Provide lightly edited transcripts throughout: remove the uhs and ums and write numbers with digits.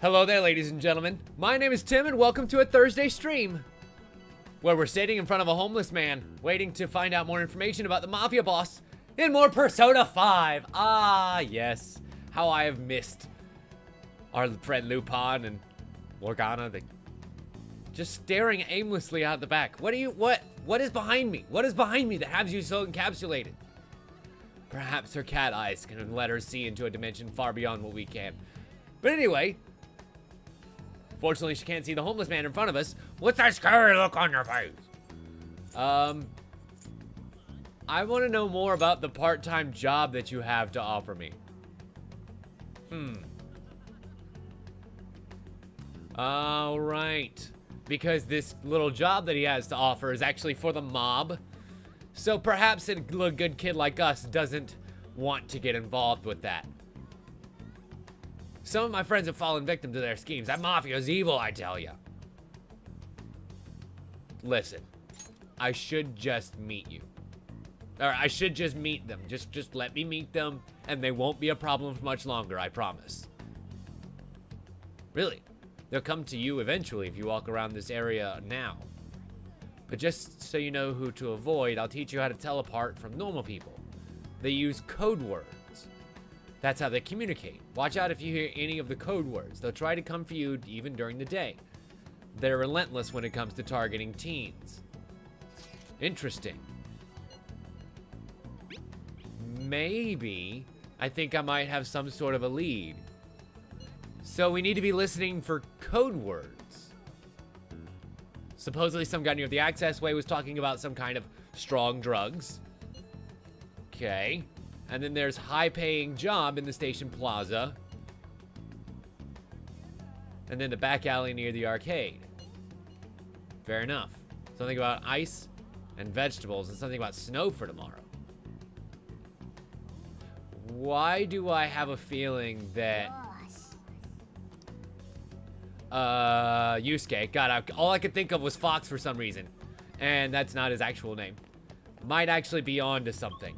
Hello there, ladies and gentlemen. My name is Tim, and welcome to a Thursday stream, where we're sitting in front of a homeless man, waiting to find out more information about the Mafia boss in more Persona 5. Ah, yes. How I have missed our friend Lupin and Morgana. They just staring aimlessly out the back. What is behind me? What is behind me that has you so encapsulated? Perhaps her cat eyes can let her see into a dimension far beyond what we can. But anyway, fortunately she can't see the homeless man in front of us. What's that scary look on your face? I want to know more about the part-time job that you have to offer me. All right. Because this little job that he has to offer is actually for the mob. So perhaps a good kid like us doesn't want to get involved with that. Some of my friends have fallen victim to their schemes. That mafia's evil, I tell ya. Listen, I should just meet you. Or I should just meet them. Just let me meet them, and they won't be a problem for much longer, I promise. Really, they'll come to you eventually if you walk around this area now. But just so you know who to avoid, I'll teach you how to tell apart from normal people. They use code words. That's how they communicate. Watch out if you hear any of the code words. They'll try to come for you even during the day. They're relentless when it comes to targeting teens. Interesting. Maybe I think I might have some sort of a lead. So we need to be listening for code words. Supposedly some guy near the access way was talking about some kind of strong drugs. Okay. And then there's high-paying job in the station plaza. And then the back alley near the arcade. Fair enough. Something about ice and vegetables and something about snow for tomorrow. Why do I have a feeling that Yusuke, God, all I could think of was Fox for some reason. And that's not his actual name. Might actually be on to something.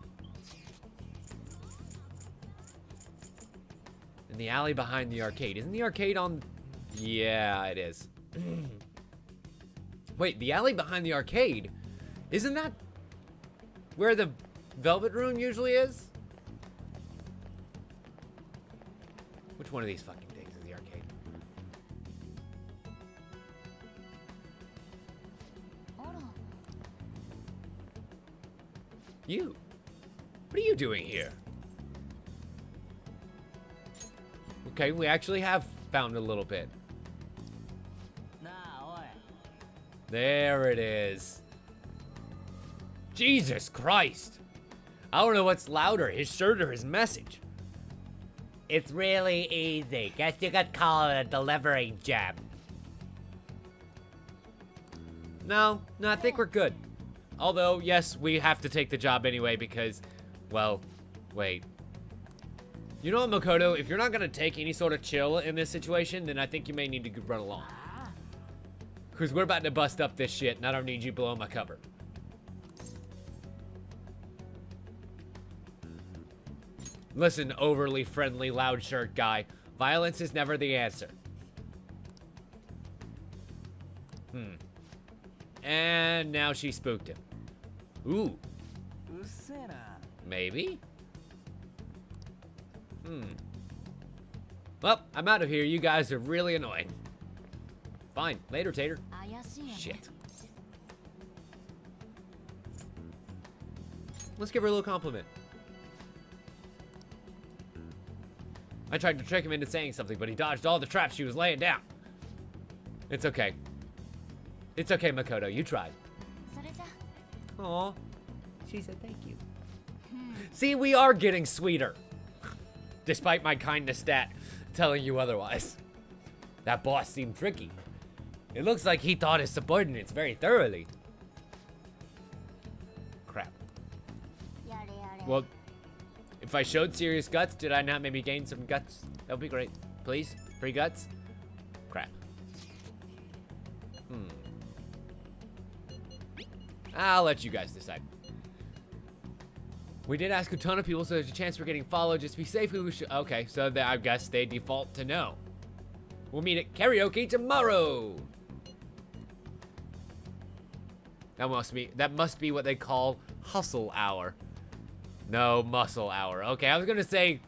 In the alley behind the arcade. Isn't the arcade on... Yeah, it is. Wait, the alley behind the arcade? Isn't that where the Velvet Room usually is? Which one of these fucking things is the arcade? You? What are you doing here? Okay, we actually have found a little bit. There it is. Jesus Christ. I don't know what's louder, his shirt or his message. It's really easy. Guess you could call it a delivery job. No, I think we're good. Although, yes, we have to take the job anyway because, well, wait. You know what, Mikoto? If you're not gonna take any sort of chill in this situation, then I think you may need to run along. Because we're about to bust up this shit, and I don't need you blowing my cover. Listen, overly friendly, loud shirt guy. Violence is never the answer. And now she spooked him. Ooh. Maybe? Well, I'm out of here. You guys are really annoying. Fine. Later, Tater. Shit. Let's give her a little compliment. I tried to trick him into saying something, but he dodged all the traps she was laying down. It's okay. It's okay, Mikoto. You tried. Aw. She said thank you. See, we are getting sweeter. Despite my kindness stat telling you otherwise. That boss seemed tricky. It looks like he taught his subordinates very thoroughly. Crap. Well, if I showed serious guts, did I not maybe gain some guts? That would be great. Please? Free guts? Crap. I'll let you guys decide. We did ask a ton of people, so there's a chance we're getting followed. Just be safe. Okay, so I guess they default to no. We'll meet at karaoke tomorrow. That must be what they call hustle hour. No, muscle hour. Okay, I was gonna say,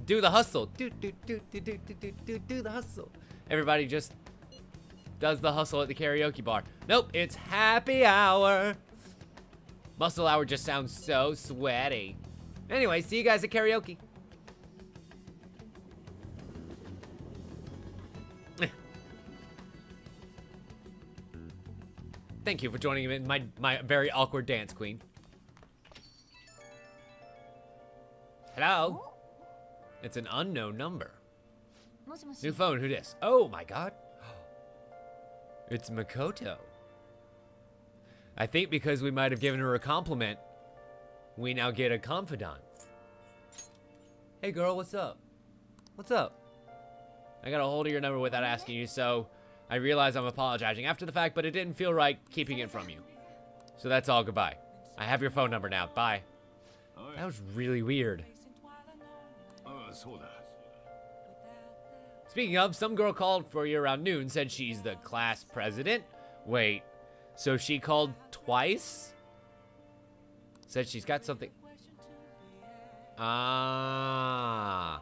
do the hustle. Do the hustle. Everybody just does the hustle at the karaoke bar. Nope, it's happy hour. Muscle hour just sounds so sweaty. Anyway, see you guys at karaoke. Thank you for joining me in my very awkward dance, queen. Hello? It's an unknown number. New phone, who dis? Oh my god. It's Mikoto. I think because we might have given her a compliment, we now get a confidant. Hey girl, what's up? What's up? I got a hold of your number without asking you, so I realize I'm apologizing after the fact, but it didn't feel right keeping it from you. So that's all, goodbye. I have your phone number now, bye. That was really weird. Speaking of, some girl called for you around noon, said she's the class president. Wait, so she called twice? Said she's got something. Ah.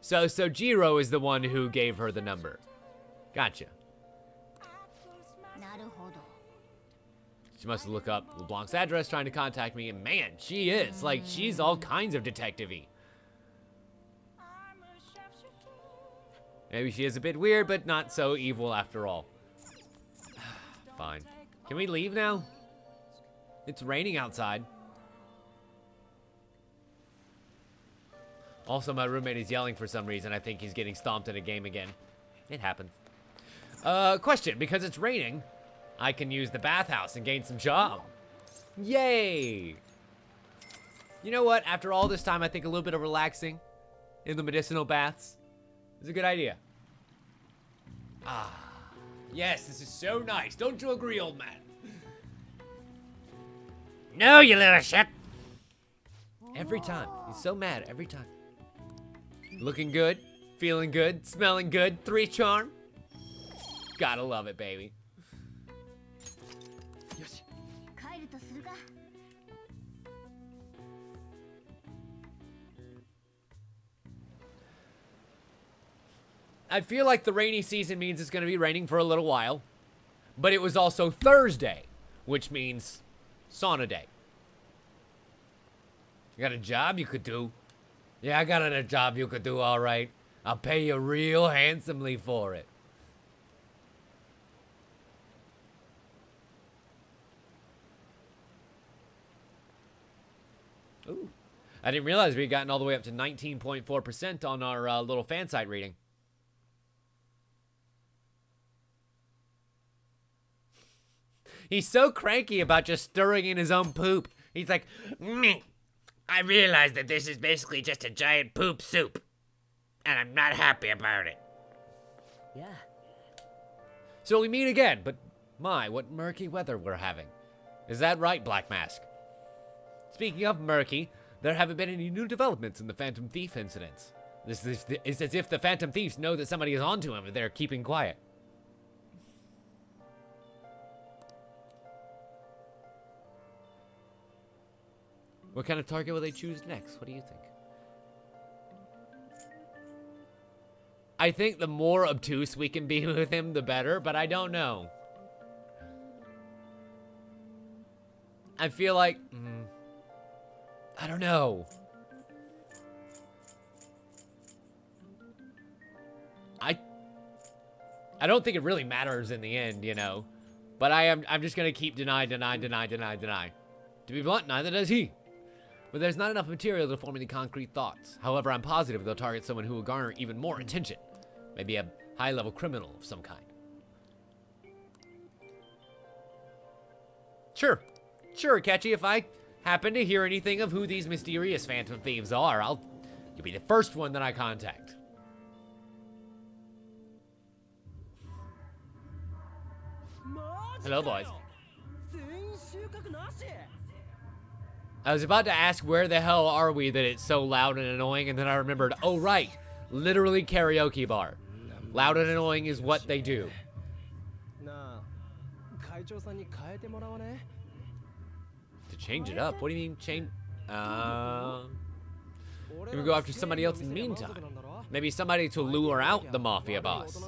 So Jiro is the one who gave her the number. Gotcha. She must look up LeBlanc's address trying to contact me, and man, she is. Like, she's all kinds of detective-y. Maybe she is a bit weird, but not so evil after all. Fine. Can we leave now? It's raining outside. Also, my roommate is yelling for some reason. I think he's getting stomped in a game again. It happens. Question. Because it's raining, I can use the bathhouse and gain some job. Yay! You know what? After all this time, I think a little bit of relaxing in the medicinal baths is a good idea. Ah. Yes, this is so nice. Don't you agree, old man? No, you little shit. Every time. He's so mad every time. Looking good, feeling good, smelling good, 3 charm. Gotta love it, baby. I feel like the rainy season means it's going to be raining for a little while. But it was also Thursday, which means sauna day. You got a job you could do? Yeah, I got a job you could do, all right. I'll pay you real handsomely for it. Ooh. I didn't realize we had gotten all the way up to 19.4% on our little fan site reading. He's so cranky about just stirring in his own poop. He's like, meh. I realize that this is basically just a giant poop soup. And I'm not happy about it. Yeah. So we meet again, but my, what murky weather we're having. Is that right, Black Mask? Speaking of murky, there haven't been any new developments in the Phantom Thief incidents. This is as if the Phantom Thieves know that somebody is onto him and they're keeping quiet. What kind of target will they choose next? What do you think? I think the more obtuse we can be with him, the better, but I don't know. I feel like... I don't know. I don't think it really matters in the end, you know. But I'm just gonna keep deny. To be blunt, neither does he. But there's not enough material to form any concrete thoughts. However, I'm positive they'll target someone who will garner even more attention. Maybe a high-level criminal of some kind. Sure, Catchy, if I happen to hear anything of who these mysterious Phantom Thieves are, you'll be the first one that I contact. Hello, boys. I was about to ask where the hell are we that it's so loud and annoying, and then I remembered, oh right, literally karaoke bar. Loud and annoying is what they do. To change it up? What do you mean change? You would go after somebody else in the meantime. Maybe somebody to lure out the mafia boss.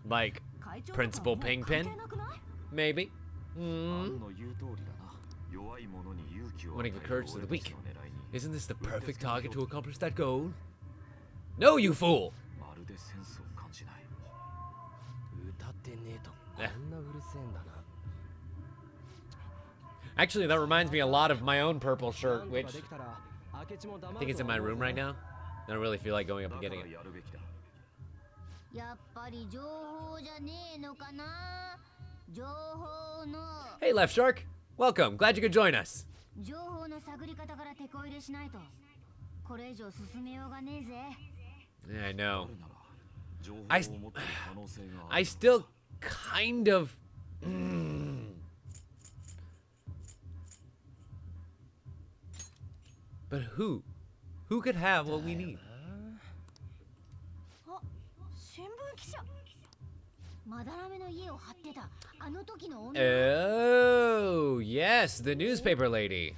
Like Principal Pingpin? Maybe. Winning the courage of the weak. Isn't this the perfect target to accomplish that goal? No, you fool! Actually, that reminds me a lot of my own purple shirt, which I think it's in my room right now. I don't really feel like going up and getting it. Hey, Left Shark. Welcome. Glad you could join us. Yeah, I know. I still kind of... But who? Who could have what we need? Oh, yes, the newspaper lady.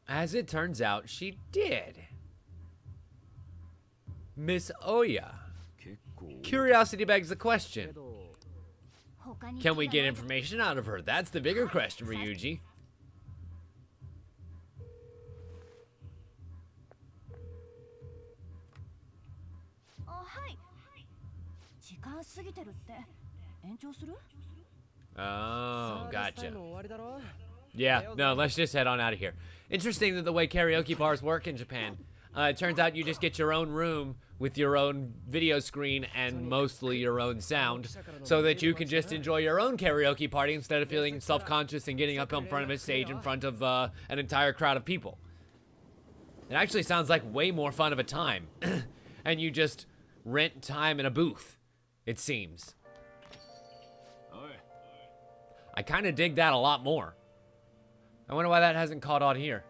As it turns out, she did. Miss Oya. Curiosity begs the question. Can we get information out of her? That's the bigger question, Ryuji. Oh, gotcha. Yeah, no, let's just head on out of here. Interesting that the way karaoke bars work in Japan. It turns out you just get your own room with your own video screen and mostly your own sound, so that you can just enjoy your own karaoke party instead of feeling self-conscious and getting up in front of a stage in front of an entire crowd of people. It actually sounds like way more fun of a time. And you just rent time in a booth, it seems. I kind of dig that a lot more. I wonder why that hasn't caught on here.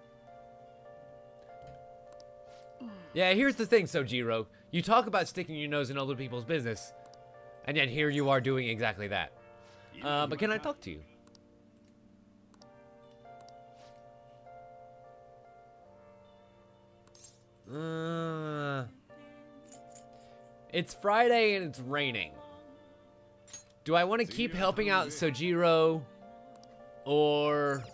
Yeah, here's the thing, Sojiro. You talk about sticking your nose in other people's business, and yet here you are doing exactly that. But can I talk to you? It's Friday and it's raining. Do I want to keep helping out Sojiro, or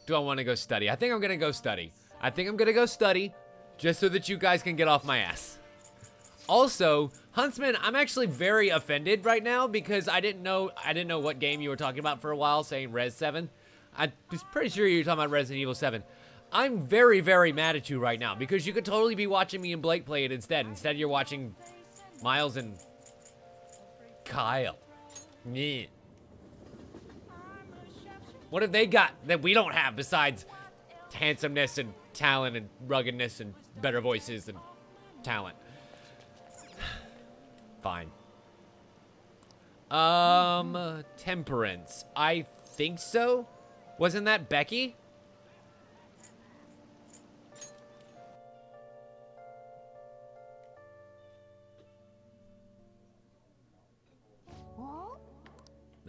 do I want to go study? I think I'm going to go study. Just so that you guys can get off my ass. Also, Huntsman, I'm actually very offended right now because I didn't know what game you were talking about for a while, saying Res 7. I was pretty sure you were talking about Resident Evil 7. I'm very, very mad at you right now because you could totally be watching me and Blake play it instead. Instead, you're watching Miles and Kyle. Yeah. What have they got that we don't have besides handsomeness and talent and ruggedness and better voices and talent? Fine. Temperance. I think so. Wasn't that Becky?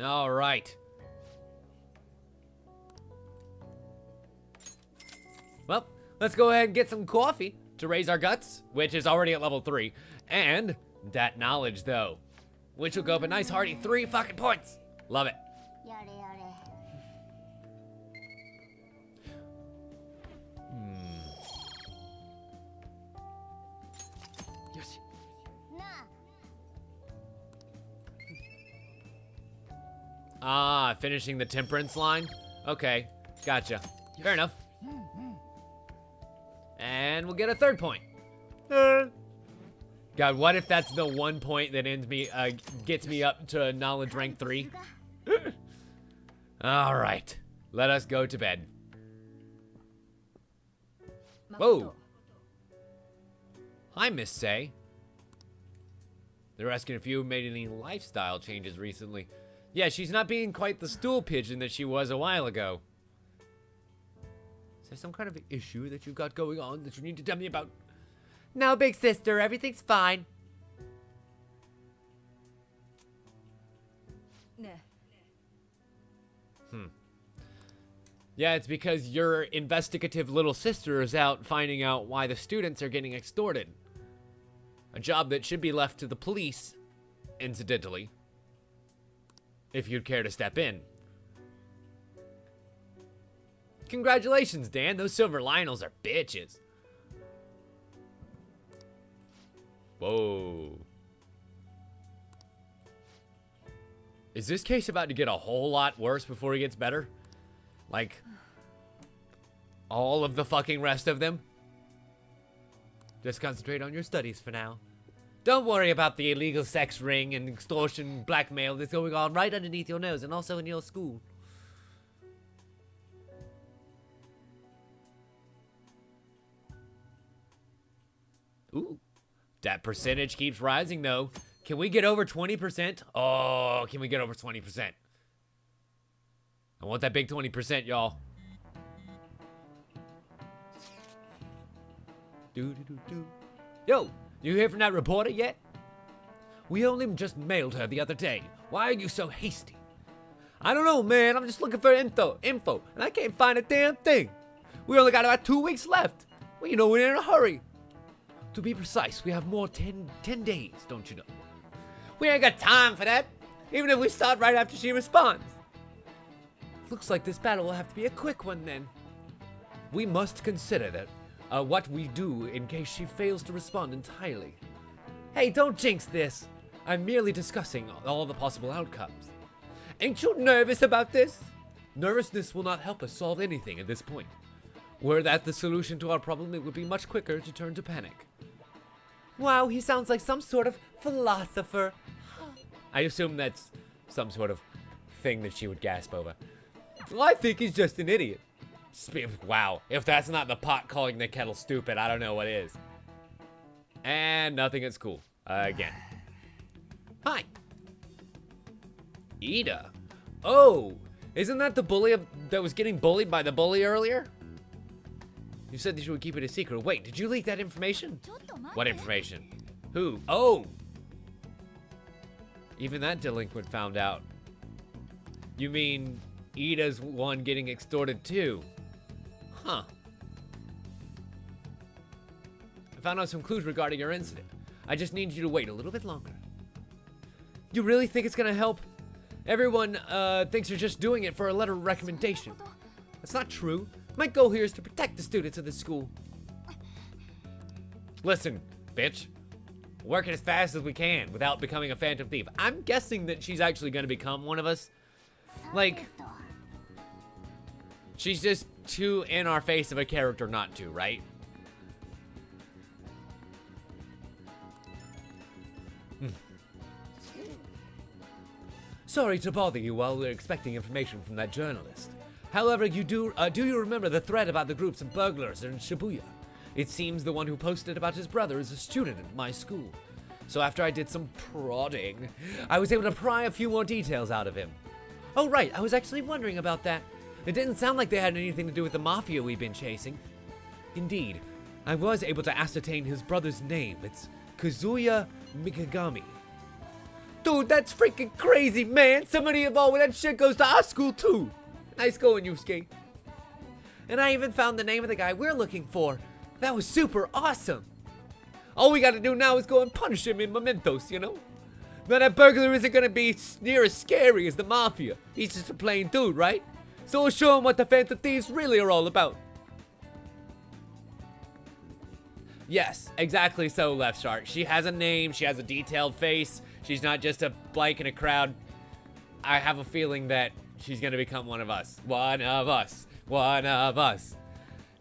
All right. Well, let's go ahead and get some coffee to raise our guts, which is already at level 3. And that knowledge, though, which will go up a nice hearty 3 fucking points. Love it. Ah, finishing the temperance line? Okay, gotcha. Fair enough. And we'll get a 3rd point. God, what if that's the 1 point that ends me, gets me up to knowledge rank 3? All right, let us go to bed. Whoa. Hi, Miss Say. They're asking if you made any lifestyle changes recently. Yeah, she's not being quite the stool pigeon that she was a while ago. Is there some kind of issue that you've got going on that you need to tell me about? No, big sister, everything's fine. Yeah, it's because your investigative little sister is out finding out why the students are getting extorted. A job that should be left to the police, incidentally. If you'd care to step in. Congratulations, Dan. Those silver Lionels are bitches. Whoa. Is this case about to get a whole lot worse before he gets better? Like, all of the fucking rest of them? Just concentrate on your studies for now. Don't worry about the illegal sex ring and extortion blackmail that's going on right underneath your nose and also in your school. Ooh, that percentage keeps rising though. Can we get over 20%? Oh, can we get over 20%? I want that big 20%, y'all. Yo, you hear from that reporter yet? We only just mailed her the other day. Why are you so hasty? I don't know, man. I'm just looking for info, and I can't find a damn thing. We only got about 2 weeks left. Well, you know, we're in a hurry. To be precise, we have more 10 days, don't you know? We ain't got time for that, even if we start right after she responds. Looks like this battle will have to be a quick one then. We must consider that what we do in case she fails to respond entirely. Hey, don't jinx this. I'm merely discussing all the possible outcomes. Ain't you nervous about this? Nervousness will not help us solve anything at this point. Were that the solution to our problem, it would be much quicker to turn to panic. Wow, he sounds like some sort of philosopher. I assume that's some sort of thing that she would gasp over. Well, I think he's just an idiot. Wow, if that's not the pot calling the kettle stupid, I don't know what is. And nothing at school. Again. Hi. Ida. Oh, isn't that the bully that was getting bullied by the bully earlier? You said that you would keep it a secret. Wait, did you leak that information? What information? Who? Oh! Even that delinquent found out. You mean Ida's one getting extorted too? Huh. I found out some clues regarding your incident. I just need you to wait a little bit longer. You really think it's gonna help? Everyone thinks you're just doing it for a letter of recommendation. That's not true. My goal here is to protect the students of this school. Listen, bitch. Working as fast as we can without becoming a phantom thief. I'm guessing that she's actually gonna become one of us. Like, she's just too in our face of a character not to, right? Sorry to bother you while we're expecting information from that journalist. However, do you remember the thread about the groups of burglars in Shibuya? It seems the one who posted about his brother is a student at my school. So after I did some prodding, I was able to pry a few more details out of him. Oh right, I was actually wondering about that. It didn't sound like they had anything to do with the mafia we've been chasing. Indeed, I was able to ascertain his brother's name. It's Kazuya Mikagami. Dude, that's freaking crazy, man! Somebody involved with that shit goes to our school too! Nice going, Yusuke. And I even found the name of the guy we're looking for. That was super awesome! All we gotta do now is go and punish him in mementos, you know? Now that burglar isn't gonna be near as scary as the mafia. He's just a plain dude, right? So we'll show him what the Phantom Thieves really are all about. Yes, exactly so, Left Shark. She has a name, she has a detailed face. She's not just a blank in a crowd. I have a feeling that she's gonna become one of us. One of us. One of us.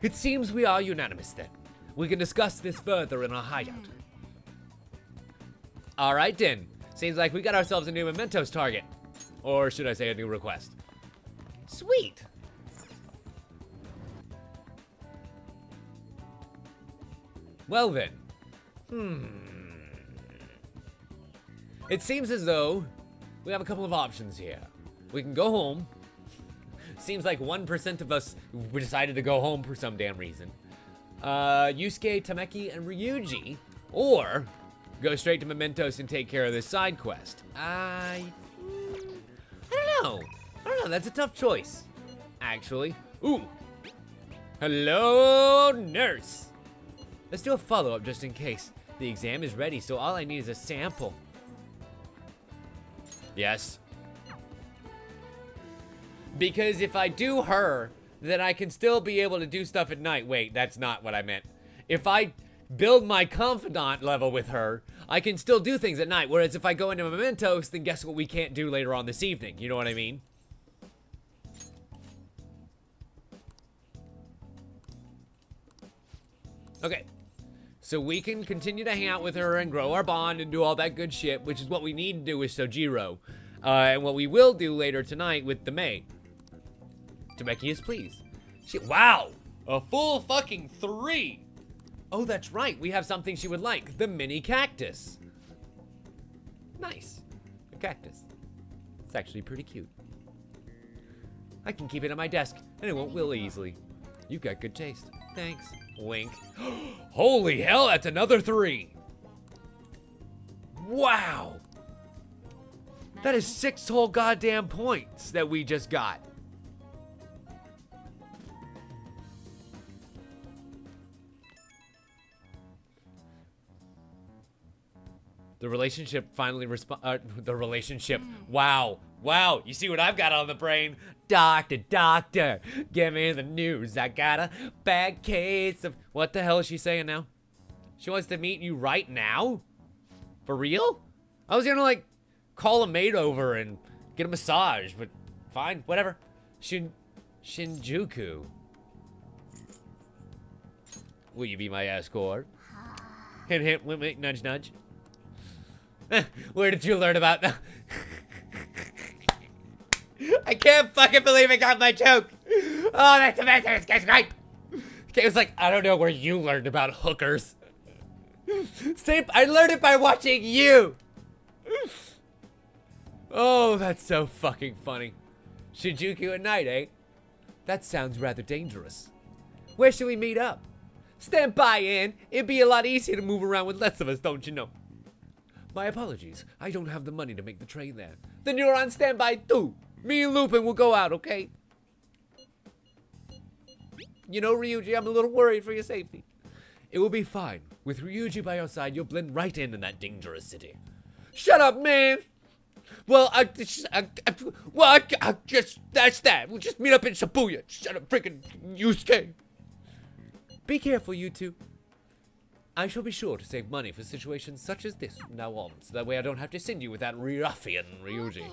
It seems we are unanimous then. We can discuss this further in our hideout. Alright then. Seems like we got ourselves a new mementos target. Or should I say a new request. Sweet. Well then. It seems as though we have a couple of options here. We can go home. Seems like 1% of us decided to go home for some damn reason. Yusuke, Tameki, and Ryuji. Or go straight to Mementos and take care of this side quest. I don't know. That's a tough choice, actually. Ooh. Hello, nurse. Let's do a follow-up just in case. The exam is ready, so all I need is a sample. Yes. Because if I do her, then I can still be able to do stuff at night. Wait, that's not what I meant. If I build my confidant level with her, I can still do things at night. Whereas if I go into Mementos, then guess what we can't do later on this evening? You know what I mean? Okay. So we can continue to hang out with her and grow our bond and do all that good shit, which is what we need to do with Sojiro. And what we will do later tonight with the May. Tameki is pleased. Wow! A full fucking 3! Oh, that's right. We have something she would like. The mini cactus. Nice. A cactus. It's actually pretty cute. I can keep it on my desk, and it won't wilt easily. You've got good taste. Thanks. Wink. Holy hell, that's another 3! Wow! That is 6 whole goddamn points that we just got. The relationship finally the relationship. Wow. Wow. You see what I've got on the brain? Doctor, doctor, give me the news. I got a bad case of... What the hell is she saying now? She wants to meet you right now? For real? I was gonna, like, call a maid over and get a massage, but fine, whatever. Shinjuku. Will you be my escort? Hint, hint, wink, wink, nudge, nudge. Where did you learn about that? I can't fucking believe I got my joke. Oh, that's amazing. This guy's great. Okay, it was like, I don't know where you learned about hookers. I learned it by watching you. Oh, that's so fucking funny. Shinjuku at night, eh? That sounds rather dangerous. Where should we meet up? Stand by, Ann. It'd be a lot easier to move around with less of us, don't you know? My apologies. I don't have the money to make the train there. Then you're on standby too. Me and Lupin will go out, okay? You know, Ryuji, I'm a little worried for your safety. It will be fine. With Ryuji by your side, you'll blend right in that dangerous city. Shut up, man! Well, that's that. We'll just meet up in Shibuya. Shut up, freaking Yusuke. Be careful, you two. I shall be sure to save money for situations such as this from now on, so that way I don't have to send you with that ruffian Ryuji.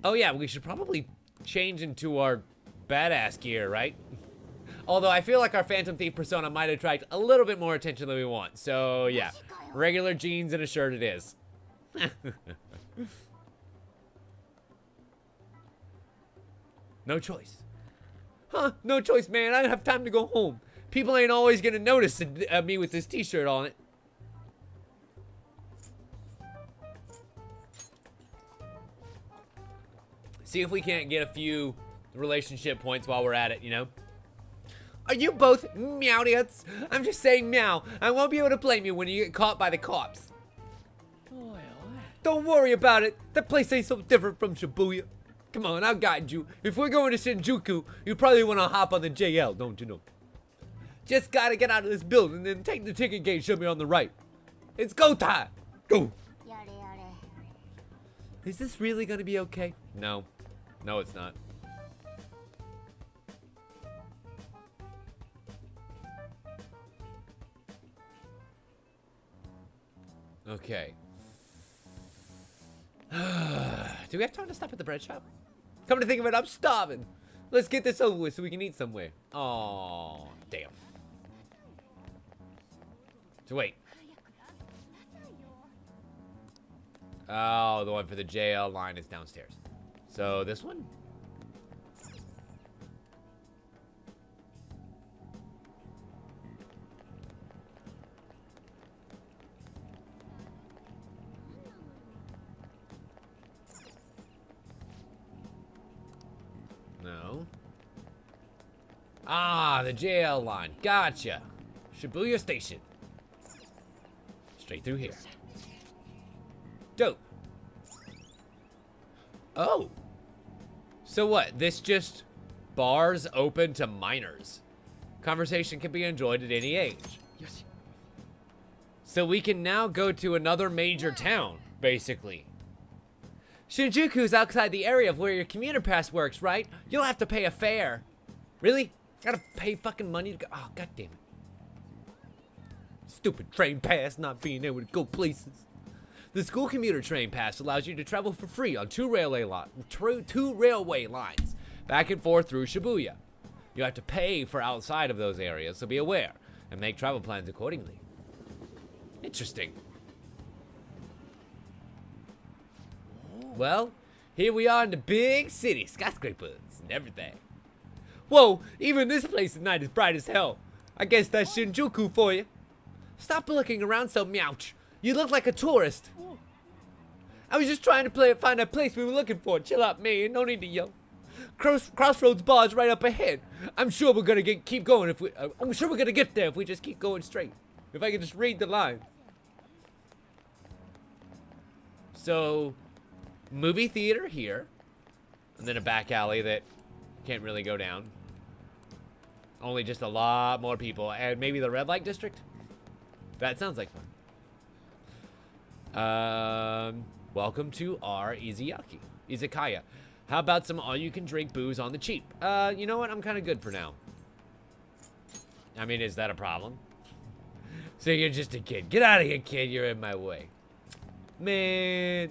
Oh yeah, we should probably change into our badass gear, right? Although I feel like our Phantom Thief persona might attract a little bit more attention than we want, so yeah. Regular jeans and a shirt it is. No choice. Huh? No choice, man. I don't have time to go home. People ain't always gonna notice me with this t-shirt on it. See if we can't get a few relationship points while we're at it, you know? Are you both meowdiots? I'm just saying meow. I won't be able to blame you when you get caught by the cops. Don't worry about it. That place ain't so different from Shibuya. Come on, I'll guide you. If we're going to Shinjuku, you probably want to hop on the JL, don't you know? Just gotta get out of this building, then take the ticket gate, show me on the right. It's go time. Go. Is this really gonna be okay? No. No, it's not. Okay. Do we have time to stop at the bread shop? Come to think of it, I'm starving. Let's get this over with so we can eat somewhere. Oh, damn. So wait. Oh, the one for the JL line is downstairs. So this one? know. Ah, the JL line. Gotcha. Shibuya Station. Straight through here. Dope. Oh. So what? This just bars open to minors. Conversation can be enjoyed at any age. So we can now go to another major town, basically. Shinjuku's outside the area of where your commuter pass works, right? You'll have to pay a fare. Really? Gotta pay fucking money to go. Oh, god damn it. Stupid train pass not being able to go places. The school commuter train pass allows you to travel for free on two railway lines, back and forth through Shibuya. You have to pay for outside of those areas, so be aware and make travel plans accordingly. Interesting. Well, here we are in the big city, skyscrapers and everything. Whoa, even this place at night is bright as hell. I guess that's Shinjuku for you. Stop looking around so meowch. You look like a tourist. I was just trying to find that place we were looking for. Chill out, man. No need to yell. Crossroads bar is right up ahead. I'm sure we're gonna keep going if we. I'm sure we're gonna get there if we just keep going straight. If I can just read the line. So, movie theater here, and then a back alley that can't really go down. Only just a lot more people, and maybe the red light district. That sounds like fun. Welcome to our izakaya. How about some all-you-can-drink booze on the cheap? You know what? I'm kind of good for now. I mean, is that a problem? So you're just a kid. Get out of here, kid. You're in my way. Man.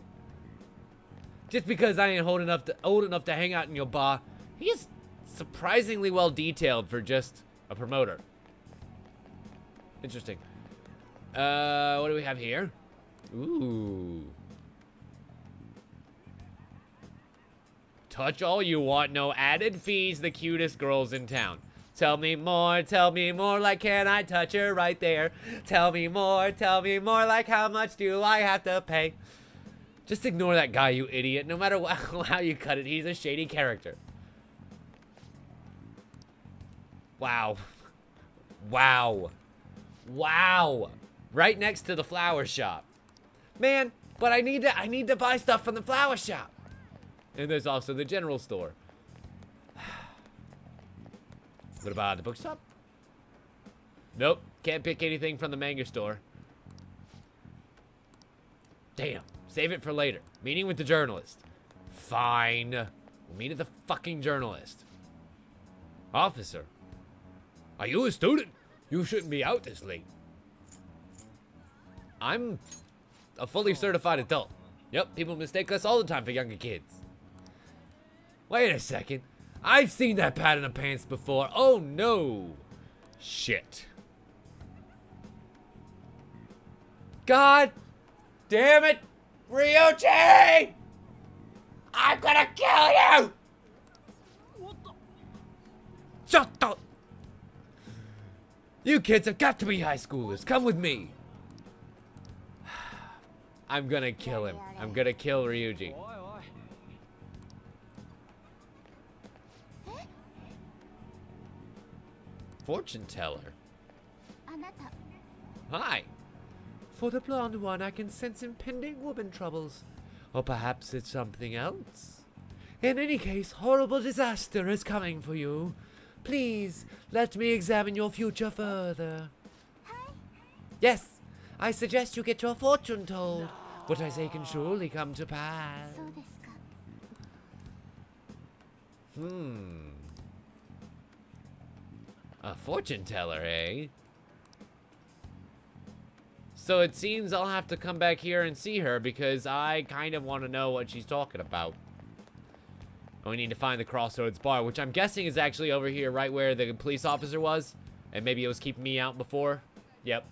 Just because I ain't old enough to hang out in your bar, he is surprisingly well detailed for just a promoter. Interesting. What do we have here? Ooh. Touch all you want, no added fees, the cutest girls in town. Tell me more, like can I touch her right there? Tell me more, like how much do I have to pay? Just ignore that guy, you idiot. No matter how you cut it, he's a shady character. Wow. Wow. Wow. Right next to the flower shop. Man, but I need to buy stuff from the flower shop. And there's also the general store. What about the bookshop? Nope, can't pick anything from the manga store. Damn, save it for later. Meeting with the journalist. Fine. We'll meet at the fucking journalist. Officer. Are you a student? You shouldn't be out this late. I'm a fully certified adult. Yep, people mistake us all the time for younger kids. Wait a second. I've seen that pattern of pants before. Oh no. Shit. God damn it, Ryuji! I'm gonna kill you! Shut up! You kids have got to be high schoolers. Come with me. I'm gonna kill him. I'm gonna kill Ryuji. Fortune teller. Hi. For the blonde one, I can sense impending woman troubles. Or perhaps it's something else. In any case, horrible disaster is coming for you. Please, let me examine your future further. Yes, I suggest you get your fortune told. What I say can surely come to pass. A fortune teller, eh? So it seems I'll have to come back here and see her because I kind of want to know what she's talking about. And we need to find the Crossroads bar, which I'm guessing is actually over here right where the police officer was. And maybe it was keeping me out before. Yep.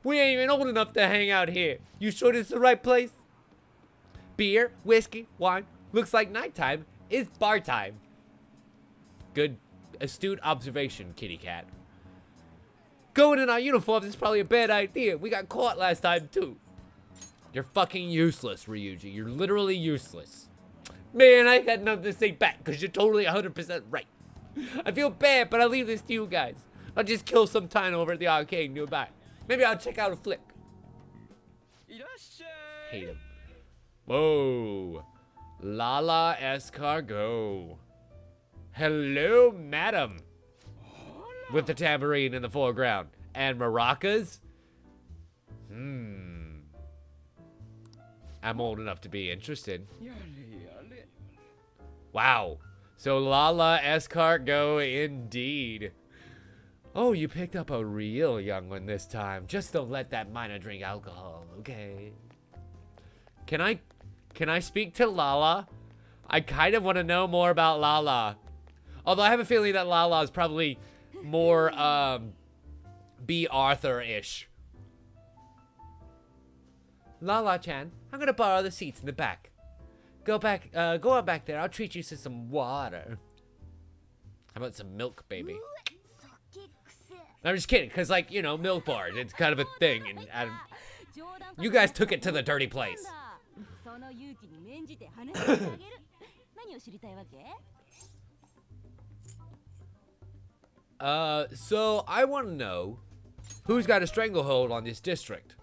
We ain't even old enough to hang out here. You sure this is the right place? Beer, whiskey, wine. Looks like nighttime is bar time. Good, astute observation, kitty cat. Going in our uniforms is probably a bad idea. We got caught last time, too. You're fucking useless, Ryuji. You're literally useless. Man, I got nothing to say back because you're totally 100% right. I feel bad, but I'll leave this to you guys. I'll just kill some time over at the arcade nearby. Maybe I'll check out a flick. Hate him. Whoa. Lala Escargot. Hello, madam. With the tambourine in the foreground. And maracas? I'm old enough to be interested. Wow. So Lala Escargot indeed. Oh, you picked up a real young one this time. Just don't let that minor drink alcohol, okay? Can I speak to Lala? I kind of want to know more about Lala. Although I have a feeling that Lala is probably more, B. Arthur-ish. Lala-chan, I'm gonna borrow the seats in the back. Go on back there. I'll treat you to some water. How about some milk, baby? I'm just kidding, because, like, you know, milk bars, it's kind of a thing, and you guys took it to the dirty place. So I want to know who's got a stranglehold on this district.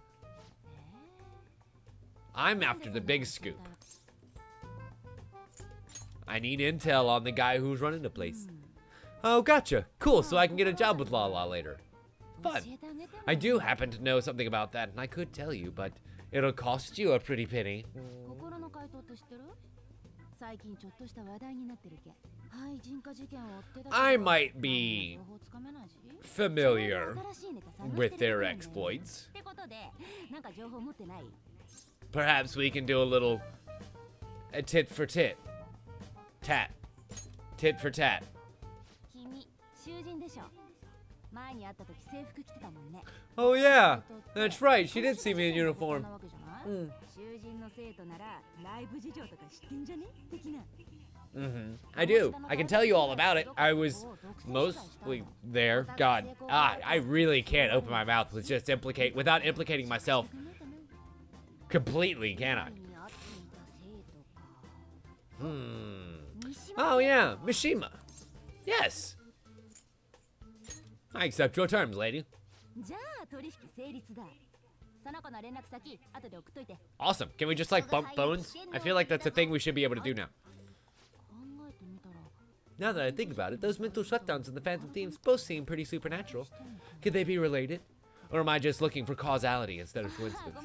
I'm after the big scoop. I need intel on the guy who's running the place. Oh, gotcha. Cool, so I can get a job with Lala later. Fun. I do happen to know something about that, and I could tell you, but it'll cost you a pretty penny. I might be familiar with their exploits. Perhaps we can do a little tit for tit. Tat. Tit for tat. Oh yeah, that's right, she did see me in uniform. I do. I can tell you all about it. I was mostly there. God, I really can't open my mouth with just without implicating myself completely, can I? Oh yeah, Mishima. Yes. I accept your terms, lady. Awesome. Can we just like bump phones? I feel like that's a thing we should be able to do now. Now that I think about it, those mental shutdowns in the Phantom themes both seem pretty supernatural. Could they be related? Or am I just looking for causality instead of coincidence?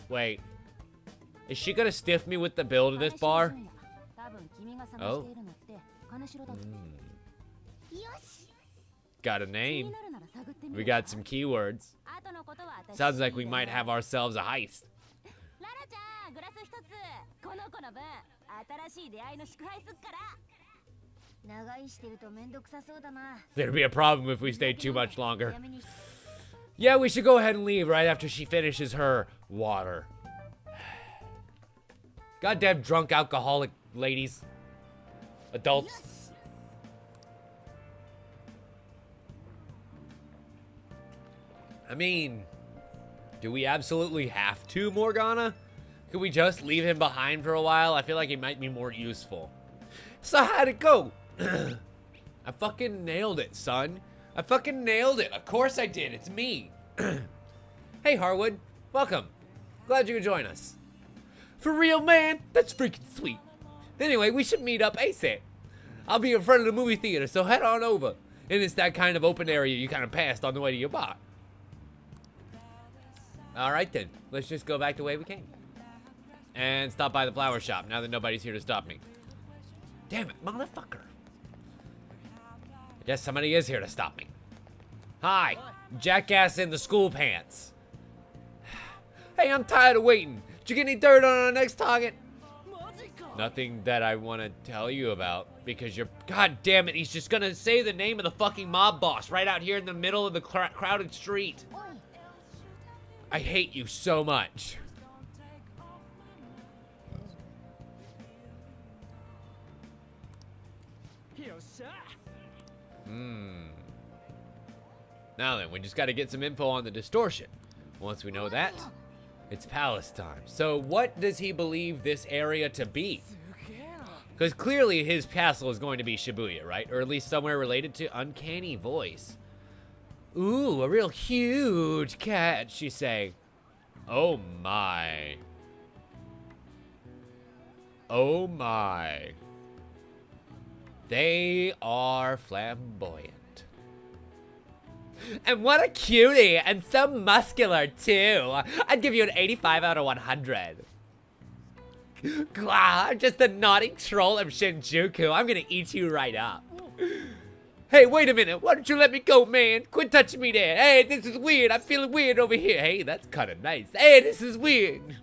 Wait. Is she gonna stiff me with the bill to this bar? Oh. Got a name. We got some keywords. Sounds like we might have ourselves a heist. There'd be a problem if we stayed too much longer. Yeah, we should go ahead and leave right after she finishes her water. Goddamn drunk alcoholic ladies. Adults. I mean, do we absolutely have to, Morgana? Could we just leave him behind for a while? I feel like he might be more useful. So how'd it go? I fucking nailed it, son. I fucking nailed it. Of course I did. It's me. Hey, Harwood. Welcome. Glad you could join us. For real, man? That's freaking sweet. Anyway, we should meet up ASAP. I'll be in front of the movie theater, so head on over. And it's that kind of open area you kind of passed on the way to your bar. Alright then. Let's just go back the way we came. And stop by the flower shop now that nobody's here to stop me. Damn it, motherfucker. I guess somebody is here to stop me. Hi, jackass in the school pants. Hey, I'm tired of waiting. Did you get any dirt on our next target? Nothing that I want to tell you about because you're... God damn it, he's just gonna say the name of the fucking mob boss right out here in the middle of the crowded street. I hate you so much. Now then, we just gotta get some info on the distortion. Once we know that, It's palace time. So what does he believe this area to be? Because clearly his castle is going to be Shibuya, right? Or at least somewhere related to uncanny voice. Ooh, a real huge cat, she's saying. Oh my. Oh my. They are flamboyant. And what a cutie, and so muscular too. I'd give you an 85 out of 100. I'm just a naughty troll of Shinjuku. I'm gonna eat you right up. Hey, wait a minute. Why don't you let me go, man? Quit touching me there. Hey, this is weird. I'm feeling weird over here. Hey, that's kind of nice. Hey, this is weird.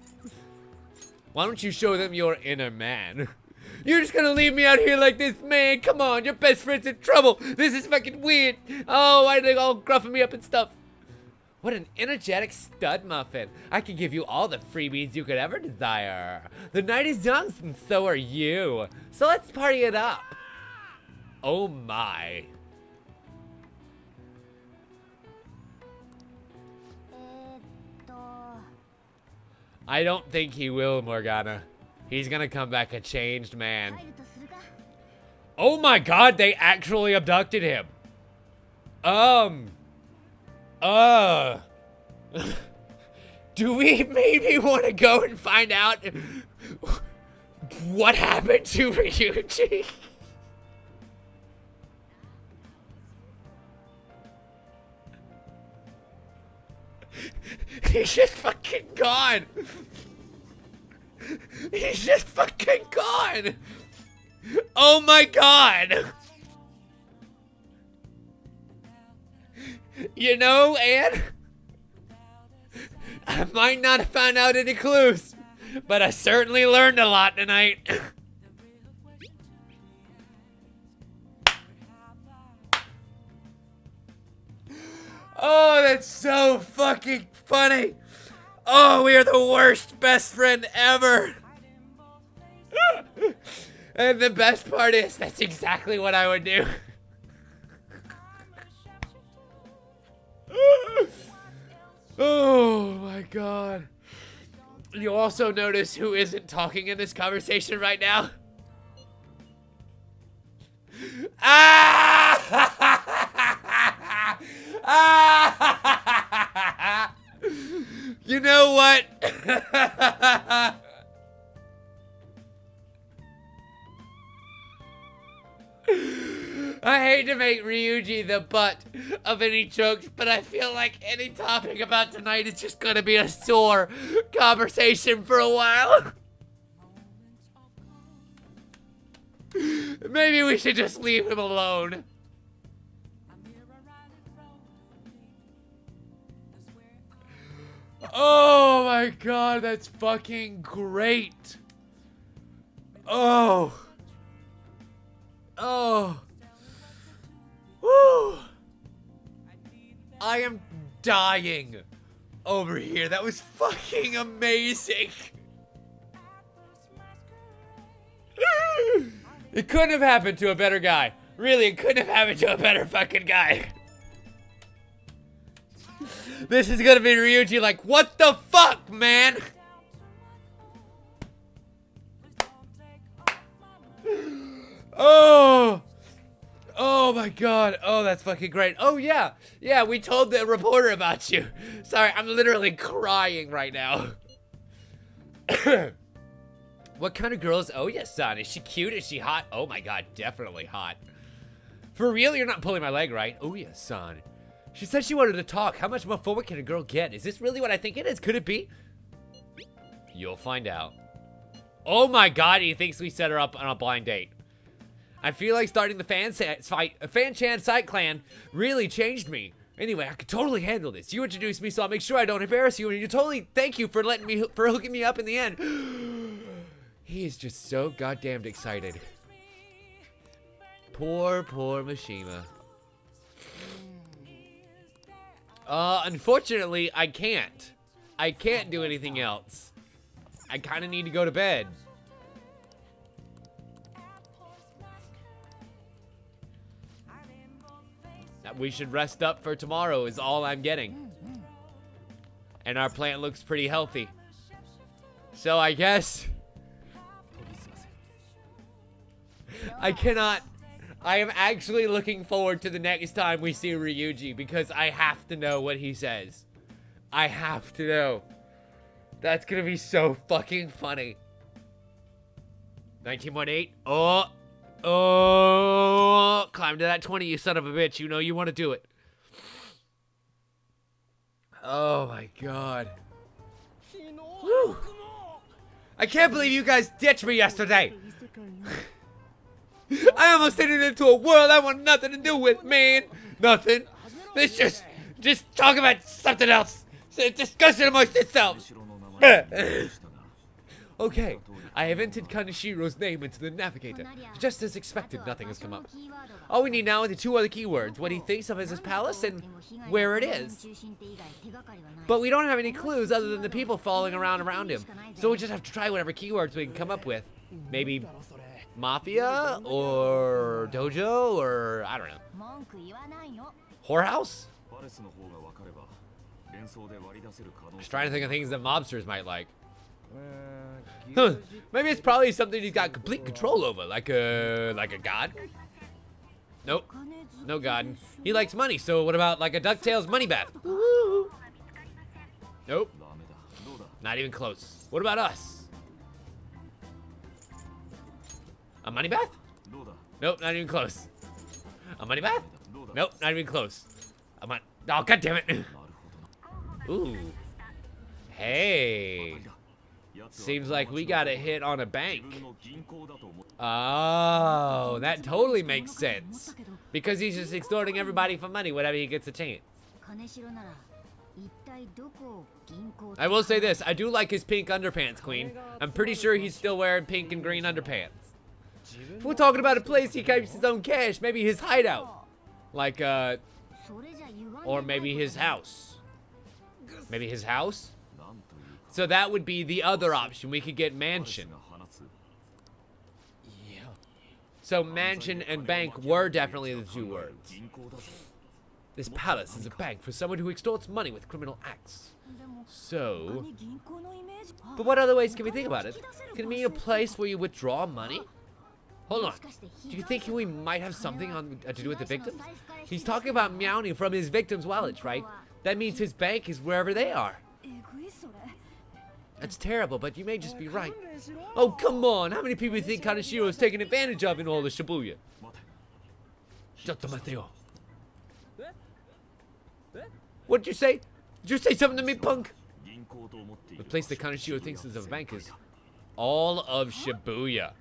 Why don't you show them your inner man? You're just gonna leave me out here like this, man? Come on, your best friend's in trouble. This is fucking weird. Oh, why are they all gruffing me up and stuff? What an energetic stud muffin. I can give you all the freebies you could ever desire. The night is young and so are you. So let's party it up. Oh my. I don't think he will, Morgana. He's gonna come back a changed man. Oh my god, they actually abducted him. Do we maybe want to go and find out what happened to Ryuji? He's just fucking gone. He's just fucking gone. Oh my god. You know, Anne, I might not have found out any clues, but I certainly learned a lot tonight. Oh, that's so fucking funny. Oh, we are the worst best friend ever. And the best part is, that's exactly what I would do. Oh my god. You also notice who isn't talking in this conversation right now? You know what? I hate to make Ryuji the butt of any jokes, but I feel like any topic about tonight is just gonna be a sore conversation for a while. Maybe we should just leave him alone. Oh my god, that's fucking great. Oh. Oh. Woo. I am dying over here. That was fucking amazing. It couldn't have happened to a better guy. Really, it couldn't have happened to a better fucking guy. This is gonna be Ryuji like, what the fuck, man? Oh. Oh my god. Oh, that's fucking great. Oh yeah. Yeah, we told the reporter about you. Sorry, I'm literally crying right now. What kind of girl is Oya-san? Is she cute? Is she hot? Oh my god, definitely hot. For real? You're not pulling my leg, right? Oya-san. She said she wanted to talk. How much more forward can a girl get? Is this really what I think it is? Could it be? You'll find out. Oh my god, he thinks we set her up on a blind date. I feel like starting the Fan-chan site clan really changed me. Anyway, I could totally handle this. You introduced me, so I'll make sure I don't embarrass you, and you totally thank you for hooking me up in the end. He is just so goddamn excited. Poor Mishima. Unfortunately, I can't. I can't do anything else. I kind of need to go to bed. We should rest up for tomorrow is all I'm getting. And our plant looks pretty healthy. So I guess... I am actually looking forward to the next time we see Ryuji because I have to know what he says. I have to know. That's gonna be so fucking funny. 19.8. Oh, climb to that 20, you son of a bitch. You know you want to do it. Oh my god. Woo. I can't believe you guys ditched me yesterday. I almost entered into a world I want nothing to do with, man. Nothing. Let's just talk about something else. Discuss it amongst yourselves. Okay, I have entered Kanashiro's name into the navigator. Just as expected, nothing has come up. All we need now are the 2 other keywords, what he thinks of as his palace and where it is. But we don't have any clues other than the people following around him. So we just have to try whatever keywords we can come up with. Maybe mafia or dojo or I don't know. Whorehouse? Just trying to think of things that mobsters might like. Huh. Maybe it's probably something he's got complete control over, like a god. Nope, no god. He likes money, so what about like a DuckTales money bath? Nope, not even close. What about us? A money bath? Nope, not even close. A money bath? Nope, not even close. Oh, god damn it. Ooh. Hey. Seems like we got a hit on a bank. Oh, that totally makes sense. Because he's just extorting everybody for money whenever he gets a chance. I will say this, I do like his pink underpants, Queen. I'm pretty sure he's still wearing pink and green underpants. If we're talking about a place he keeps his own cash, maybe his hideout. Like, or maybe his house. Maybe his house? So that would be the other option. We could get mansion. So mansion and bank were definitely the 2 words. This palace is a bank for someone who extorts money with criminal acts. So... But what other ways can we think about it? Can it mean a place where you withdraw money? Hold on. Do you think we might have something to do with the victims? He's talking about meowing from his victims' wallets, right? That means his bank is wherever they are. That's terrible, but you may just be right. Oh, come on. How many people think Kanashiro is taken advantage of in all the Shibuya? Giotto Matteo. What'd you say? Did you say something to me, punk? The place that Kanashiro thinks is a bank is all of Shibuya.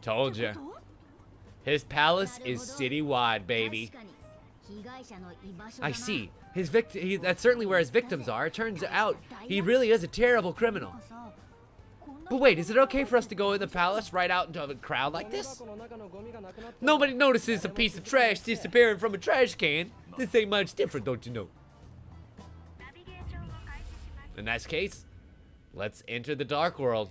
Told ya. His palace is citywide, baby. I see. That's certainly where his victims are. It turns out he really is a terrible criminal. But wait, is it okay for us to go in the palace right out into a crowd like this? Nobody notices a piece of trash disappearing from a trash can. This ain't much different, don't you know? In that case, let's enter the dark world.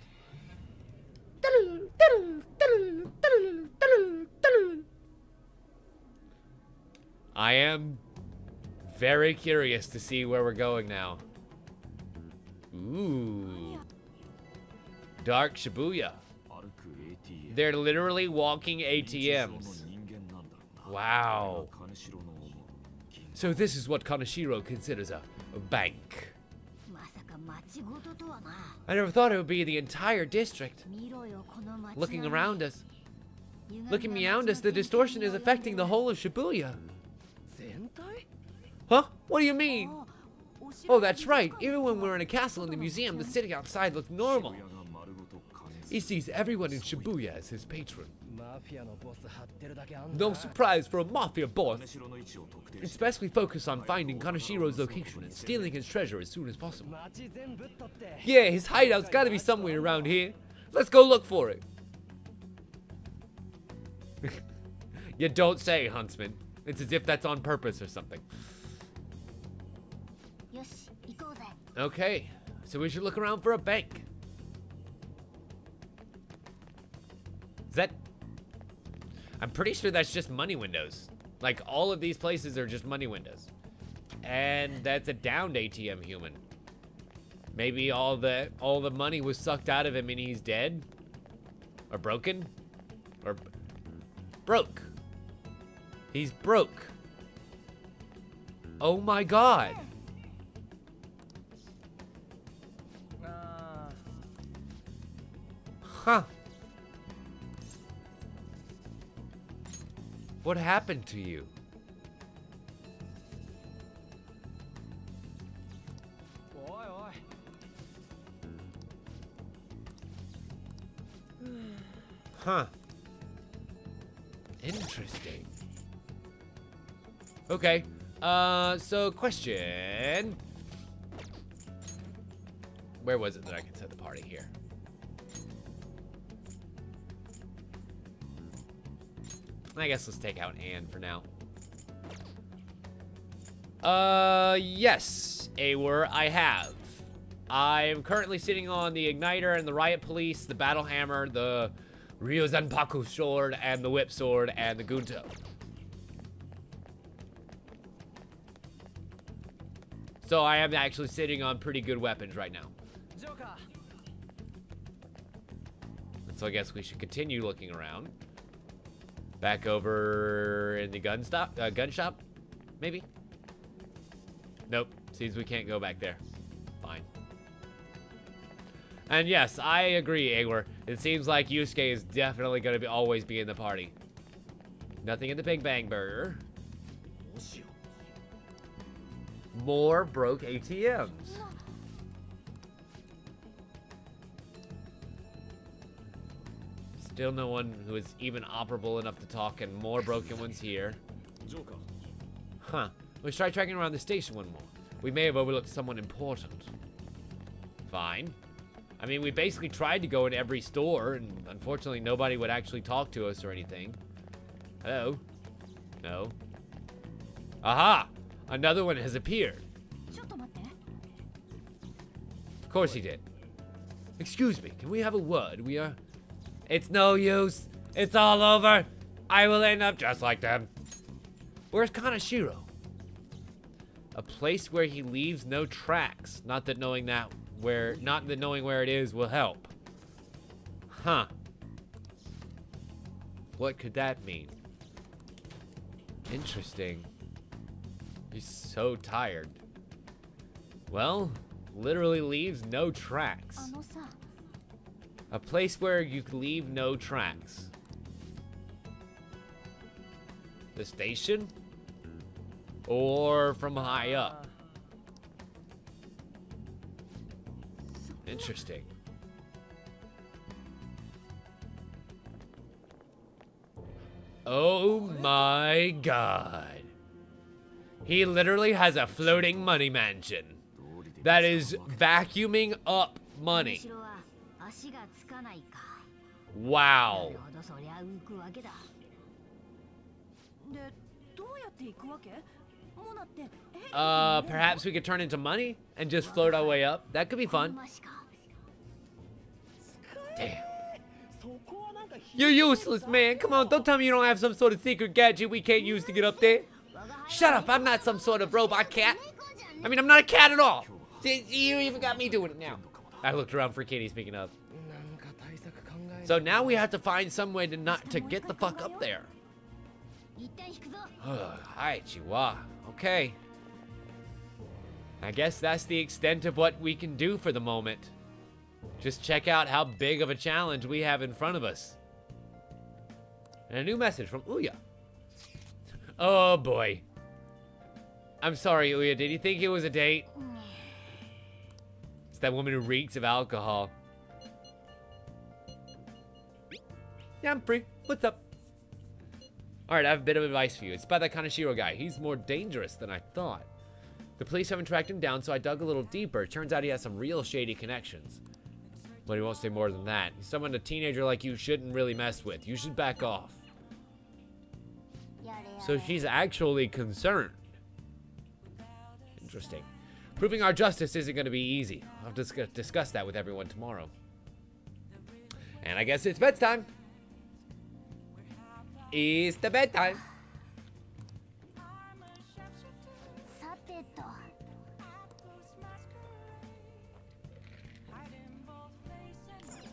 I am very curious to see where we're going now. Ooh. Dark Shibuya. They're literally walking ATMs. Wow. So this is what Kanashiro considers a bank. I never thought it would be the entire district. Looking around us, the distortion is affecting the whole of Shibuya. Huh? What do you mean? Oh, that's right. Even when we're in a castle in the museum, the city outside looked normal. He sees everyone in Shibuya as his patron. No surprise for a mafia boss. It's best we focus on finding Kanashiro's location and stealing his treasure as soon as possible. Yeah, his hideout's gotta be somewhere around here. Let's go look for it. You don't say, Huntsman. It's as if that's on purpose or something. Okay, so we should look around for a bank. Is that... I'm pretty sure that's just money windows. Like, all of these places are just money windows. And that's a downed ATM human. Maybe all the money was sucked out of him and he's dead? Or broken? Or broke. He's broke. Oh my god. Huh. What happened to you? Huh. Interesting. Okay. So question. Where was it that I could set the party here? I guess let's take out Anne for now. Yes, Awer, I have. I am currently sitting on the Igniter and the Riot Police, the Battle Hammer, the Ryozanpaku Sword, and the Whip Sword, and the Gunto. So I am actually sitting on pretty good weapons right now. And so I guess we should continue looking around. Back over in the gun shop, maybe? Nope, seems we can't go back there. Fine. And yes, I agree, Awer. It seems like Yusuke is definitely going to always be in the party. Nothing in the Big Bang Burger. More broke ATMs. Still no one who is even operable enough to talk, and more broken ones here. Huh. Let's try tracking around the station one more. We may have overlooked someone important. Fine. I mean, we basically tried to go in every store, and unfortunately nobody would actually talk to us or anything. Hello? No. Aha! Another one has appeared. Of course he did. Excuse me, can we have a word? We are... It's no use. It's all over. I will end up just like them. Where's Kanashiro? A place where he leaves no tracks. Not that knowing where it is will help. Huh. What could that mean? Interesting. He's so tired. Well, literally leaves no tracks. A place where you can leave no tracks. The station? Or from high up? Interesting. Oh my god. He literally has a floating money mansion that is vacuuming up money. Wow. Perhaps we could turn into money and just float our way up. That could be fun. Damn. You're useless, man. Come on, don't tell me you don't have some sort of secret gadget we can't use to get up there. Shut up, I'm not some sort of robot cat. I mean, I'm not a cat at all. You even got me doing it now. I looked around for Kitty, speaking of. So now we have to find some way to get the fuck up there. Hi, Chihuahua. Okay. I guess that's the extent of what we can do for the moment. Just check out how big of a challenge we have in front of us. And a new message from Ouya. Oh boy. I'm sorry, Ouya. Did you think it was a date? It's that woman who reeks of alcohol. Yeah, I'm free. What's up? Alright, I have a bit of advice for you. It's by that Kanashiro guy. He's more dangerous than I thought. The police haven't tracked him down, so I dug a little deeper. Turns out he has some real shady connections. But he won't say more than that. He's someone a teenager like you shouldn't really mess with. You should back off. So she's actually concerned. Interesting. Proving our justice isn't going to be easy. I'll discuss that with everyone tomorrow. And I guess it's bedtime. It's the bedtime.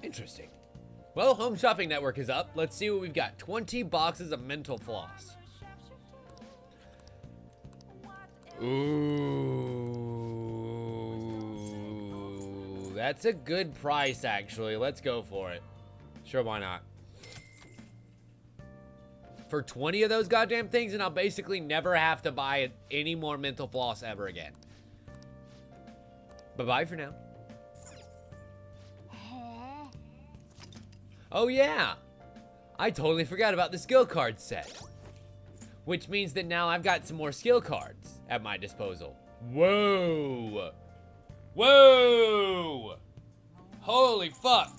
Interesting. Well, Home Shopping Network is up. Let's see what we've got. 20 boxes of mental floss. Ooh. That's a good price, actually. Let's go for it. Sure, why not? For 20 of those goddamn things, and I'll basically never have to buy any more mental floss ever again. Bye-bye for now. Oh yeah, I totally forgot about the skill card set. Which means that now I've got some more skill cards at my disposal. Whoa. Whoa. Holy fuck.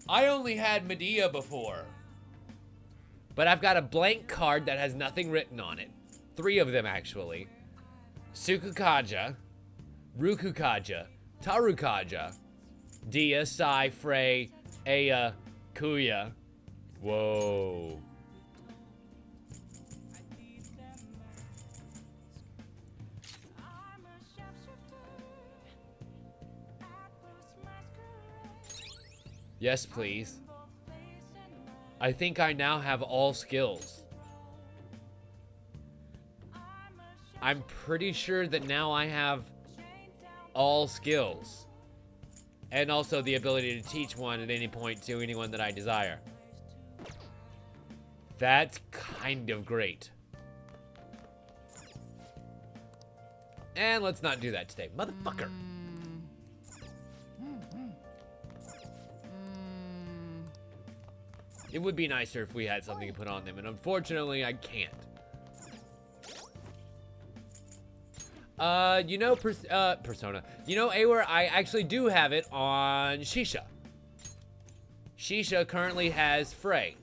I only had Medea before. But I've got a blank card that has nothing written on it. 3 of them, actually. Sukukaja, Rukukaja, Tarukaja, Dia, Sai, Frey, Aya, Kuya. Whoa. Yes, please. I think I now have all skills. I'm pretty sure that now I have all skills. And also the ability to teach one at any point to anyone that I desire. That's kind of great. And let's not do that today. Motherfucker. It would be nicer if we had something to put on them, and unfortunately, I can't. You know, Persona. You know, Aware, I actually do have it on Shisha. Shisha currently has Frey.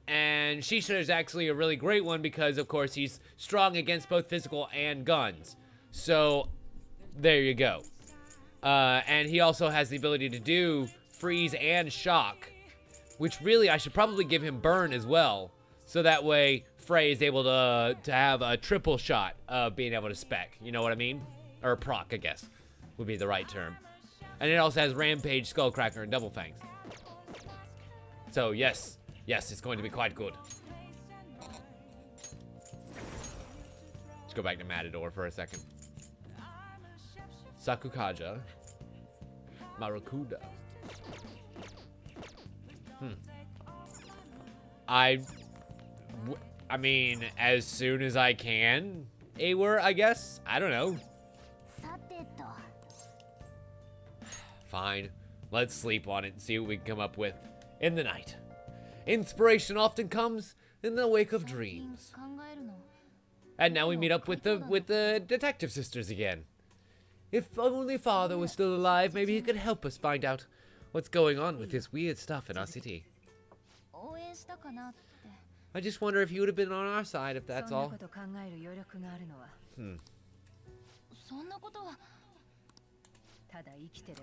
And Shisha is actually a really great one because, of course, he's strong against both physical and guns. So, there you go. And he also has the ability to do freeze and shock. Which really, I should probably give him burn as well. So that way, Frey is able to have a triple shot of being able to spec. You know what I mean? Or proc, I guess, would be the right term. And it also has Rampage, Skullcracker, and Double Fangs. So, yes. Yes, it's going to be quite good. Let's go back to Matador for a second. Sakukaja. Maracuda. I mean, as soon as I can, Aware, I guess? I don't know. Fine. Let's sleep on it and see what we can come up with in the night. Inspiration often comes in the wake of dreams. And now we meet up with the detective sisters again. If only Father was still alive, maybe he could help us find out what's going on with this weird stuff in our city. I just wonder if you would have been on our side, if that's all.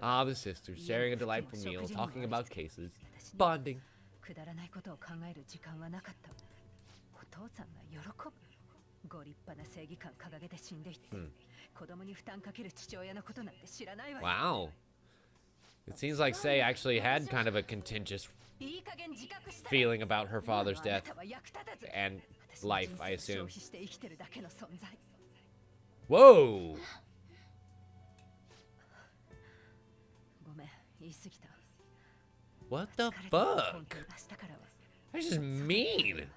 Ah, the sisters, sharing a delightful meal, talking about cases, bonding. Wow. It seems like Sei actually had kind of a contentious feeling about her father's death and life, I assume. Whoa! What the fuck? That's just mean.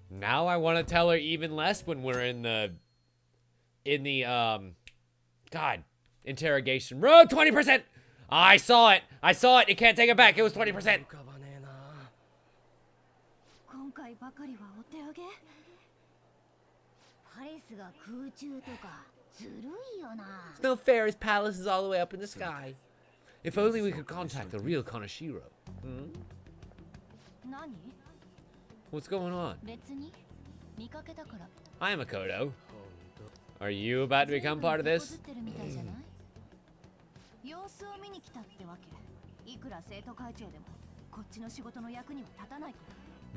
Now I want to tell her even less when we're in the God, interrogation room. 20%. I saw it. I saw it. You can't take it back. It was 20%. It's no fair. His palace is all the way up in the sky. If only we could contact the real Konoshiro. What's going on? Hi, Mikoto. Are you about to become part of this?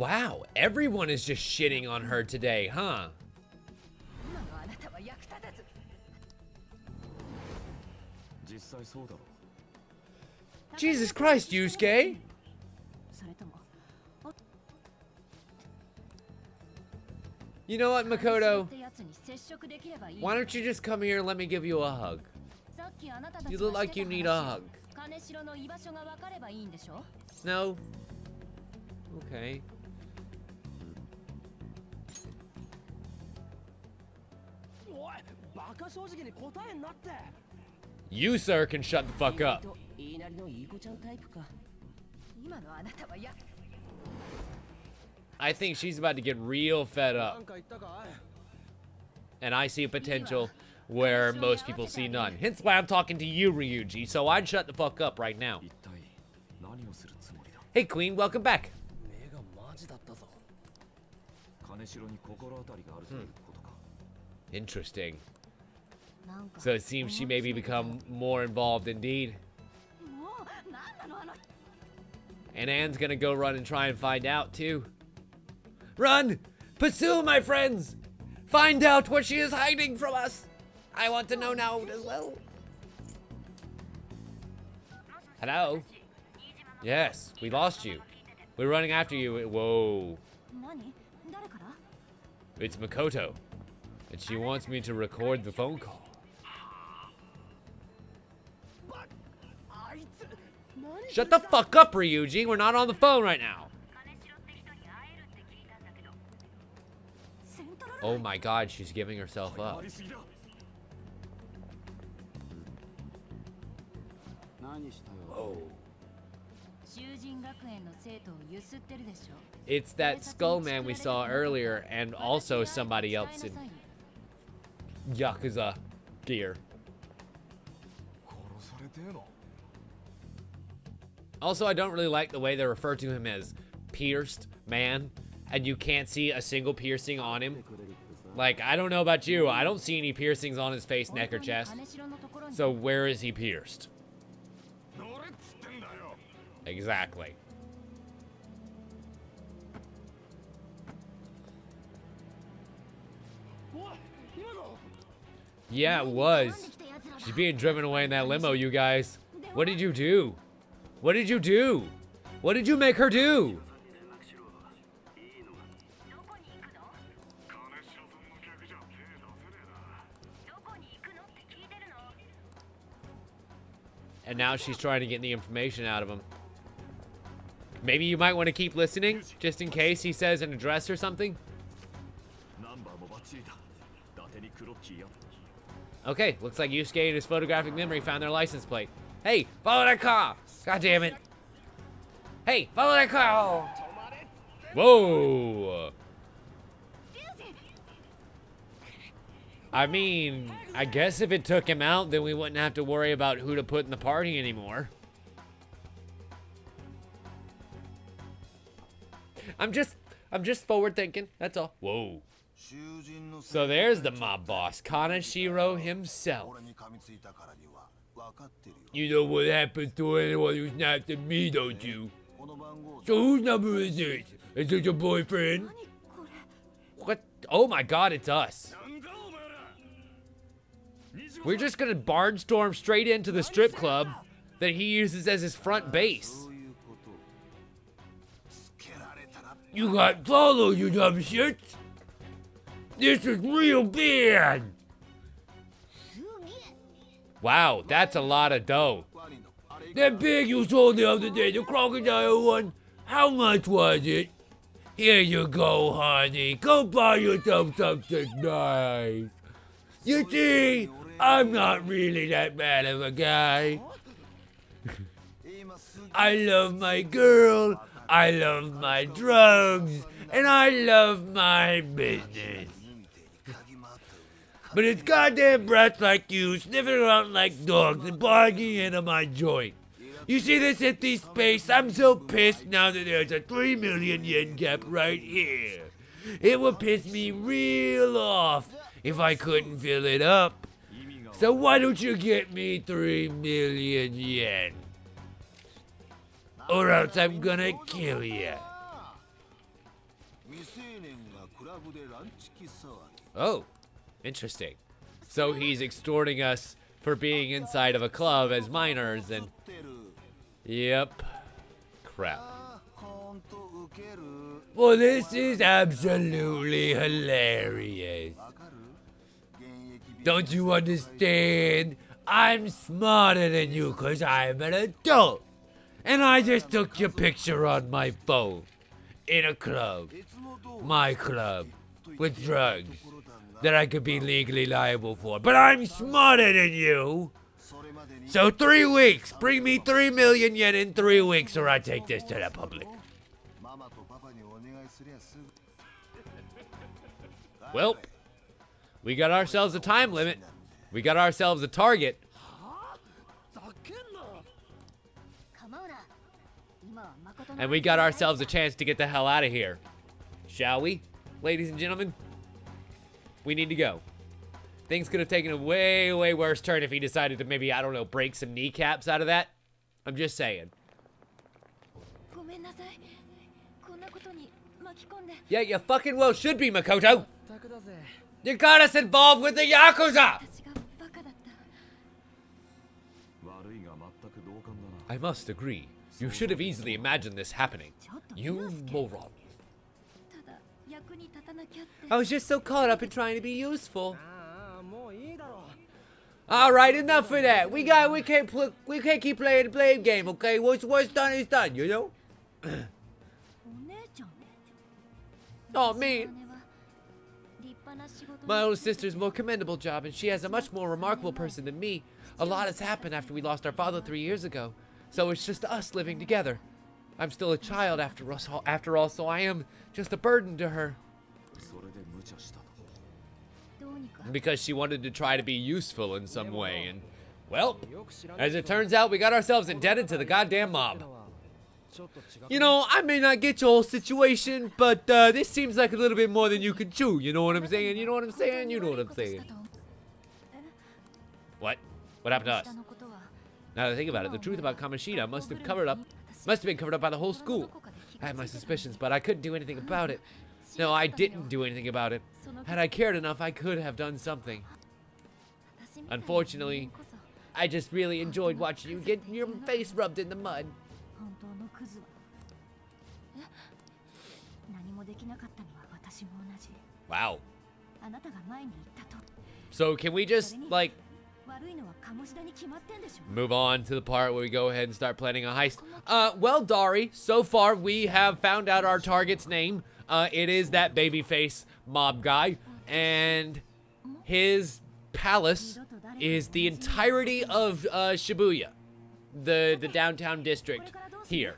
Wow, everyone is just shitting on her today, huh? Jesus Christ, Yusuke! You know what, Mikoto? Why don't you just come here and let me give you a hug? You look like you need a hug. No? Okay. You, sir, can shut the fuck up. I think she's about to get real fed up. And I see a potential where most people see none. Hence why I'm talking to you, Ryuji, so I'd shut the fuck up right now. Hey, Queen, welcome back. Interesting. So it seems she maybe become more involved indeed. And Anne's gonna go run and try and find out too. Run! Pursue, my friends! Find out what she is hiding from us! I want to know now as well. Hello? Yes, we lost you. We're running after you. Whoa. It's Mikoto. And she wants me to record the phone call. Shut the fuck up, Ryuji. We're not on the phone right now. Oh my god, she's giving herself up. Oh. It's that skull man we saw earlier, and also somebody else in Yakuza gear. Also, I don't really like the way they refer to him as pierced man, and you can't see a single piercing on him. Like, I don't know about you, I don't see any piercings on his face, neck, or chest. So where is he pierced? Exactly. Yeah, it was. She's being driven away in that limo, you guys. What did you do? What did you do? What did you make her do? And now she's trying to get the information out of him. Maybe you might want to keep listening, just in case he says an address or something. Okay, looks like Yusuke and his photographic memory found their license plate. Hey, follow that car! God damn it. Hey, follow that car! Whoa! I mean, I guess if it took him out, then we wouldn't have to worry about who to put in the party anymore. I'm just forward thinking, that's all. Whoa. So there's the mob boss, Kaneshiro himself. You know what happens to anyone who's not to me, don't you? So whose number is this? Is it your boyfriend? What? Oh my god, it's us. We're just gonna barnstorm straight into the strip club that he uses as his front base. You got followed, you dumb shit! This is real bad! Wow, that's a lot of dough. That pig you sold the other day, the crocodile one, how much was it? Here you go, honey. Go buy yourself something nice. You see, I'm not really that bad of a guy. I love my girl, I love my drugs, and I love my business. But it's goddamn brats like you sniffing around like dogs and barging into my joint. You see this empty space? I'm so pissed now that there's a 3 million yen gap right here. It would piss me real off if I couldn't fill it up. So why don't you get me 3 million yen? Or else I'm gonna kill ya. Oh, interesting. So he's extorting us for being inside of a club as minors and... Yep. Crap. Well, this is absolutely hilarious. Don't you understand? I'm smarter than you because I'm an adult. And I just took your picture on my phone. In a club. My club. With drugs. That I could be legally liable for. But I'm smarter than you. So 3 weeks. Bring me 3 million yen in 3 weeks or I take this to the public. Well, we got ourselves a time limit. We got ourselves a target. And we got ourselves a chance to get the hell out of here. Shall we, ladies and gentlemen? We need to go. Things could have taken a way, way worse turn if he decided to maybe, I don't know, break some kneecaps out of that. I'm just saying. Yeah, you fucking well should be, Mikoto. You got us involved with the Yakuza! I must agree. You should have easily imagined this happening. You moron. I was just so caught up in trying to be useful. Alright, enough of that. We can't keep playing the blame game, okay? What's done is done, you know? Oh, man. My older sister's more commendable job, and she has a much more remarkable person than me. A lot has happened after we lost our father 3 years ago, so it's just us living together. I'm still a child after all, so I am just a burden to her. Because she wanted to try to be useful in some way, and, well, as it turns out, we got ourselves indebted to the goddamn mob. You know, I may not get your whole situation, but this seems like a little bit more than you can chew. You know what I'm saying? You know what I'm saying? You know what I'm saying. What? What happened to us? Now that I think about it, the truth about Kamoshida must have been covered up by the whole school. I had my suspicions, but I couldn't do anything about it. No, I didn't do anything about it. Had I cared enough, I could have done something. Unfortunately, I just really enjoyed watching you get your face rubbed in the mud. Wow. So can we just, like, move on to the part where we go ahead and start planning a heist? Well, Dari, so far we have found out our target's name. It is that babyface mob guy, and his palace is the entirety of Shibuya, the downtown district here.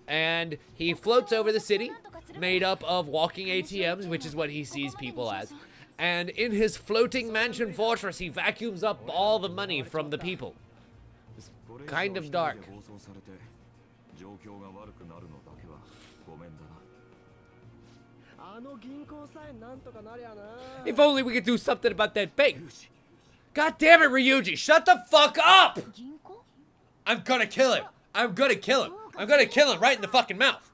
And he floats over the city, made up of walking ATMs, which is what he sees people as. And in his floating mansion fortress, he vacuums up all the money from the people. It's kind of dark. If only we could do something about that bank. God damn it, Ryuji, shut the fuck up! I'm gonna kill him. I'm gonna kill him. I'm gonna kill him right in the fucking mouth.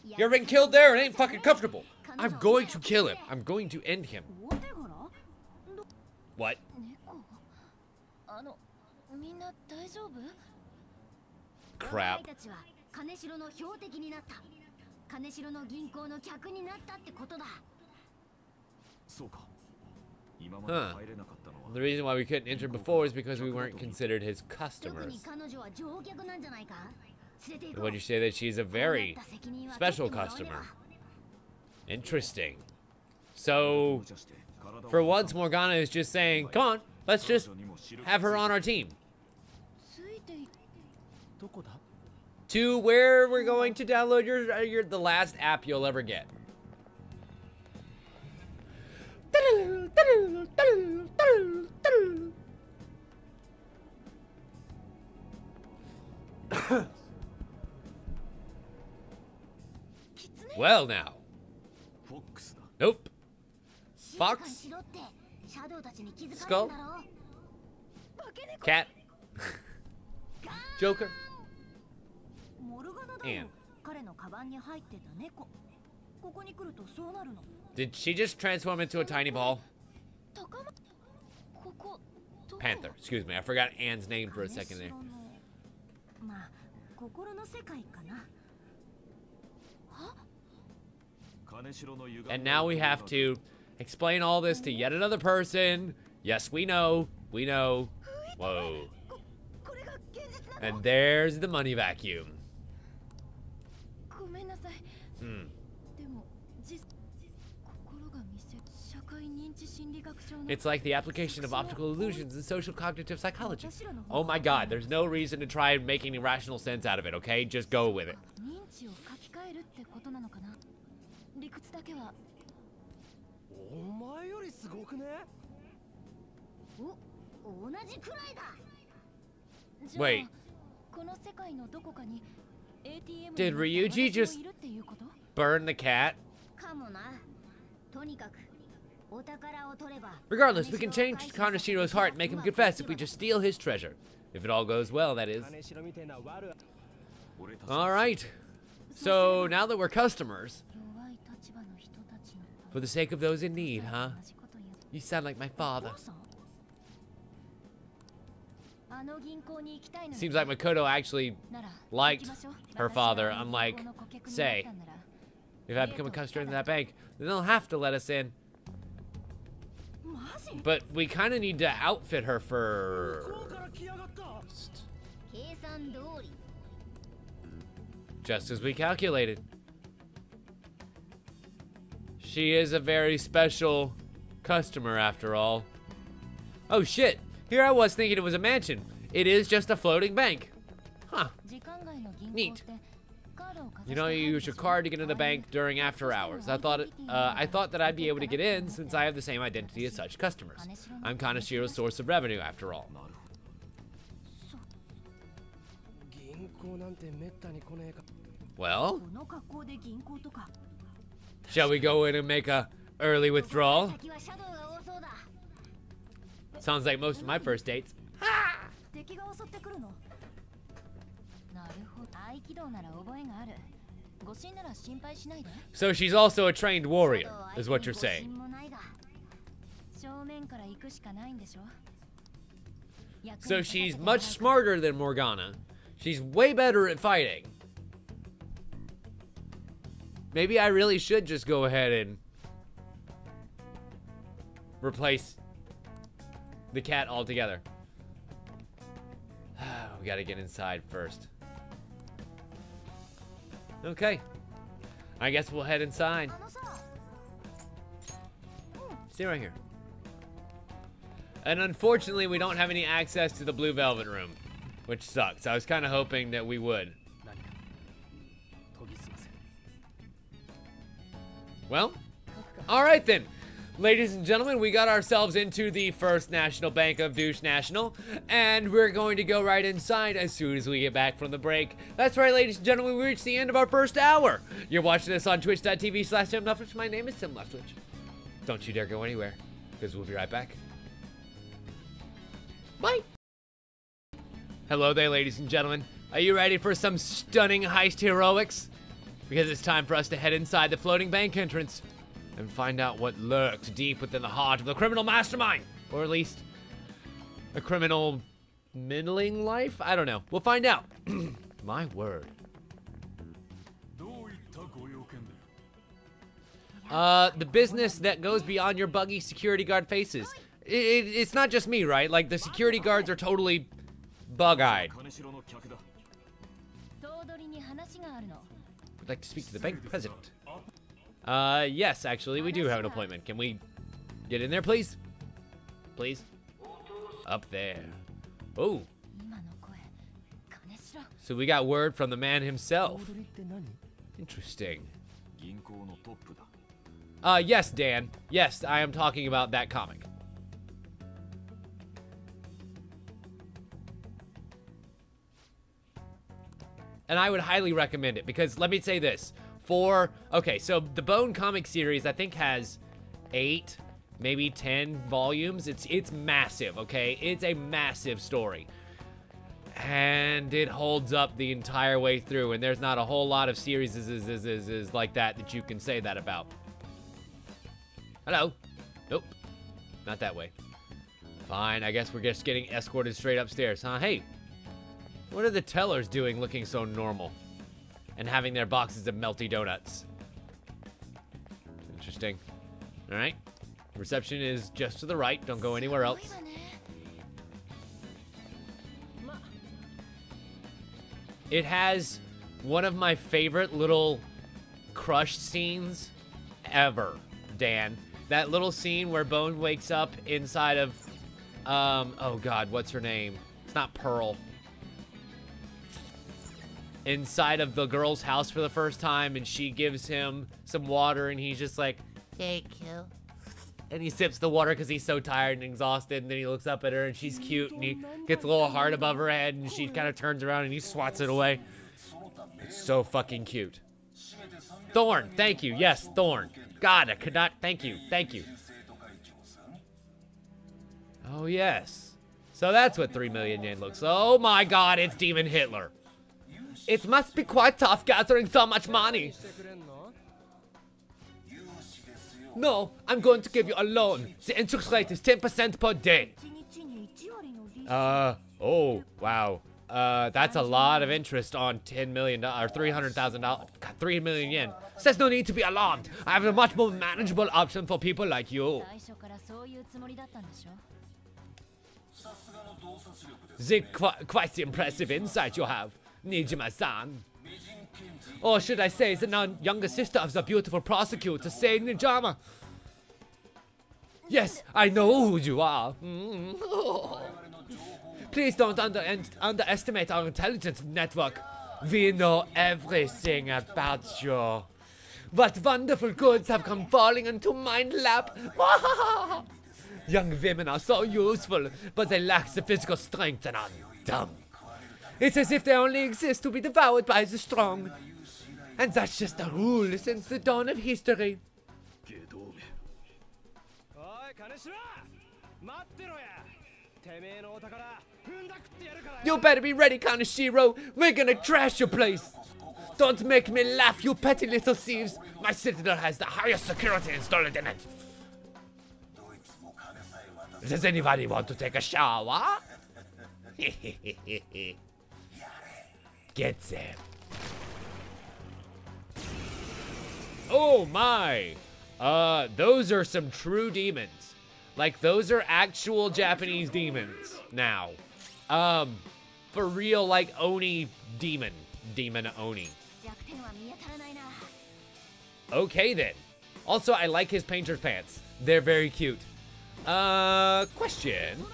You ever been killed there? It ain't fucking comfortable. I'm going to kill him. I'm going to end him. What? Crap. Huh. The reason why we couldn't enter before is because we weren't considered his customers. Would you say that she's a very special customer? Interesting. So, for once, Morgana is just saying, come on, let's just have her on our team. To where we're going to download the last app you'll ever get. Well now. Nope. Fox? Skull? Cat? Joker? And Did she just transform into a tiny ball? Panther, excuse me. I forgot Anne's name for a second there. And now we have to explain all this to yet another person. Yes, we know. We know. Whoa. And there's the money vacuum. It's like the application of optical illusions in social cognitive psychology. Oh my god, there's no reason to try and make any rational sense out of it, okay? Just go with it. Wait. Did Ryuji just burn the cat? Regardless, we can change Kanashiro's heart and make him confess if we just steal his treasure. If it all goes well, that is. Alright. So, now that we're customers, for the sake of those in need, huh? You sound like my father. Seems like Mikoto actually liked her father, unlike, say, if I become a customer in that bank, then they'll have to let us in. But we kind of need to outfit her first. Just as we calculated. She is a very special customer after all. Oh shit, here I was thinking it was a mansion. It is just a floating bank. Huh. Neat. You know, you use your card to get into the bank during after hours. I thought that I'd be able to get in since I have the same identity as such customers. I'm Kanashiro's source of revenue after all. Well, shall we go in and make a early withdrawal? Sounds like most of my first dates. Ha! So she's also a trained warrior, is what you're saying. So she's much smarter than Morgana. She's way better at fighting. Maybe I really should just go ahead and replace the cat altogether. We gotta get inside first. Okay. I guess we'll head inside. Stay right here. And unfortunately, we don't have any access to the Blue Velvet Room, which sucks. I was kind of hoping that we would. Well, all right then. Ladies and gentlemen, we got ourselves into the First National Bank of Douche National, and we're going to go right inside as soon as we get back from the break. That's right, ladies and gentlemen, we reached the end of our first hour. You're watching this on twitch.tv/TimLeftwich. My name is Tim Leftwich. Don't you dare go anywhere, because we'll be right back. Bye. Hello there, ladies and gentlemen. Are you ready for some stunning heist heroics? Because it's time for us to head inside the floating bank entrance and find out what lurks deep within the heart of the criminal mastermind. Or at least a criminal middling life? I don't know. We'll find out. My word. The business that goes beyond your buggy security guard faces. It's not just me, right? Like, the security guards are totally bug-eyed. Would like to speak to the bank president. Yes, actually, we do have an appointment. Can we get in there, please? Please? Up there. Oh. So we got word from the man himself. Interesting. Yes, Dan. Yes, I am talking about that comic. And I would highly recommend it because, let me say this. Okay, so the Bone comic series, I think, has 8, maybe 10 volumes. It's massive, okay? It's a massive story. And it holds up the entire way through, and there's not a whole lot of series like that you can say that about. Hello. Nope. Not that way. Fine, I guess we're just getting escorted straight upstairs, huh? Hey, what are the tellers doing looking so normal? And having their boxes of melty donuts. Interesting. Alright. Reception is just to the right. Don't go anywhere else. It has one of my favorite little crush scenes ever, Dan. That little scene where Bone wakes up inside of, oh God, what's her name? It's not Pearl. Inside of the girl's house for the first time, and she gives him some water, and he's just like, thank you. And he sips the water because he's so tired and exhausted, and then he looks up at her, and she's cute, and he gets a little heart above her head, and she kind of turns around, and he swats it away. It's so fucking cute. Thorn, thank you. Yes, Thorn. God, I could not. Thank you. Thank you. Oh, yes. So that's what 3 million yen looks. Oh my God, it's Demon Hitler. It must be quite tough gathering so much money. No, I'm going to give you a loan. The interest rate is 10% per day. Oh, wow. That's a lot of interest on $10 million, or $300,000. God, 3 million yen. Says no need to be alarmed. I have a much more manageable option for people like you. Quite the impressive insight you have, Nijima-san. Or should I say, the younger sister of the beautiful prosecutor, Sei Nijama. Yes, I know who you are. Please don't underestimate our intelligence network. We know everything about you. What wonderful goods have come falling into my lap. Young women are so useful, but they lack the physical strength and are dumb. It's as if they only exist to be devoured by the strong. And that's just a rule since the dawn of history. You better be ready, Kaneshiro. We're gonna trash your place. Don't make me laugh, you petty little thieves. My citadel has the highest security installed in it. Does anybody want to take a shower? Get them. Oh my. Those are some true demons. Like, those are actual Japanese demons now. For real, like, Oni demon. Demon Oni. Okay, then. Also, I like his painter's pants. They're very cute. Question.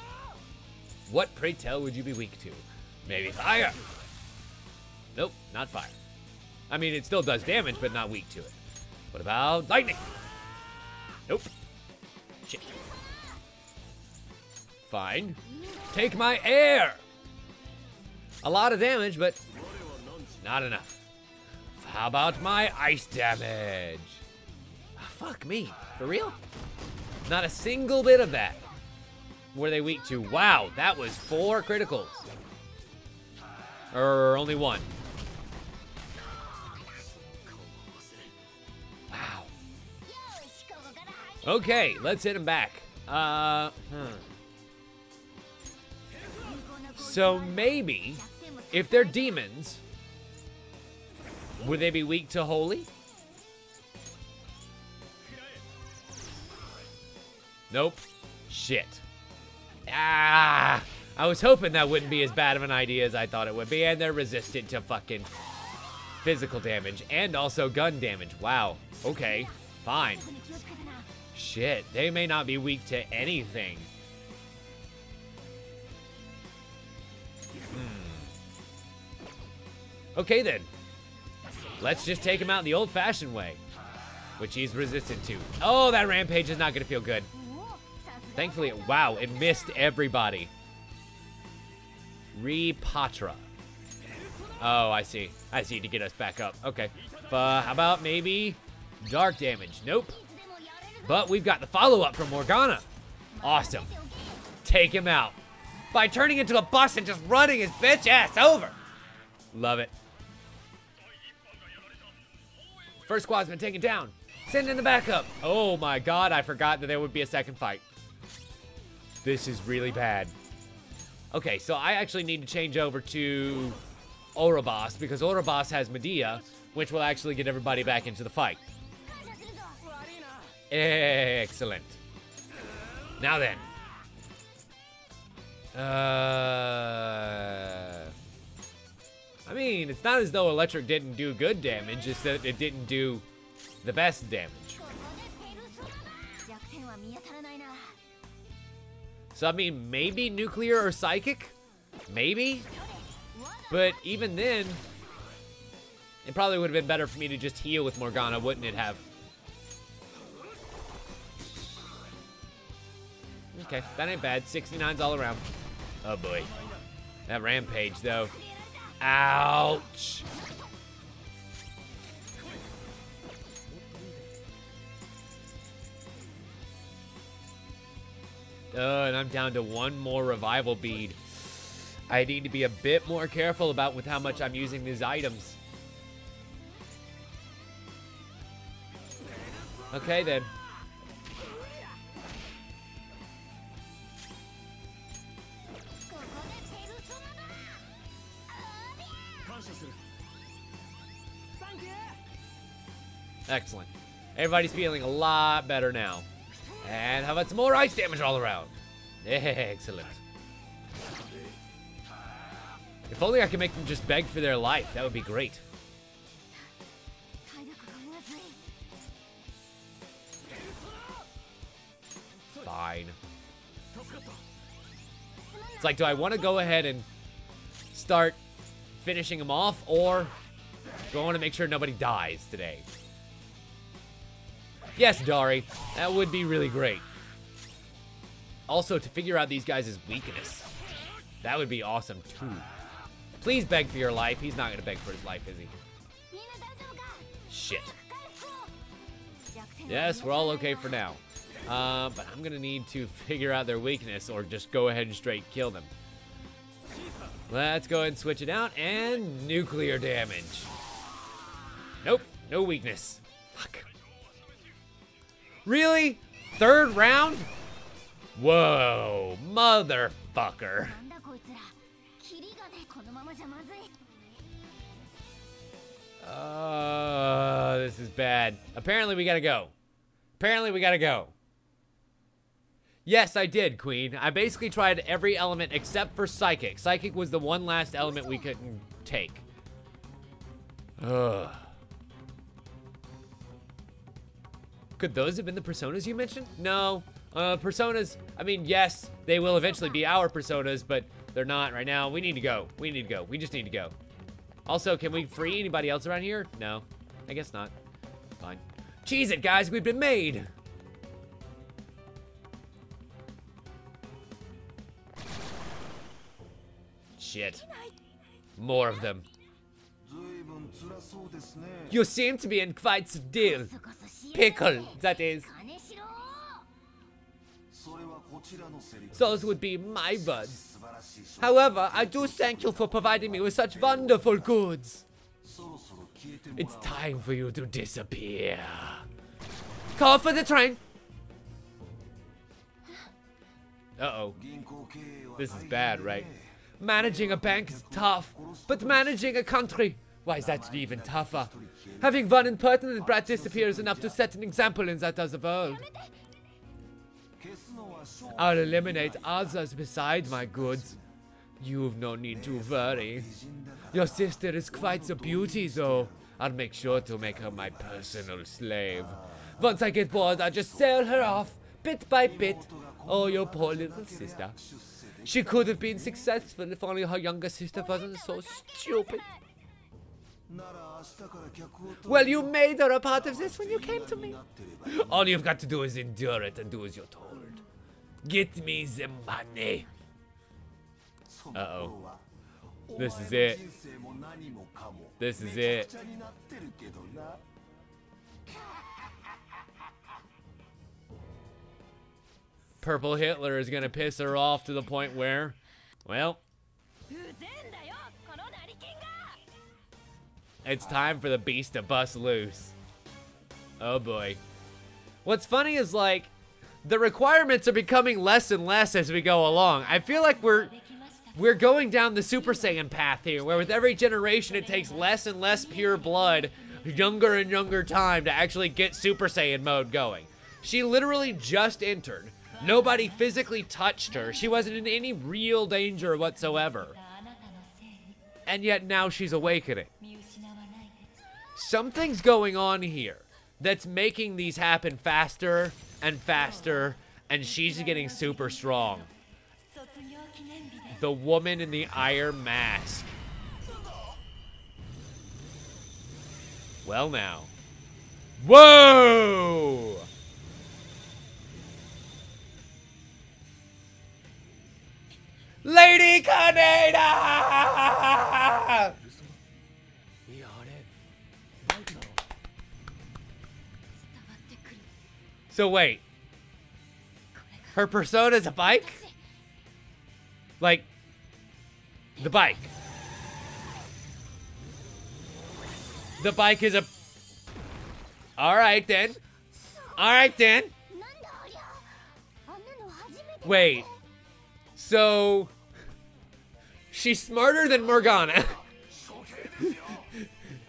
What, pray tell, would you be weak to? Maybe fire. Nope, not fire. I mean, it still does damage, but not weak to it. What about lightning? Nope. Shit. Fine. Take my air. A lot of damage, but not enough. How about my ice damage? Oh, fuck me. For real? Not a single bit of that. Were they weak to? Wow, that was 4 criticals. Or only 1. Wow. Okay, let's hit him back. So maybe, if they're demons, would they be weak to holy? Nope. Shit. Ah! I was hoping that wouldn't be as bad of an idea as I thought it would be, and they're resistant to fucking physical damage and also gun damage. Wow. Okay. Fine. Shit. They may not be weak to anything. Okay then. Let's just take him out the old-fashioned way, which he's resistant to. Oh, that rampage is not gonna feel good. Thankfully, wow, it missed everybody. Repatra. Oh, I see. I see, to get us back up. Okay. How about maybe dark damage? Nope. But we've got the follow-up from Morgana. Awesome. Take him out. by turning into a bus and just running his bitch ass over. Love it. First squad's been taken down. Send in the backup. Oh my god, I forgot that there would be a second fight. This is really bad. Okay, so I actually need to change over to Ouroboros because Ouroboros has Medea, which will actually get everybody back into the fight. Excellent. Now then. I mean, it's not as though electric didn't do good damage, it's that it didn't do the best damage. So, I mean, maybe nuclear or psychic? Maybe? But even then, it probably would have been better for me to just heal with Morgana, wouldn't it have? Okay, that ain't bad. 69's all around. Oh boy. That rampage, though. Ouch. And I'm down to one more revival bead. I need to be a bit more careful about with how much I'm using these items. Okay, then. Excellent. Everybody's feeling a lot better now. And how about some more ice damage all around? Excellent. If only I could make them just beg for their life. That would be great. Fine. It's like, do I want to go ahead and start finishing them off, or do I want to make sure nobody dies today? Yes, Dari. That would be really great. Also, to figure out these guys' weakness. That would be awesome, too. Please beg for your life. He's not going to beg for his life, is he? Shit. Yes, we're all okay for now. But I'm going to need to figure out their weakness or just go ahead and straight kill them. Let's go ahead and switch it out. And nuclear damage. Nope. No weakness. Fuck. Really? Third round? Whoa. Motherfucker. This is bad. Apparently we gotta go. Apparently we gotta go. Yes, I did, Queen. I basically tried every element except for Psychic. Psychic was the one last element we couldn't take. Ugh. Could those have been the personas you mentioned? No. Personas, I mean, yes, they will eventually be our personas, but they're not right now. We need to go. We need to go. We just need to go. Also, can we free anybody else around here? No. I guess not. Fine. Cheese it, guys. We've been made. Shit. More of them. You seem to be in quite still. Pickle, that is. Those would be my words. However, I do thank you for providing me with such wonderful goods. It's time for you to disappear. Call for the train. Uh-oh. This is bad, right? Managing a bank is tough, but managing a country, why is that even tougher? Having one impertinent brat disappear is enough to set an example in that other world. I'll eliminate others beside my goods. You've no need to worry. Your sister is quite the beauty, though. I'll make sure to make her my personal slave. Once I get bored, I'll just sell her off, bit by bit. Oh, your poor little sister. She could have been successful if only her younger sister wasn't so stupid. Well, you made her a part of this when you came to me. All you've got to do is endure it and do as you're told. Get me the money. Uh-oh. This is it. This is it. Purple Hitler is gonna piss her off to the point where Well, it's time for the beast to bust loose. Oh boy. What's funny is, like, the requirements are becoming less and less as we go along. I feel like we're going down the Super Saiyan path here, where with every generation it takes less and less pure blood, younger and younger time to actually get Super Saiyan mode going. She literally just entered. Nobody physically touched her. She wasn't in any real danger whatsoever. And yet now she's awakening. Something's going on here that's making these happen faster and faster, and she's getting super strong. The woman in the iron mask. Well now. Whoa! Lady Kaneda! So wait. Her persona's a bike? Like, the bike. The bike is a... Alright then. Alright then. Wait. So... She's smarter than Morgana.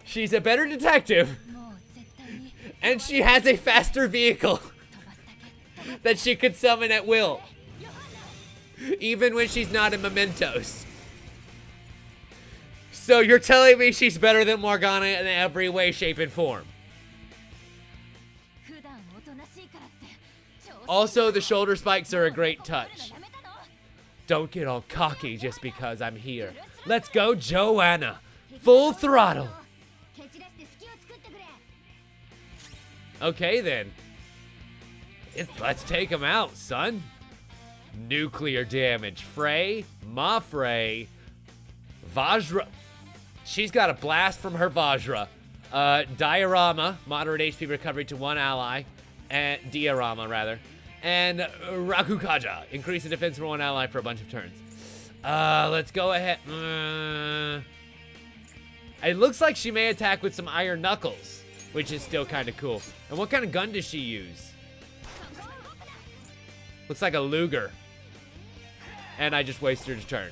She's a better detective. And she has a faster vehicle that she could summon at will. Even when she's not in Mementos. So you're telling me she's better than Morgana in every way, shape, and form. Also, the shoulder spikes are a great touch. Don't get all cocky just because I'm here. Let's go, Joanna. Full throttle. Okay, then. Let's take him out, son. Nuclear damage. Frey, Mafrey, Vajra. She's got a blast from her Vajra. Diorama, moderate HP recovery to one ally. And Diorama, rather. And Rakukaja, increase the defense for one ally for a bunch of turns. Let's go ahead. It looks like she may attack with some iron knuckles, which is still kind of cool. And what kind of gun does she use? Looks like a Luger. And I just wasted her turn.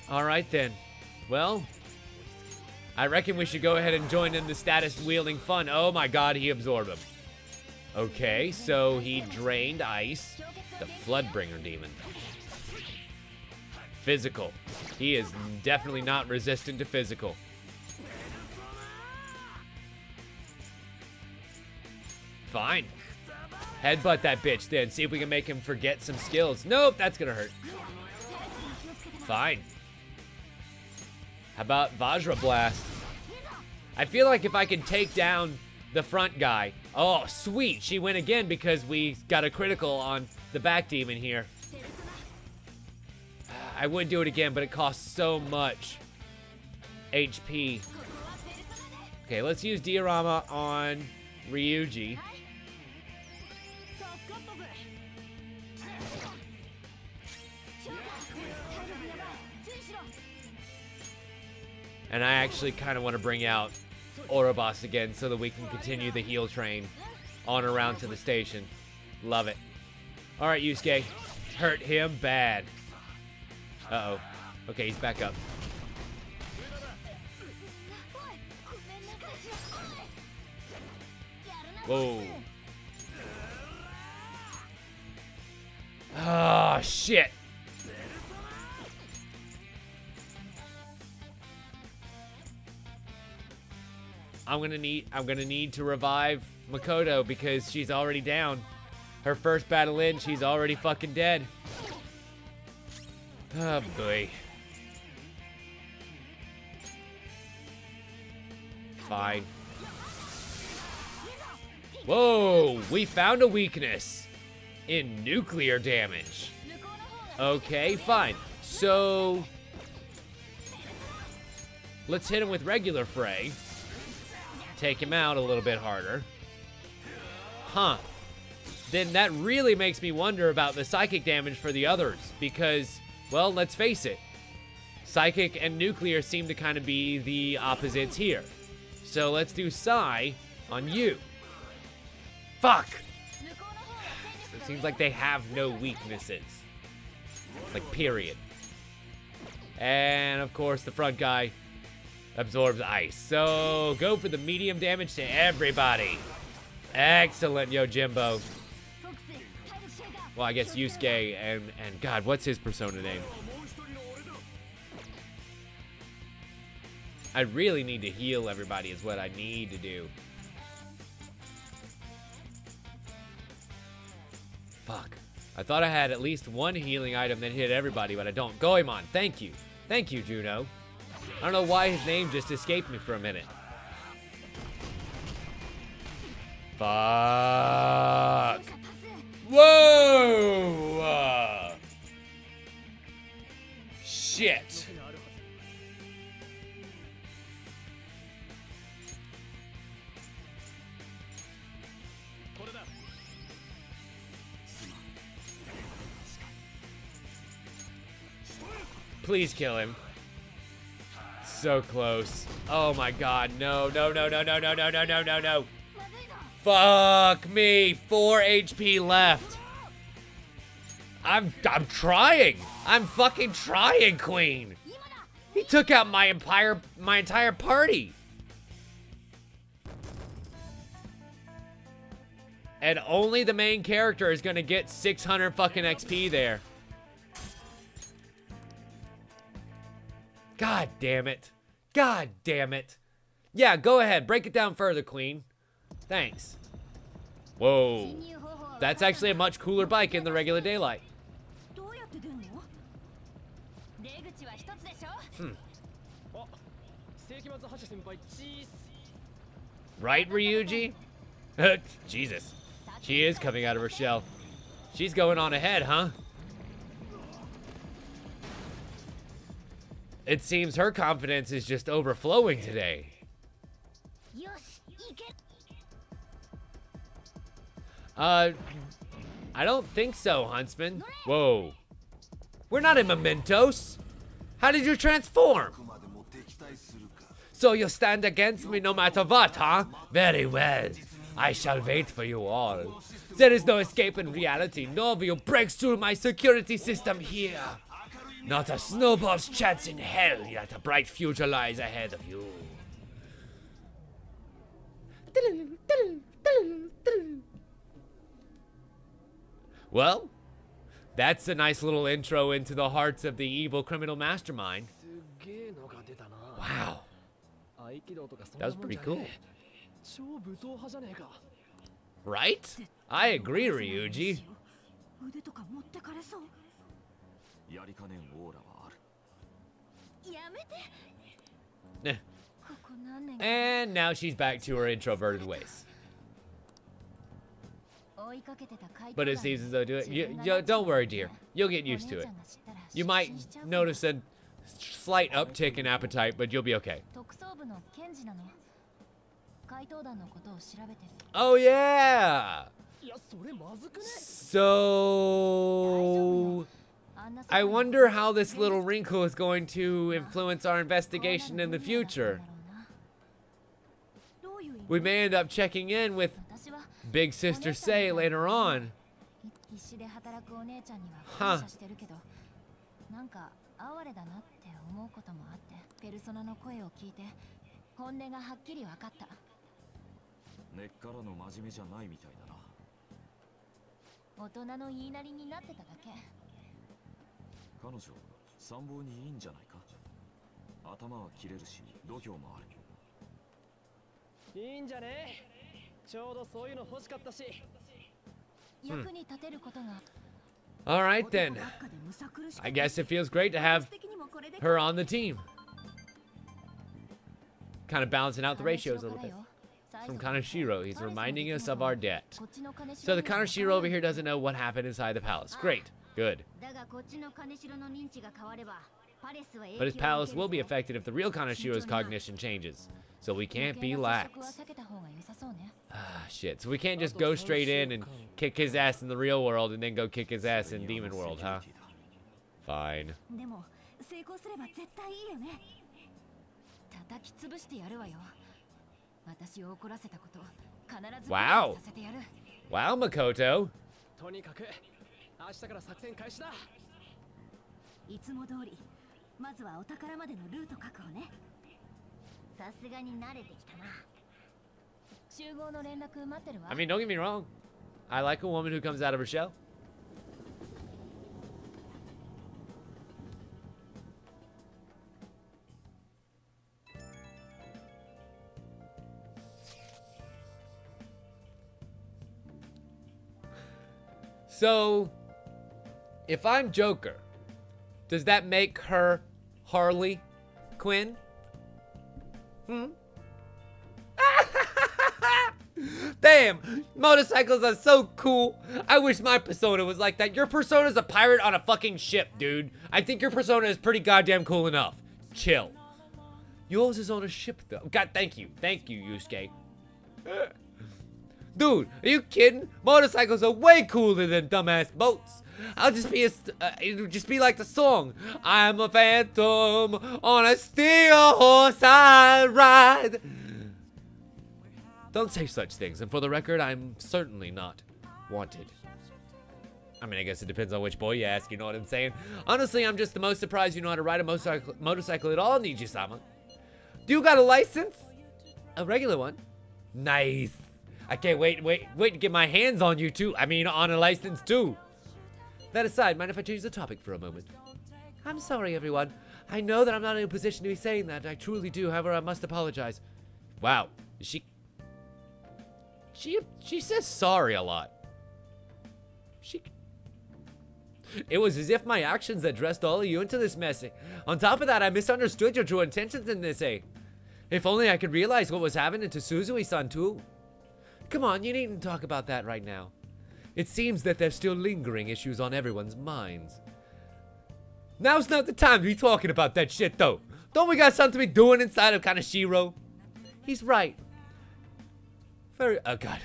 Alright then. Well, I reckon we should go ahead and join in the status wielding fun. Oh my god, he absorbed him. Okay, so he drained ice. The Floodbringer demon. Physical. He is definitely not resistant to physical. Fine. Headbutt that bitch then. See if we can make him forget some skills. Nope, that's gonna hurt. Fine. How about Vajra Blast? I feel like if I can take down the front guy. Oh, sweet. She went again because we got a critical on the back demon here. I would do it again, but it costs so much HP. Okay, let's use Diorama on Ryuji. And I actually kind of want to bring out Ouroboros again so that we can continue the heal train on around to the station. Love it. Alright, Yusuke. Hurt him bad. Uh-oh. Okay, he's back up. Whoa. Oh, shit. I'm gonna need to revive Mikoto because she's already down. Her first battle in, she's already fucking dead. Oh boy. Fine. Whoa, we found a weakness in nuclear damage. Okay, fine. So let's hit him with regular Frey. Take him out a little bit harder. Huh. Then that really makes me wonder about the psychic damage for the others, because, well, let's face it. Psychic and nuclear seem to kind of be the opposites here. So let's do Psi on you. Fuck! It seems like they have no weaknesses. Like, period. And, of course, the front guy absorbs ice. So, go for the medium damage to everybody. Excellent, Yojimbo. Well, I guess Yusuke and God, what's his persona name? I really need to heal everybody is what I need to do. Fuck. I thought I had at least one healing item that hit everybody, but I don't. Goemon, thank you. Thank you, Juno. I don't know why his name just escaped me for a minute. Fuck. Whoa! Shit. Please kill him. So close. Oh my god, no, no, no, no, no, no, no, no, no, no, no. Fuck me. 4 HP left. I'm trying. I'm fucking trying, Queen. He took out my entire party. And only the main character is gonna get 600 fucking XP there. God damn it. God damn it. Yeah, go ahead. Break it down further, Queen. Thanks. Whoa. That's actually a much cooler bike in the regular daylight. Right, Ryuji? Jesus. She is coming out of her shell. She's going on ahead, huh? It seems her confidence is just overflowing today. I don't think so, Huntsman. Whoa. We're not in Mementos. How did you transform? So you'll stand against me no matter what, huh? Very well. I shall wait for you all. There is no escape in reality. Novio breaks through my security system here. Not a snowball's chance in hell, yet a bright future lies ahead of you. Well, that's a nice little intro into the hearts of the evil criminal mastermind. Wow. That was pretty cool. Right? I agree, Ryuji. And now she's back to her introverted ways. But it seems as though don't worry, dear. You'll get used to it. You might notice a slight uptick in appetite, but you'll be okay. Oh yeah! So I wonder how this little wrinkle is going to influence our investigation in the future. We may end up checking in with Big Sister Sei later on. Huh. All right then. I guess it feels great to have her on the team. Kind of balancing out the ratios a little bit. From Kaneshiro, he's reminding us of our debt. So the Kaneshiro over here doesn't know what happened inside the palace. Great. Good. But his palace will be affected if the real Kanashiro's cognition changes. So we can't be lax. Ah, shit. So we can't just go straight in and kick his ass in the real world and then go kick his ass in demon world, huh? Fine. Wow. Wow, Mikoto. I mean, don't get me wrong. I like a woman who comes out of her shell. So, if I'm Joker, does that make her Harley Quinn? Damn, motorcycles are so cool. I wish my persona was like that. Your persona's a pirate on a fucking ship, dude. I think your persona is pretty goddamn cool enough. Chill. Yours is on a ship, though. God, thank you. Thank you, Yusuke. Dude, are you kidding? Motorcycles are way cooler than dumbass boats. I'll just be it'll just be like the song. I'm a phantom on a steel horse I ride. Don't say such things, and for the record, I'm certainly not wanted. I mean, I guess it depends on which boy you ask, you know what I'm saying? Honestly, I'm just the most surprised you know how to ride a motorcycle at all, Niji-sama. Do you got a license? A regular one? Nice. I can't wait to get my hands on you too. I mean, on a license too. That aside, mind if I change the topic for a moment? I'm sorry, everyone. I know that I'm not in a position to be saying that. I truly do, however, I must apologize. Wow, she says sorry a lot. It was as if my actions that dressed all of you into this mess. On top of that, I misunderstood your true intentions in this, eh? If only I could realize what was happening to Suzui-san too. Come on, you needn't talk about that right now. It seems that there's still lingering issues on everyone's minds. Now's not the time to be talking about that shit, though. Don't we got something to be doing inside of Kanashiro? He's right. Oh, God.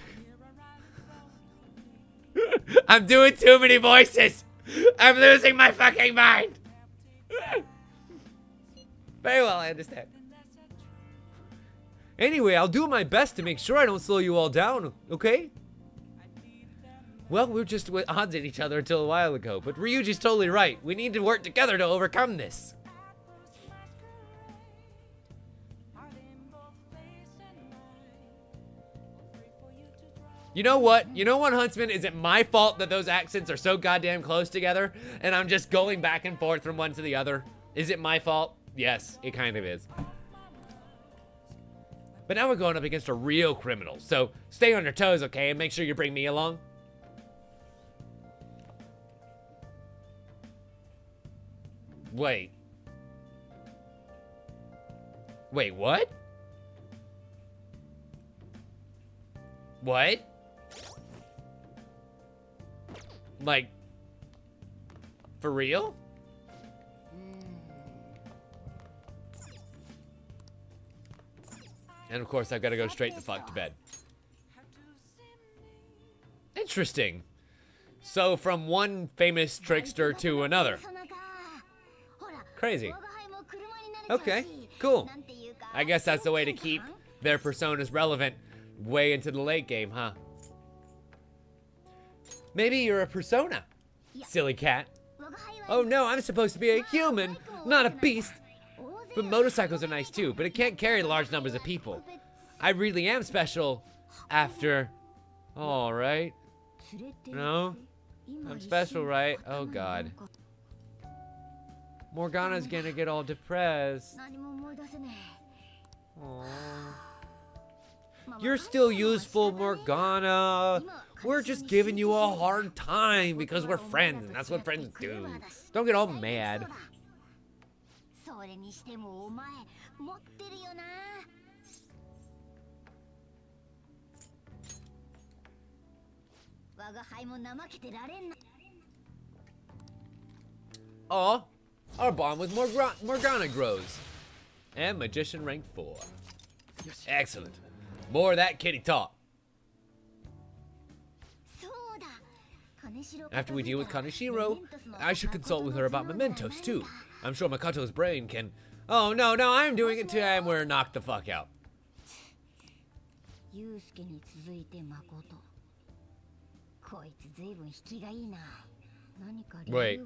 I'm doing too many voices. I'm losing my fucking mind. Very well, I understand. Anyway, I'll do my best to make sure I don't slow you all down, okay? Well, we were just with odds at each other until a while ago, but Ryuji's totally right. We need to work together to overcome this. You know what? You know what, Huntsman? Is it my fault that those accents are so goddamn close together and I'm just going back and forth from one to the other? Is it my fault? Yes, it kind of is. But now we're going up against a real criminal, so stay on your toes, okay? And make sure you bring me along. Wait. Wait, what? What? Like, for real? And of course, I've got to go straight the fuck to bed. Interesting. So, from one famous trickster to another. Crazy. Okay, cool. I guess that's the way to keep their personas relevant way into the late game, huh? Maybe you're a persona, silly cat. Oh no, I'm supposed to be a human, not a beast. But motorcycles are nice too, but it can't carry large numbers of people. I really am special after... All right. No? I'm special, right? Oh god. Morgana's gonna get all depressed. Aww. You're still useful, Morgana. We're just giving you a hard time because we're friends, and that's what friends do. Don't get all mad. Oh, Our bond with Morgana grows. And Magician rank 4. Excellent. More of that kitty talk. After we deal with Kaneshiro, I should consult with her about mementos too. I'm sure Mikoto's brain can... Oh, no, I'm doing it too, and we're knocked the fuck out. Wait.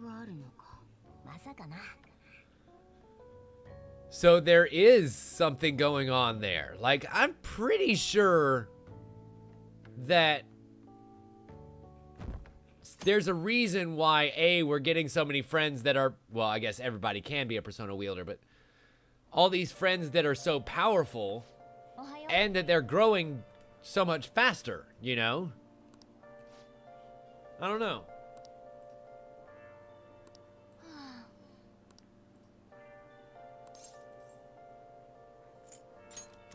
So there is something going on there. Like, I'm pretty sure that there's a reason why, A, we're getting so many friends that are, well, I guess everybody can be a persona wielder, but all these friends that are so powerful, and that they're growing so much faster, you know? I don't know.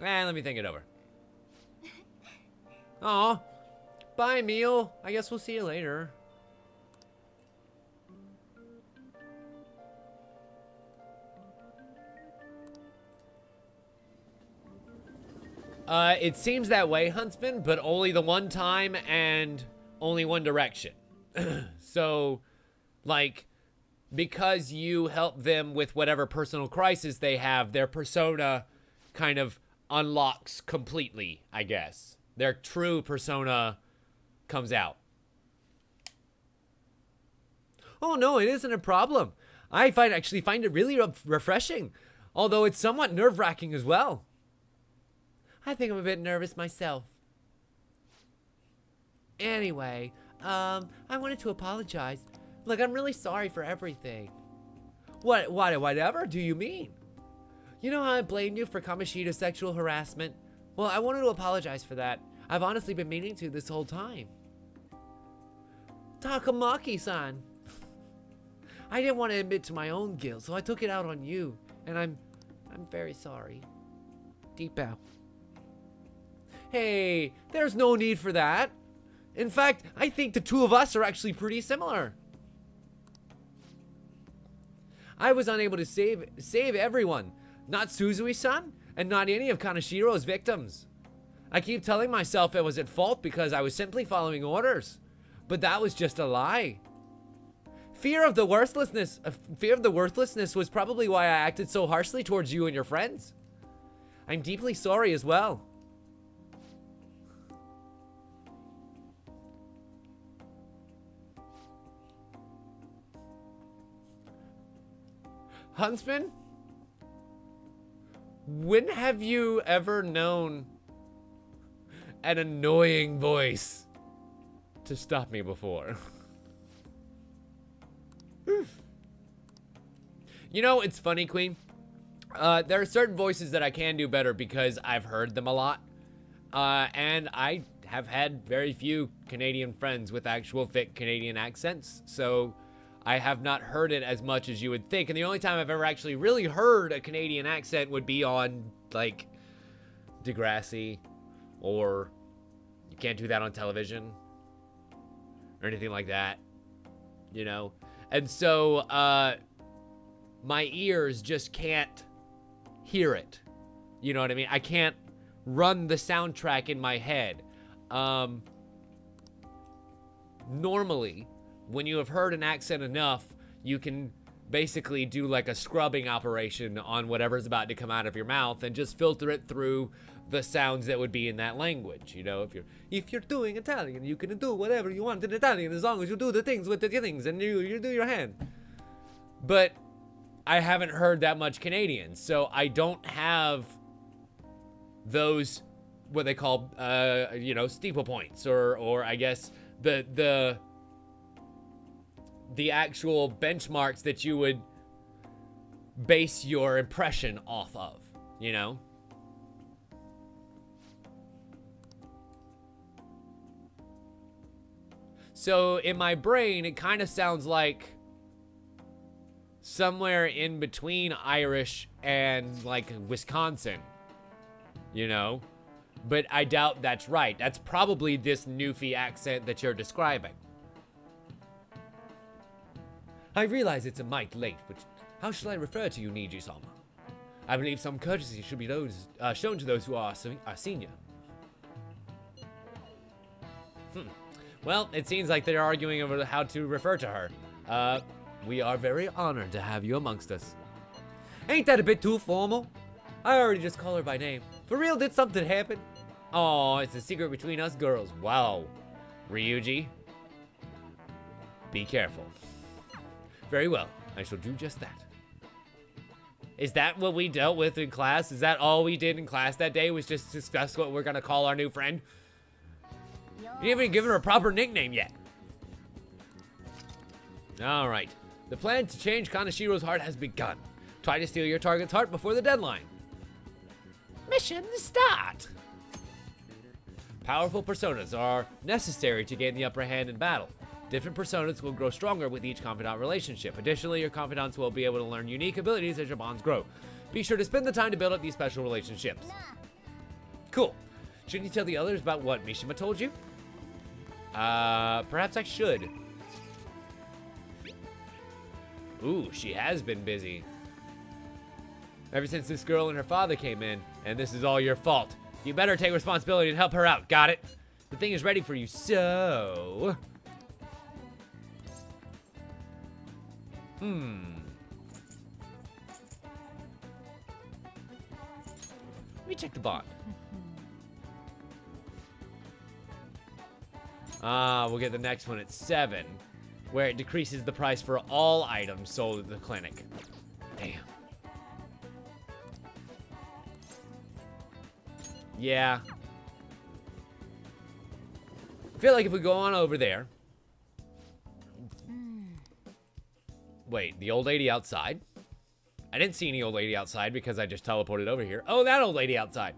Let me think it over. Aw. Bye, Meal. I guess we'll see you later. It seems that way, Huntsman, but only the one time and only one direction. So, like, because you help them with whatever personal crisis they have, their persona kind of unlocks completely, I guess. Their true persona comes out. Oh no, it isn't a problem. I actually find it really refreshing, although it's somewhat nerve-wracking as well. I think I'm a bit nervous myself. Anyway, I wanted to apologize. Look, I'm really sorry for everything. Whatever do you mean? You know how I blamed you for Kamoshida's sexual harassment? Well, I wanted to apologize for that. I've honestly been meaning to this whole time. Takamaki-san. I didn't want to admit to my own guilt, so I took it out on you. And I'm very sorry. Deep bow. Hey, there's no need for that. In fact, I think the two of us are actually pretty similar. I was unable to save everyone. Not Suzui-san, and not any of Kaneshiro's victims. I keep telling myself I was at fault because I was simply following orders. But that was just a lie. Fear of the worthlessness was probably why I acted so harshly towards you and your friends. I'm deeply sorry as well. Huntsman? When have you ever known an annoying voice to stop me before? You know, it's funny, Queen. There are certain voices that I can do better because I've heard them a lot. And I have had very few Canadian friends with actual thick Canadian accents. So I have not heard it as much as you would think. And the only time I've ever actually really heard a Canadian accent would be on, like, Degrassi, or you can't do that on television, or anything like that, you know? And so, my ears just can't hear it. You know what I mean? I can't run the soundtrack in my head. Normally, when you have heard an accent enough, you can basically do like a scrubbing operation on whatever's about to come out of your mouth and just filter it through the sounds that would be in that language. You know, if you're doing Italian, you can do whatever you want in Italian as long as you do the things with the things and you do your hand. But I haven't heard that much Canadian, so I don't have those, what they call, you know, steeple points, or I guess the actual benchmarks that you would base your impression off of, you know? So in my brain, it kind of sounds like somewhere in between Irish and like Wisconsin, you know? But I doubt that's right. That's probably this Newfie accent that you're describing. I realize it's a mite late, but How shall I refer to you, Niji-sama? I believe some courtesy should be shown to those who are senior. Well, it seems like they're arguing over how to refer to her. We are very honored to have you amongst us. Ain't that a bit too formal? I already just call her by name. For real, did something happen? Oh, it's a secret between us girls. Wow. Ryuji, be careful. Very well, I shall do just that. Is that what we dealt with in class? Is that all we did in class that day, was just discuss what we're gonna call our new friend? You haven't even given her a proper nickname yet. Alright. The plan to change Kanashiro's heart has begun. Try to steal your target's heart before the deadline. Mission start! Powerful personas are necessary to gain the upper hand in battle. Different personas will grow stronger with each confidant relationship. Additionally, your confidants will be able to learn unique abilities as your bonds grow. Be sure to spend the time to build up these special relationships. Cool. Shouldn't you tell the others about what Mishima told you? Perhaps I should. Ooh, she has been busy. Ever since this girl and her father came in, and this is all your fault. You better take responsibility and help her out, got it? The thing is ready for you, so... Let me check the bond. We'll get the next one at 7, where it decreases the price for all items sold at the clinic. Damn. Yeah. I feel like if we go on over there. Wait, the old lady outside? I didn't see any old lady outside because I just teleported over here. Oh, that old lady outside.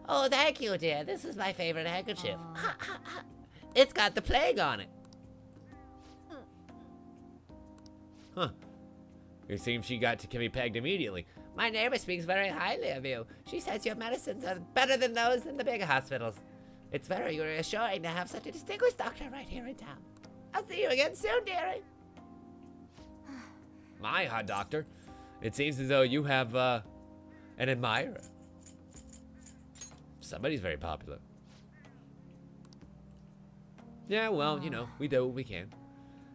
Oh, thank you, dear. This is my favorite handkerchief. It's got the plague on it. Huh. It seems she got to be pegged immediately. My neighbor speaks very highly of you. She says your medicines are better than those in the big hospitals. It's very reassuring to have such a distinguished doctor right here in town. I'll see you again soon, dearie. My hot doctor. It seems as though you have, an admirer. Somebody's very popular. Yeah, well, you know, we do what we can.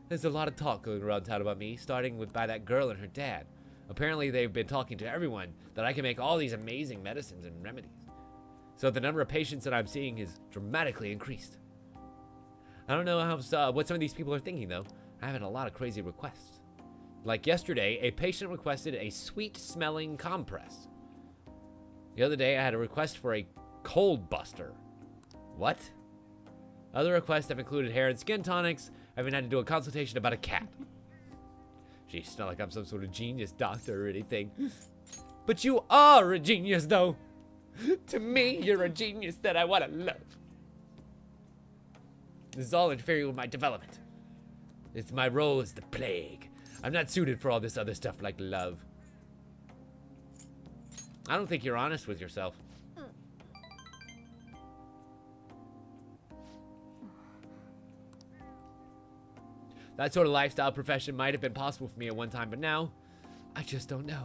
There's a lot of talk going around town about me, starting by that girl and her dad. Apparently, they've been talking to everyone that I can make all these amazing medicines and remedies. So the number of patients that I'm seeing is dramatically increased. I don't know how what some of these people are thinking, though. I have had a lot of crazy requests. Like yesterday, a patient requested a sweet-smelling compress. The other day, I had a request for a cold buster. What? Other requests have included hair and skin tonics. I even had to do a consultation about a cat. Geez, it's not like I'm some sort of genius doctor or anything. But you are a genius, though. To me, you're a genius that I want to love. This is all interfering with my development. It's my role as the plague. I'm not suited for all this other stuff like love. I don't think you're honest with yourself. That sort of lifestyle profession might have been possible for me at one time, but now, I just don't know.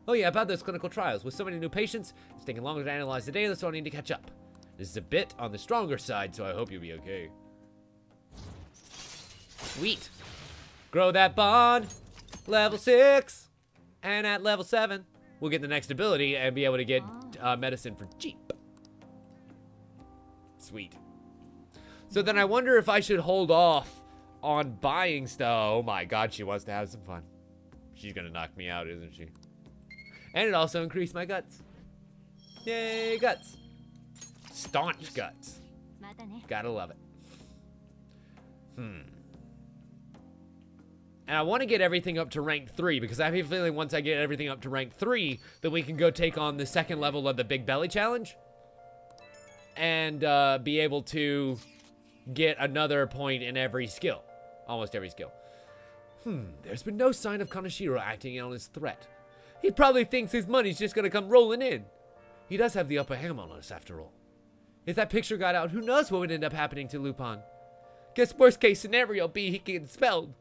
Oh yeah, about those clinical trials. With so many new patients, it's taking longer to analyze the data, so I need to catch up. This is a bit on the stronger side, so I hope you'll be okay. Sweet. Grow that bond. Level 6. And at level 7, we'll get the next ability and be able to get medicine for cheap. Sweet. So then I wonder if I should hold off on buying stuff. Oh my god, she wants to have some fun. She's gonna knock me out, isn't she? And it also increased my guts. Yay, guts. Staunch guts. Gotta love it. And I want to get everything up to rank 3 because I have a feeling once I get everything up to rank 3 that we can go take on the second level of the Big Belly Challenge. And be able to get another point in every skill. Almost every skill. There's been no sign of Kanashiro acting on his threat. He probably thinks his money's just gonna come rolling in. He does have the upper hand on us after all. If that picture got out, who knows what would end up happening to Lupin. Guess worst case scenario be he gets expelled.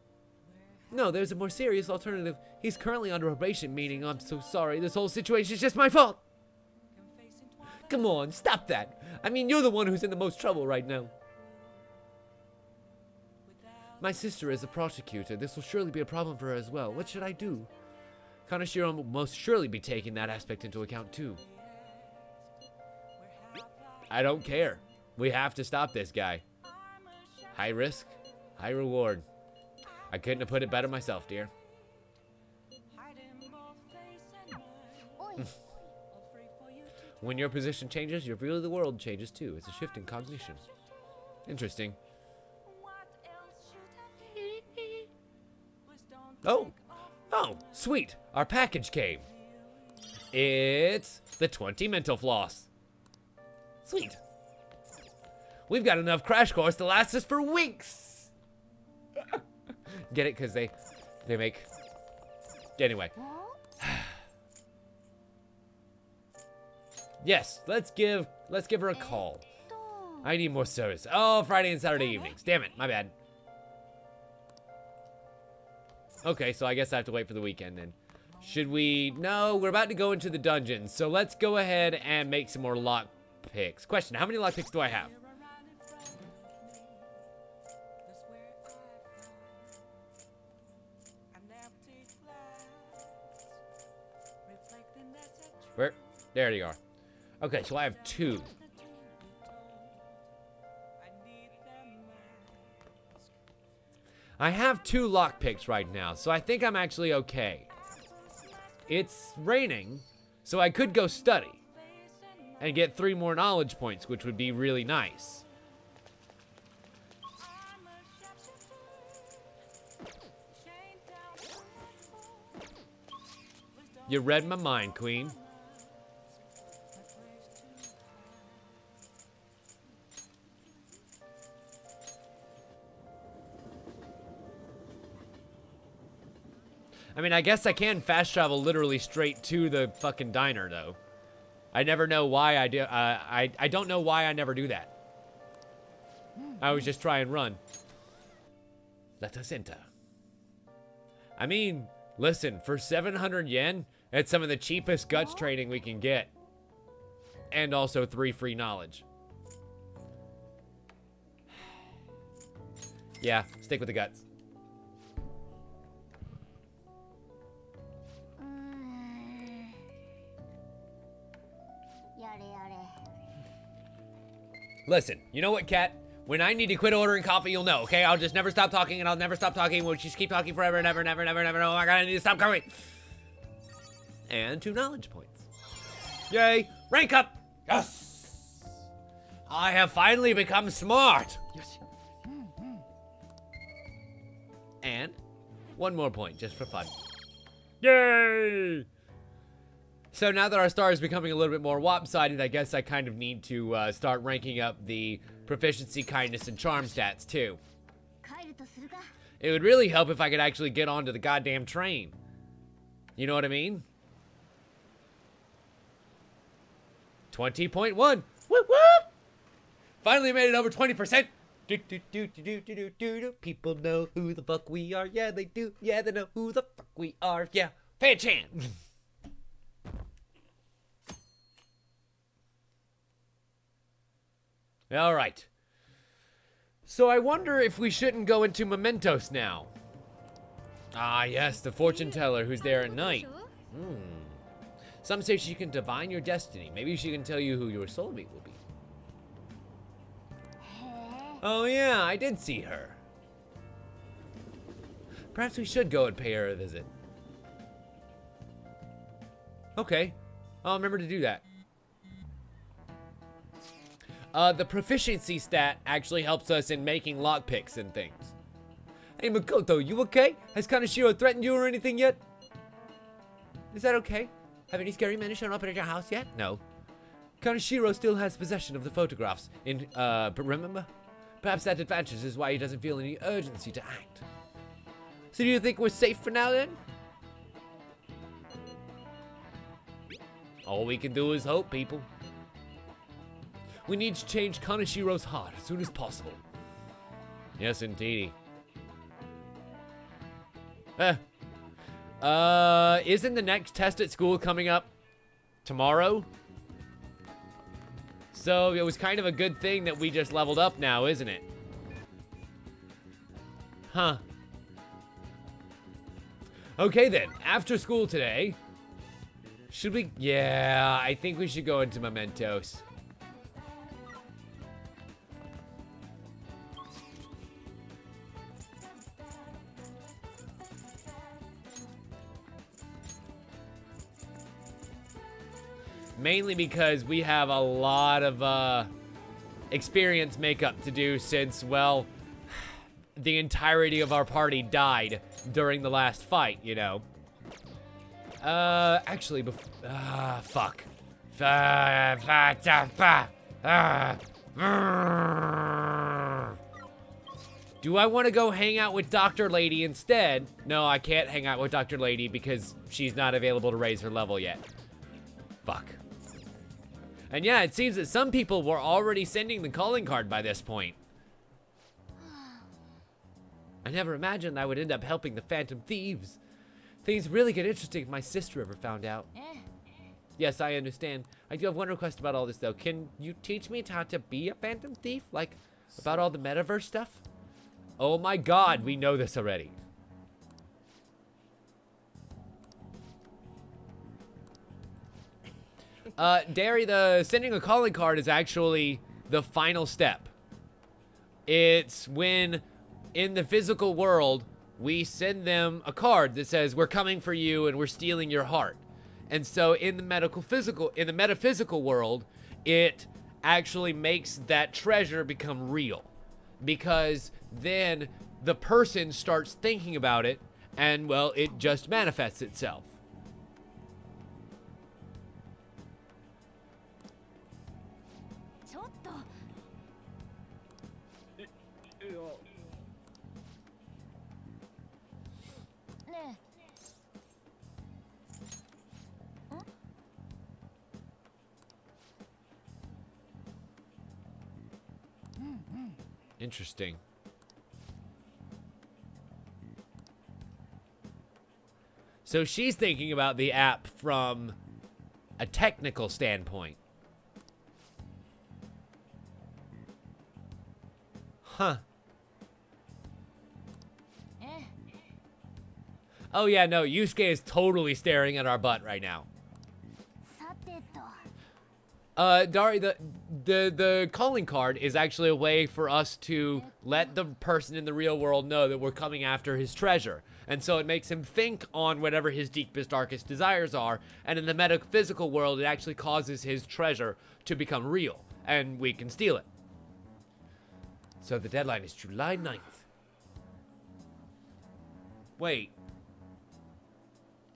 No, there's a more serious alternative. He's currently under probation, meaning I'm so sorry. This whole situation is just my fault. Come on, stop that. I mean, you're the one who's in the most trouble right now. My sister is a prosecutor. This will surely be a problem for her as well. What should I do? Kaneshiro will most surely be taking that aspect into account too. I don't care. We have to stop this guy. High risk, high reward. I couldn't have put it better myself, dear. When your position changes, your view of the world changes too. It's a shift in cognition. Interesting. Oh, sweet. Our package came. It's the 20 mental floss. Sweet. We've got enough crash course to last us for weeks. Get it? Because they make... Anyway. Yes, let's give her a call. I need more service. Oh, Friday and Saturday evenings. Damn it, my bad. Okay, so I guess I have to wait for the weekend then. Should we... No, we're about to go into the dungeon. So let's go ahead and make some more lock picks. Question, how many lock picks do I have? Where? There you are. Okay, so I have 2. I have 2 lockpicks right now, so I think I'm actually okay. It's raining, so I could go study and get 3 more knowledge points, which would be really nice. You read my mind, Queen. I mean, I guess I can fast travel literally straight to the fucking diner, though. I never know why I do. I don't know why I never do that. I always just try and run. Let us enter. I mean, listen, for 700 yen, it's some of the cheapest guts training we can get. And also 3 free knowledge. Yeah, stick with the guts. Listen, you know what, Kat? When I need to quit ordering coffee, you'll know, okay? I'll just never stop talking, and I'll never stop talking. We'll just keep talking forever and ever and ever and ever and ever. Oh my god, I need to stop going. And 2 knowledge points. Yay! Rank up! Yes! I have finally become smart! Yes. And 1 more point, just for fun. Yay! So now that our star is becoming a little bit more lopsided, I guess I kind of need to start ranking up the proficiency, kindness, and charm stats too. It would really help if I could actually get onto the goddamn train. You know what I mean? 20.1. Whoop whoop! Finally made it over 20%. People know who the fuck we are. Yeah, they do. Yeah, they know who the fuck we are. Yeah, pay a chance. All right. So I wonder if we shouldn't go into mementos now. Ah, yes, the fortune teller who's there at night. Some say she can divine your destiny. Maybe she can tell you who your soulmate will be. Oh yeah, I did see her. Perhaps we should go and pay her a visit. Okay, I'll remember to do that. The proficiency stat actually helps us in making lockpicks and things. Hey Mikoto, you okay? Has Kaneshiro threatened you or anything yet? Is that okay? Have any scary men shown up at your house yet? No. Kaneshiro still has possession of the photographs but remember? Perhaps that advantage is why he doesn't feel any urgency to act. So do you think we're safe for now then? All we can do is hope, people. We need to change Kaneshiro's heart as soon as possible. Yes, indeedy. Isn't the next test at school coming up tomorrow? So it was kind of a good thing that we just leveled up now, isn't it? Huh. Okay then, after school today, should we? Yeah, I think we should go into Mementos. Mainly because we have a lot of experience makeup to do since, well, the entirety of our party died during the last fight, you know. Actually, fuck. Do I want to go hang out with Dr. Lady instead? No, I can't hang out with Dr. Lady because she's not available to raise her level yet. Fuck. And yeah, it seems that some people were already sending the calling card by this point. I never imagined I would end up helping the Phantom Thieves. Things really get interesting if my sister ever found out. Yes, I understand. I do have one request about all this, though. Can you teach me how to be a Phantom Thief? Like, about all the metaverse stuff? Oh my god, we know this already. Derry, the sending a calling card is actually the final step. It's when, in the physical world, we send them a card that says, we're coming for you and we're stealing your heart. And so in the metaphysical world, it actually makes that treasure become real. Because then the person starts thinking about it and, well, it just manifests itself. Interesting. So she's thinking about the app from a technical standpoint. Huh. Oh yeah, no, Yusuke is totally staring at our butt right now. Dari, the calling card is actually a way for us to let the person in the real world know that we're coming after his treasure. And so it makes him think on whatever his deepest, darkest desires are. And in the metaphysical world, it actually causes his treasure to become real. And we can steal it. So the deadline is July 9th. Wait.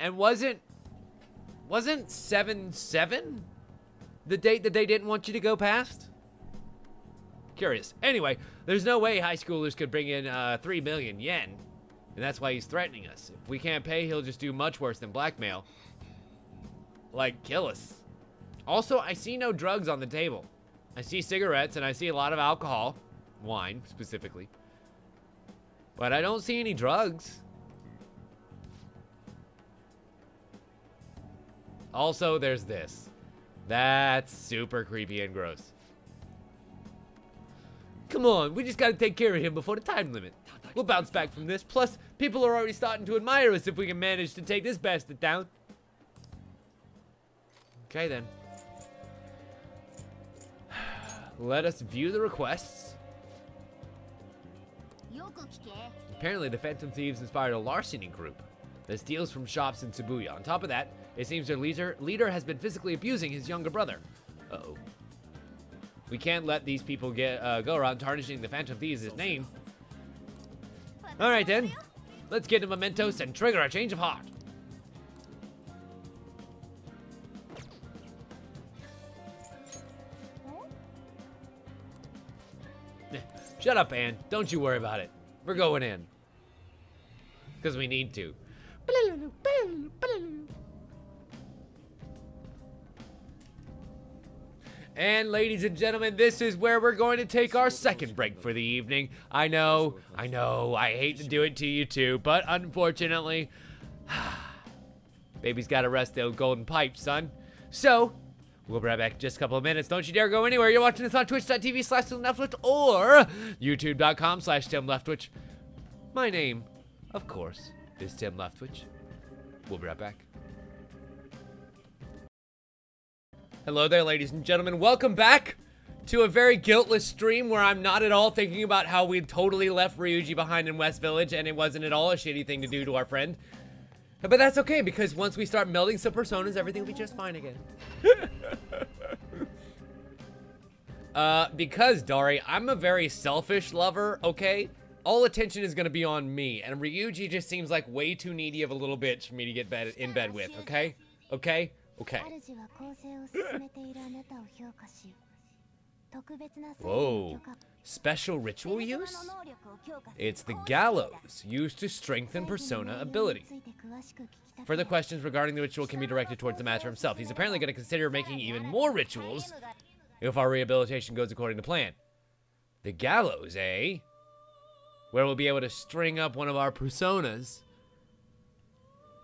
And wasn't 7/7? The date that they didn't want you to go past? Curious. Anyway, there's no way high schoolers could bring in 3 million yen. And that's why he's threatening us. If we can't pay, he'll just do much worse than blackmail. Like, kill us. Also, I see no drugs on the table. I see cigarettes and I see a lot of alcohol. Wine, specifically. But I don't see any drugs. Also, there's this. That's super creepy and gross. Come on, we just gotta take care of him before the time limit. We'll bounce back from this. Plus, people are already starting to admire us if we can manage to take this bastard down. Okay, then. Let us view the requests. Apparently, the Phantom Thieves inspired a larceny group that steals from shops in Shibuya. On top of that, it seems their leader has been physically abusing his younger brother. Uh-oh. We can't let these people go around tarnishing the Phantom Thieves' name. Alright then, let's get to Mementos and trigger a change of heart. Shut up, Anne. Don't you worry about it. We're going in. Because we need to. And ladies and gentlemen, this is where we're going to take our second break for the evening. I know, I hate to do it to you too, but unfortunately, baby's gotta rest the golden pipe, son. So, we'll be right back in just a couple of minutes. Don't you dare go anywhere. You're watching this on twitch.tv/TimLeftwich or youtube.com/TimLeftwich. My name, of course, is Tim Leftwich. We'll be right back. Hello there, ladies and gentlemen. Welcome back to a very guiltless stream where I'm not at all thinking about how we totally left Ryuji behind in West Village and it wasn't at all a shitty thing to do to our friend. But that's okay, because once we start melding some personas, everything will be just fine again. Because, Dari, I'm a very selfish lover, okay? All attention is gonna be on me, and Ryuji just seems like way too needy of a little bitch for me to get in bed with, okay? Okay? Okay. Whoa. Special ritual use? It's the gallows, used to strengthen persona ability. Further questions regarding the ritual can be directed towards the master himself. He's apparently going to consider making even more rituals if our rehabilitation goes according to plan. The gallows, eh? Where we'll be able to string up one of our personas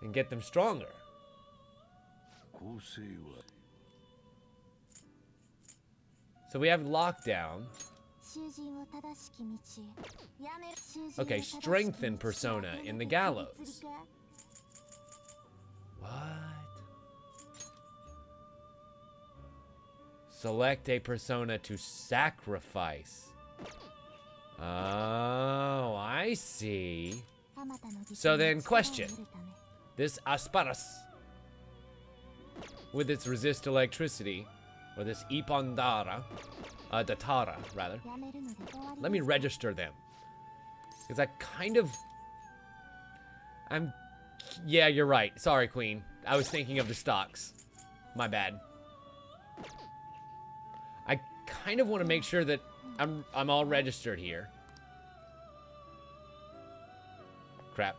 and get them stronger. So we have lockdown. Okay, strengthen persona in the gallows. What? Select a persona to sacrifice. Oh, I see. So then, question. This Asparas, with its resist electricity, or this Ipondara, Datara, rather. Let me register them. Because I kind of... Yeah, you're right. Sorry, Queen. I was thinking of the stocks. My bad. I kind of want to make sure that I'm all registered here. Crap.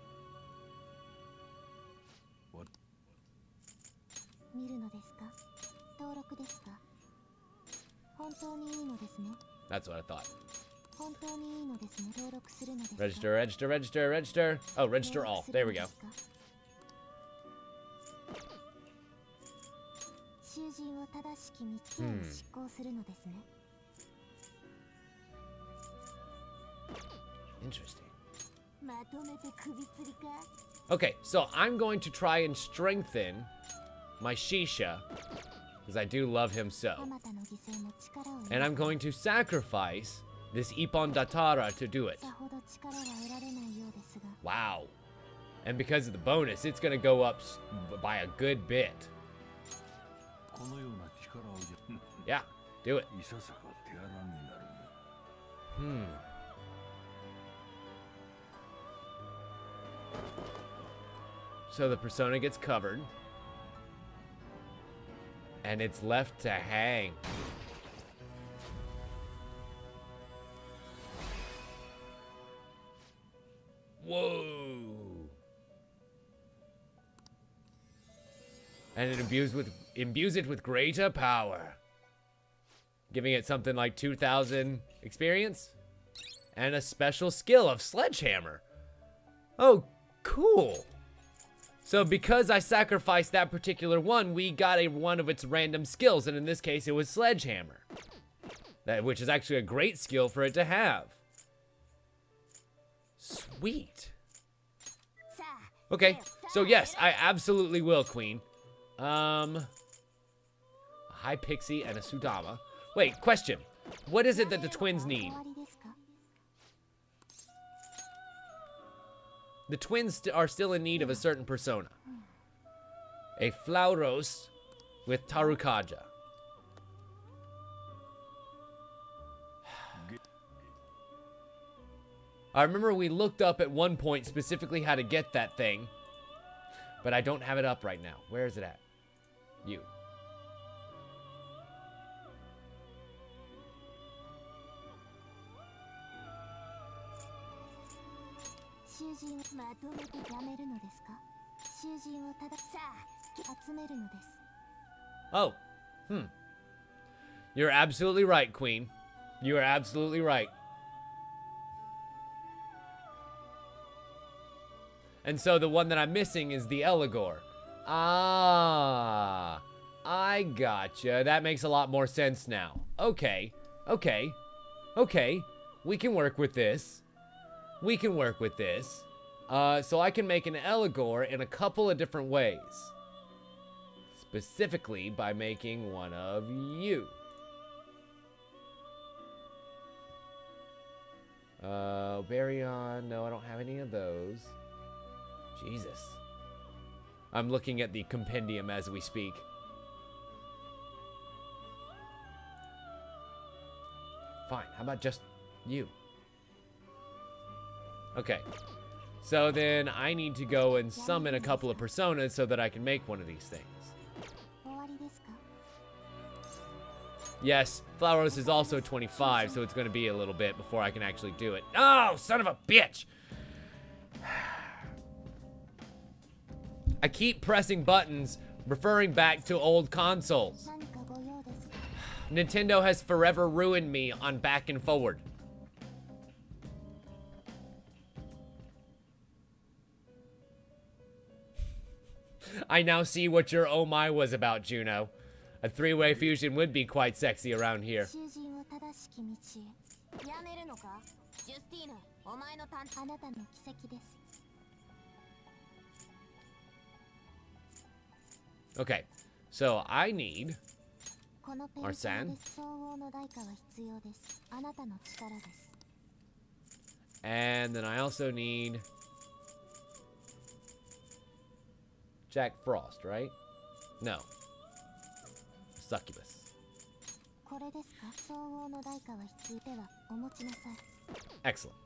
What? That's what I thought. Register, register, register, register. Oh, register all. There we go. Interesting. Okay, so I'm going to try and strengthen my Shisha, because I do love him so. And I'm going to sacrifice this Ippon Datara to do it. Wow. And because of the bonus, it's going to go up by a good bit. Yeah, do it. So the persona gets covered. And it's left to hang. Whoa. And it imbues it with greater power. Giving it something like 2,000 experience. And a special skill of Sledgehammer. Oh, cool. So because I sacrificed that particular one, we got one of its random skills, and in this case, it was Sledgehammer. Which is actually a great skill for it to have. Sweet. Okay, so yes, I absolutely will, Queen. A High Pixie and a Sudama. Wait, question. What is it that the twins need? The twins are still in need of a certain persona. A Flauros with Tarukaja. I remember we looked up at one point specifically how to get that thing. But I don't have it up right now. Where is it at? You. Oh, You're absolutely right, Queen. You are absolutely right. And so the one that I'm missing is the Eligor. Ah, I gotcha. That makes a lot more sense now. Okay, okay, okay. We can work with this. We can work with this. So I can make an Eligor in a couple of different ways. Specifically by making one of you. Baryon, no, I don't have any of those. Jesus. I'm looking at the compendium as we speak. Fine, how about just you? Okay. So then I need to go and summon a couple of personas so that I can make one of these things. Yes, Flowers is also 25, so it's going to be a little bit before I can actually do it. Oh, son of a bitch! I keep pressing buttons, referring back to old consoles. Nintendo has forever ruined me on back and forward. I now see what your oh my was about, Juno. A three-way fusion would be quite sexy around here. Okay, so I need Arsene. And then I also need Jack Frost, right? No. Succubus. Excellent.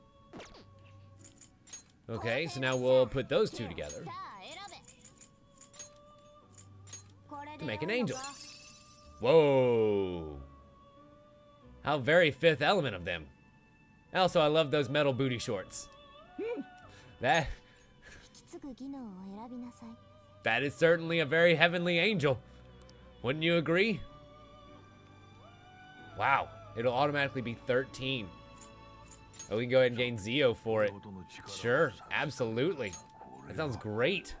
Okay, so now we'll put those two together to make an angel. Whoa. How very Fifth Element of them. Also, I love those metal booty shorts. That is certainly a very heavenly angel. Wouldn't you agree? Wow, it'll automatically be 13. Oh, we can go ahead and gain Zeo for it. Sure, absolutely. That sounds great.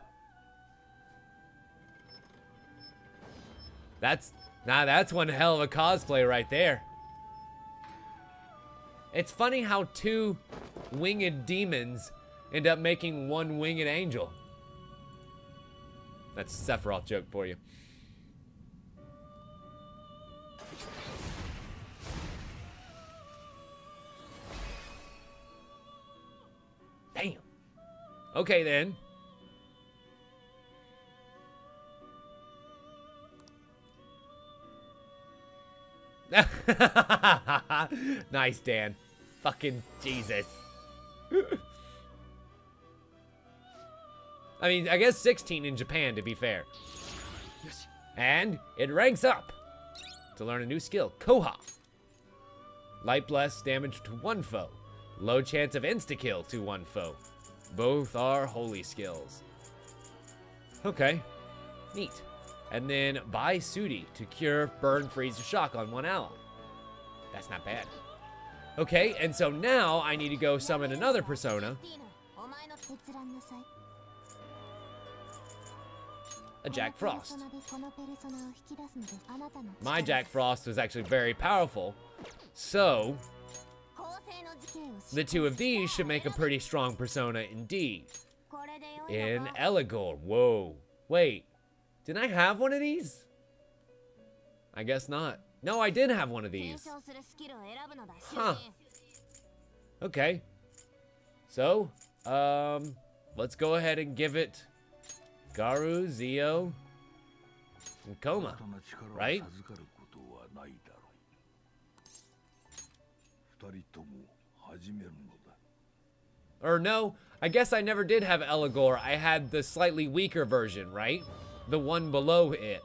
That's one hell of a cosplay right there. It's funny how two winged demons end up making one winged angel. That's a Sephiroth joke for you. Damn. Okay then. Nice, Dan. Fucking Jesus. I mean, I guess 16 in Japan, to be fair. And it ranks up to learn a new skill, Koha. Light Bless damage to one foe. Low chance of insta-kill to one foe. Both are holy skills. Okay, neat. And then buy Sudi to cure, burn, freeze, or shock on one ally. That's not bad. Okay, and so now I need to go summon another persona. A Jack Frost. My Jack Frost was actually very powerful, so the two of these should make a pretty strong persona indeed. In Eligor. Whoa. Wait. Didn't I have one of these? I guess not. No, I did have one of these. Huh. Okay. So, let's go ahead and give it Garu, Zeo, and Koma, right? Or no, I guess I never did have Eligor. I had the slightly weaker version, right? The one below it.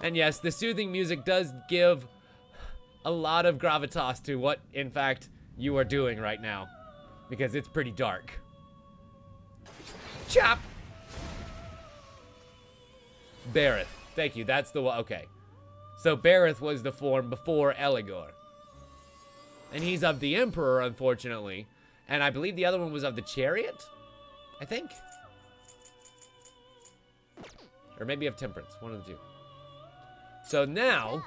And yes, the soothing music does give a lot of gravitas to what, in fact, you are doing right now. Because it's pretty dark. Chop! Bareth. Thank you. That's the one. Okay. So Bareth was the form before Eligor. And he's of the Emperor, unfortunately. And I believe the other one was of the Chariot? I think. Or maybe of Temperance. One of the two. So now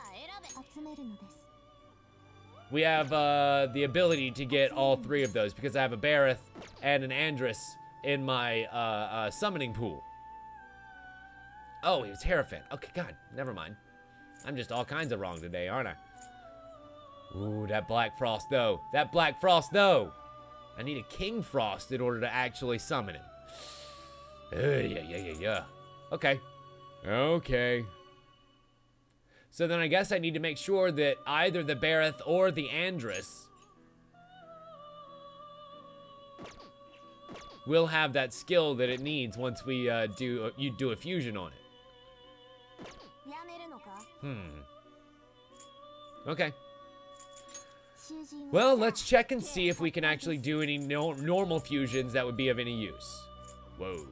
we have the ability to get all three of those because I have a Bareth and an Andrus in my summoning pool. Oh, he was Hierophant. Okay, God, never mind. I'm just all kinds of wrong today, aren't I? Ooh, that Black Frost, though. That Black Frost, though. I need a King Frost in order to actually summon him. Yeah. Okay. Okay. So then I guess I need to make sure that either the Bareth or the Andrus will have that skill that it needs once we do a fusion on it. Okay. Well, let's check and see if we can actually do any normal fusions that would be of any use. Whoa.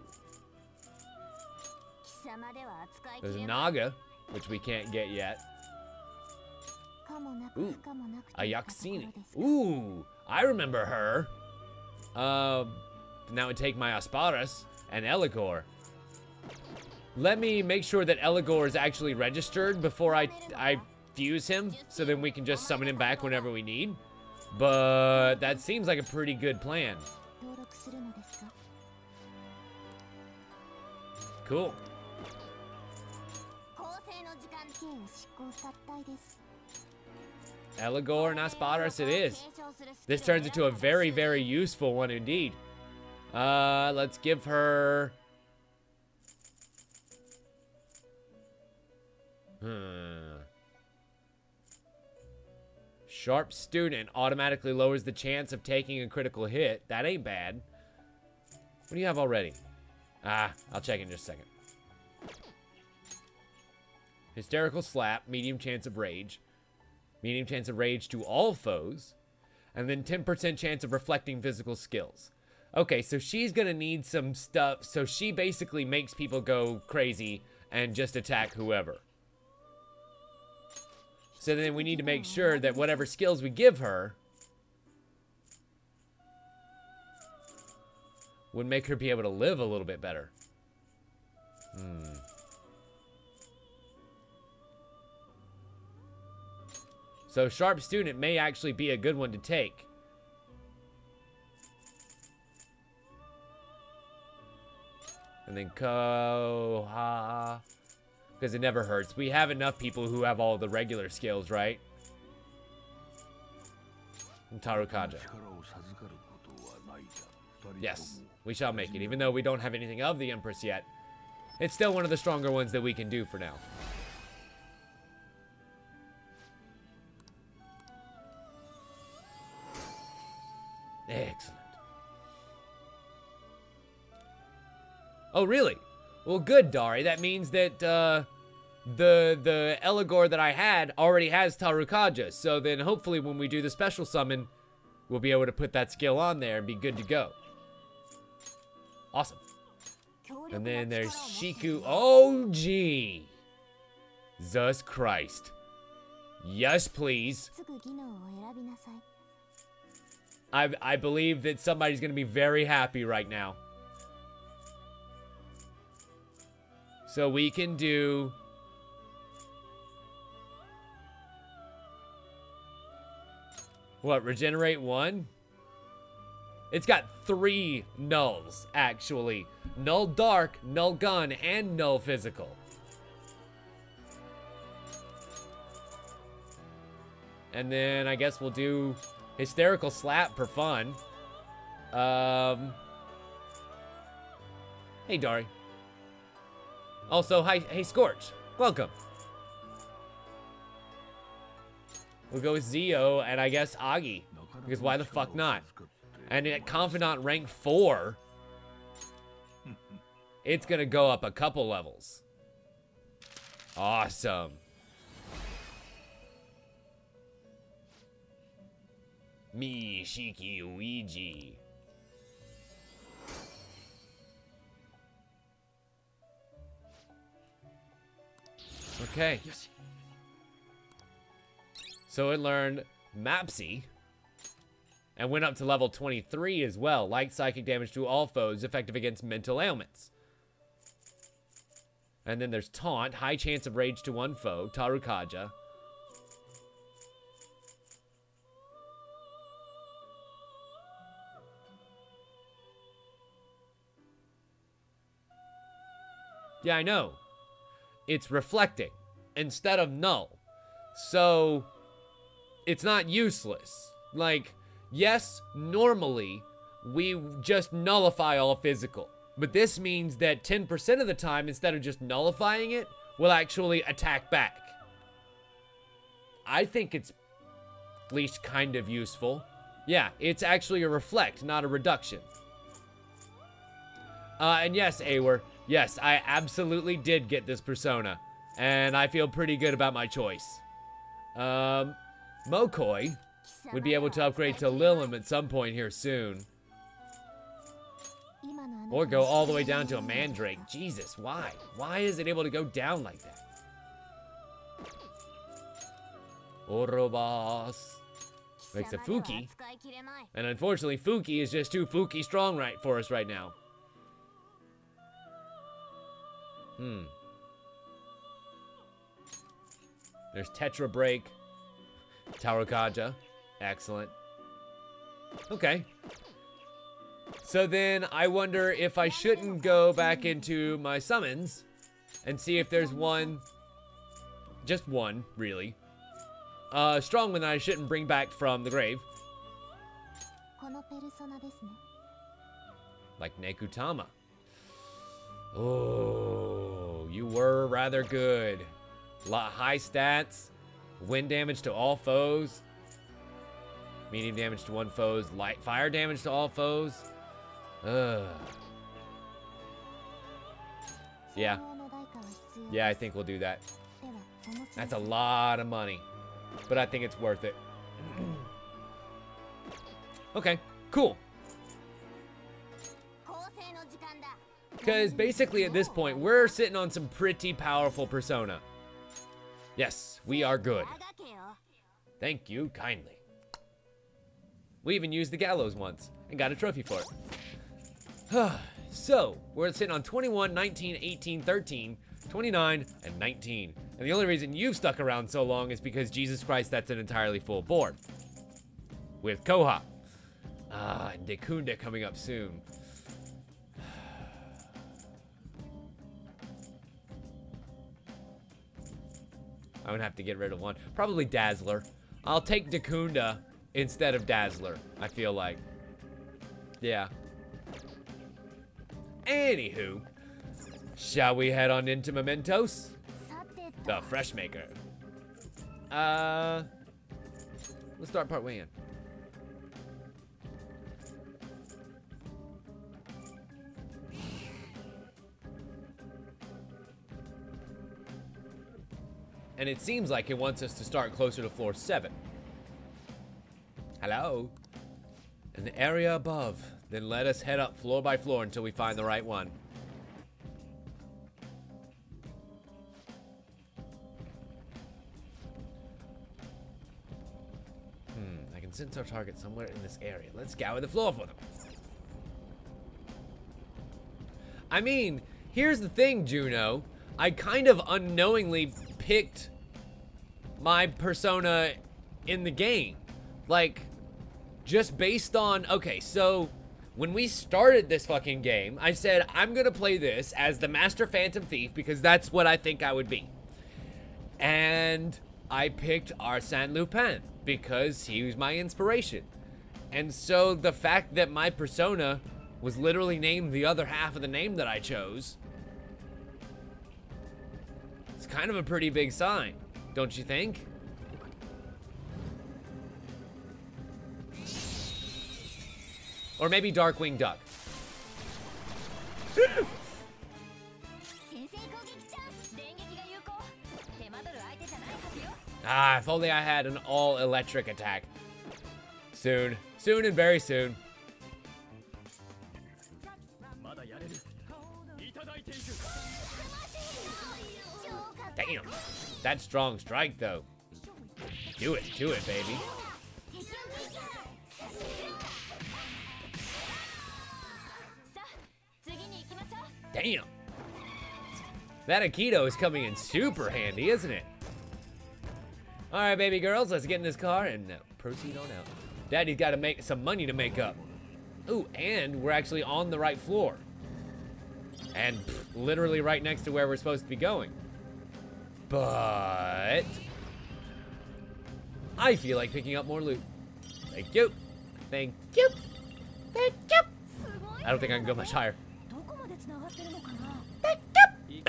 There's a Naga, which we can't get yet. Ooh, a Yaxini. Ooh, I remember her. That would take my Asparas and Eligor. Let me make sure that Eligor is actually registered before I fuse him, so then we can just summon him back whenever we need. But that seems like a pretty good plan. Cool. Eligor and Asparas it is. This turns into a very, very useful one indeed. Let's give her... Sharp Student automatically lowers the chance of taking a critical hit. That ain't bad. What do you have already? I'll check in just a second. Hysterical Slap, medium chance of rage. Medium chance of rage to all foes. And then 10% chance of reflecting physical skills. Okay, so she's gonna need some stuff. So she basically makes people go crazy and just attack whoever. So then we need to make sure that whatever skills we give her would make her be able to live a little bit better. So Sharp Student may actually be a good one to take. And then Koha. Because it never hurts. We have enough people who have all the regular skills, right? And Tarukaja. Yes, we shall make it. Even though we don't have anything of the Empress yet, it's still one of the stronger ones that we can do for now. Excellent. Oh, really? Well, good, Dari. That means that the Eligor that I had already has Tarukaja. So then hopefully when we do the special summon, we'll be able to put that skill on there and be good to go. Awesome. And then there's Shiku. Oh, gee. Jesus Christ. Yes, please. I believe that somebody's going to be very happy right now. So we can do... What, regenerate 1? It's got 3 nulls, actually. Null dark, null gun, and null physical. And then I guess we'll do hysterical slap for fun. Hey, Dari. Also, hi, hey, Scorch. Welcome. We'll go with Zio and I guess Agi. Because why the fuck not? And at Confidant rank 4, it's gonna go up a couple levels. Awesome. Me, Shiki, Luigi. Okay. So it learned Mapsy. And went up to level 23 as well. Light psychic damage to all foes, effective against mental ailments. And then there's Taunt, high chance of rage to one foe, Tarukaja. Yeah, I know. It's reflecting instead of null. So, it's not useless. Like, yes, normally, we just nullify all physical. But this means that 10% of the time, instead of just nullifying it, we'll actually attack back. I think it's at least kind of useful. Yeah, it's actually a reflect, not a reduction. And yes, Awer, yes, I absolutely did get this persona. And I feel pretty good about my choice. Mokoi would be able to upgrade to Lilim at some point here soon. Or go all the way down to a Mandrake. Jesus, why? Why is it able to go down like that? Orobas. Makes a Fuki. And unfortunately, Fuki is just too Fuki strong right for us right now. There's Tetra Break. Tarukaja. Excellent. Okay. So then I wonder if I shouldn't go back into my summons and see if there's one, just one, really, strong one that I shouldn't bring back from the grave. Like Nekutama. Oh, you were rather good. High stats, wind damage to all foes, medium damage to one foes, light fire damage to all foes. Yeah. Yeah, I think we'll do that. That's a lot of money, but I think it's worth it. Okay, cool. Because basically at this point, we're sitting on some pretty powerful persona. Yes, we are good. Thank you kindly. We even used the gallows once and got a trophy for it. So, we're sitting on 21, 19, 18, 13, 29, and 19. And the only reason you've stuck around so long is because, Jesus Christ, that's an entirely full board. With Koha. And Dekunda coming up soon. I'm gonna have to get rid of one. Probably Dazzler. I'll take Dekunda instead of Dazzler, I feel like. Yeah. Anywho, shall we head on into Mementos? The Fresh Maker. Let's start part way in. And it seems like it wants us to start closer to floor 7. Hello? An area above. Then let us head up floor by floor until we find the right one. I can sense our target somewhere in this area. Let's scour the floor for them. I mean, here's the thing, Juno. I kind of unknowingly picked my persona in the game. Like, just based on, okay, so when we started this fucking game, I said, I'm gonna play this as the Master Phantom Thief because that's what I think I would be. And I picked Arsène Lupin because he was my inspiration. And so the fact that my persona was literally named the other half of the name that I chose, it's kind of a pretty big sign, don't you think? Or maybe Darkwing Duck. If only I had an all-electric attack. Soon. Soon and very soon. Take Damn. That strong strike, though. Do it, baby. Damn. That Aikido is coming in super handy, isn't it? All right, baby girls, let's get in this car and proceed on out. Daddy's got to make some money to make up. Ooh, and we're actually on the right floor. And literally right next to where we're supposed to be going. But I feel like picking up more loot. Thank you. Thank you. Thank you. I don't think I can go much higher. Thank you.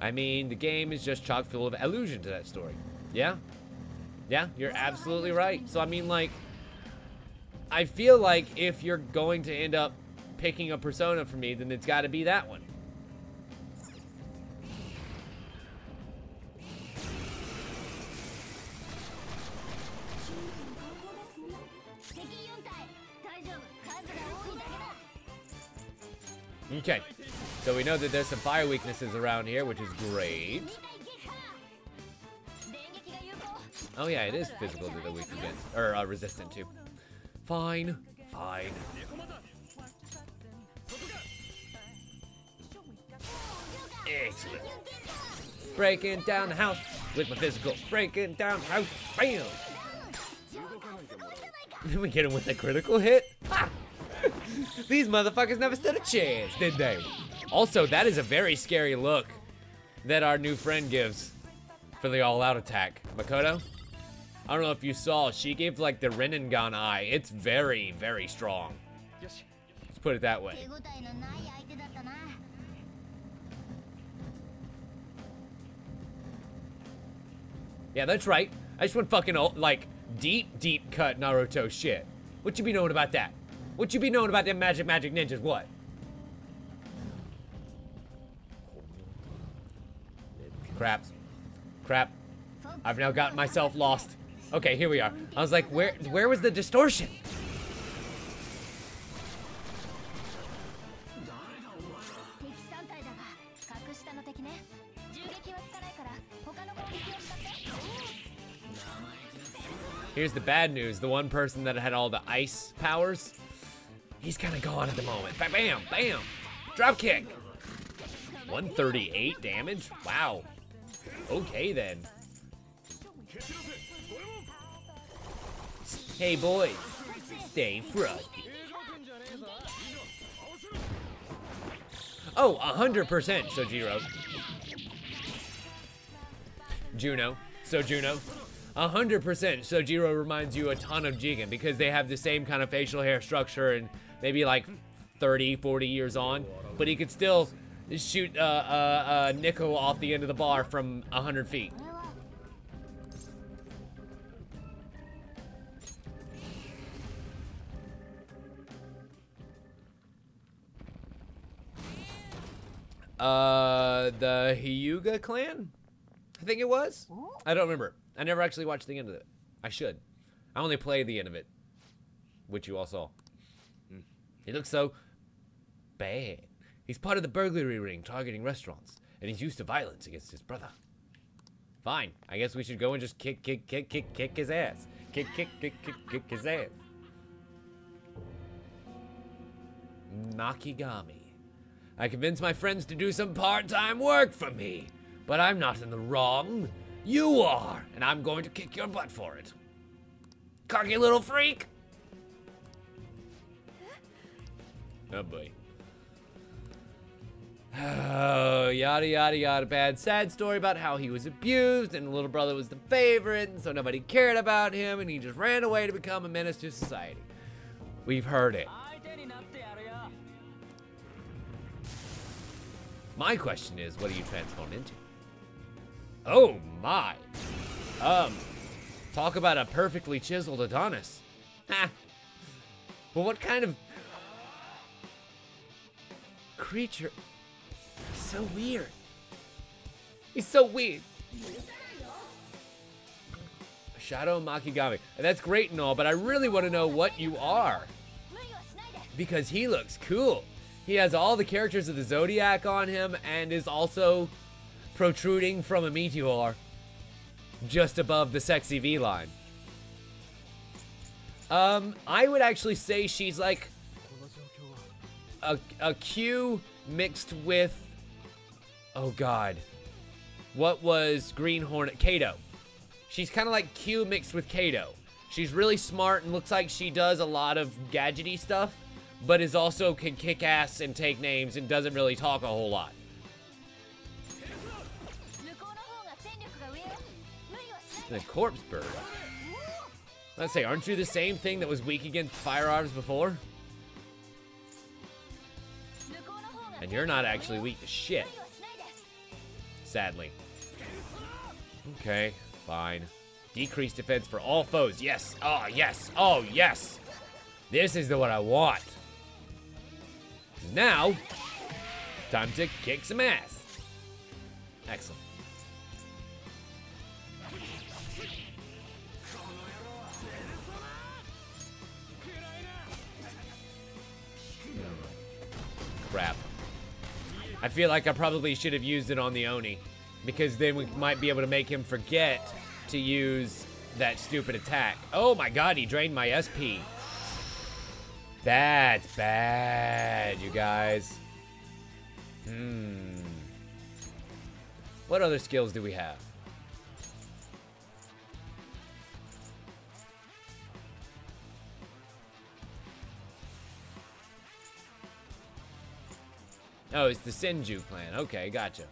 I mean, the game is just chock full of allusion to that story. Yeah? Yeah, you're absolutely right. So, I mean, like, I feel like if you're going to end up picking a persona for me, then it's got to be that one. Okay, so we know that there's some fire weaknesses around here, which is great. Oh yeah, it is physical that they're weak against, or resistant to. Fine, fine. Excellent. Breaking down the house with my physical. Breaking down the house. Bam! Did we get him with a critical hit? Ah! These motherfuckers never stood a chance, did they? Also, that is a very scary look that our new friend gives for the all-out attack. Mikoto? I don't know if you saw, she gave like the Rinnegan eye. It's very, very strong. Let's put it that way. Yeah, that's right. I just went fucking, like, deep cut Naruto shit. What you be knowing about that? What you be knowing about them magic ninjas, what? Crap. Crap. I've now got myself lost. Okay, here we are. I was like, where was the distortion? Here's the bad news. The one person that had all the ice powers, he's kind of gone at the moment. Bam, bam, bam. Drop kick. 138 damage? Wow. Okay, then. Hey, boys. Stay frosty. Oh, 100% Sojiro. Juno. 100% Sojiro reminds you a ton of Jigen because they have the same kind of facial hair structure and maybe like 30, 40 years on. But he could still shoot Nico off the end of the bar from 100 feet. The Hyuga clan? I think it was? I don't remember. I never actually watched the end of it. I should. I only played the end of it, which you all saw. He looks so bad. He's part of the burglary ring targeting restaurants, and he's used to violence against his brother. Fine. I guess we should go and just kick his ass. Kick his ass. Makigami. I convinced my friends to do some part-time work for me, but I'm not in the wrong. You are, and I'm going to kick your butt for it. Cocky little freak. Oh boy. Oh, yada yada yada. Bad, sad story about how he was abused, and the little brother was the favorite, and so nobody cared about him, and he just ran away to become a menace to society. We've heard it. My question is, what are you transformed into? Oh my. Talk about a perfectly chiseled Adonis. Ha. But what kind of creature? So weird. He's so weird. Shadow Makigami. And that's great and all, but I really want to know what you are. Because he looks cool. He has all the characters of the Zodiac on him and is also protruding from a meteor just above the sexy V line. I would actually say she's like a Q mixed with, oh god, what was Green Hornet? Kato. She's kind of like Q mixed with Kato. She's really smart and looks like she does a lot of gadgety stuff, but is also can kick ass and take names and doesn't really talk a whole lot. The corpse bird. Let's say, aren't you the same thing that was weak against firearms before? And you're not actually weak to shit. Sadly. Okay, fine. Decreased defense for all foes. Yes. Oh, yes. Oh, yes. This is the what I want. Now, time to kick some ass. Excellent. Crap. I feel like I probably should have used it on the Oni, because then we might be able to make him forget to use that stupid attack. Oh my god, he drained my SP. That's bad, you guys. What other skills do we have? Oh, it's the Senju clan. Okay, gotcha.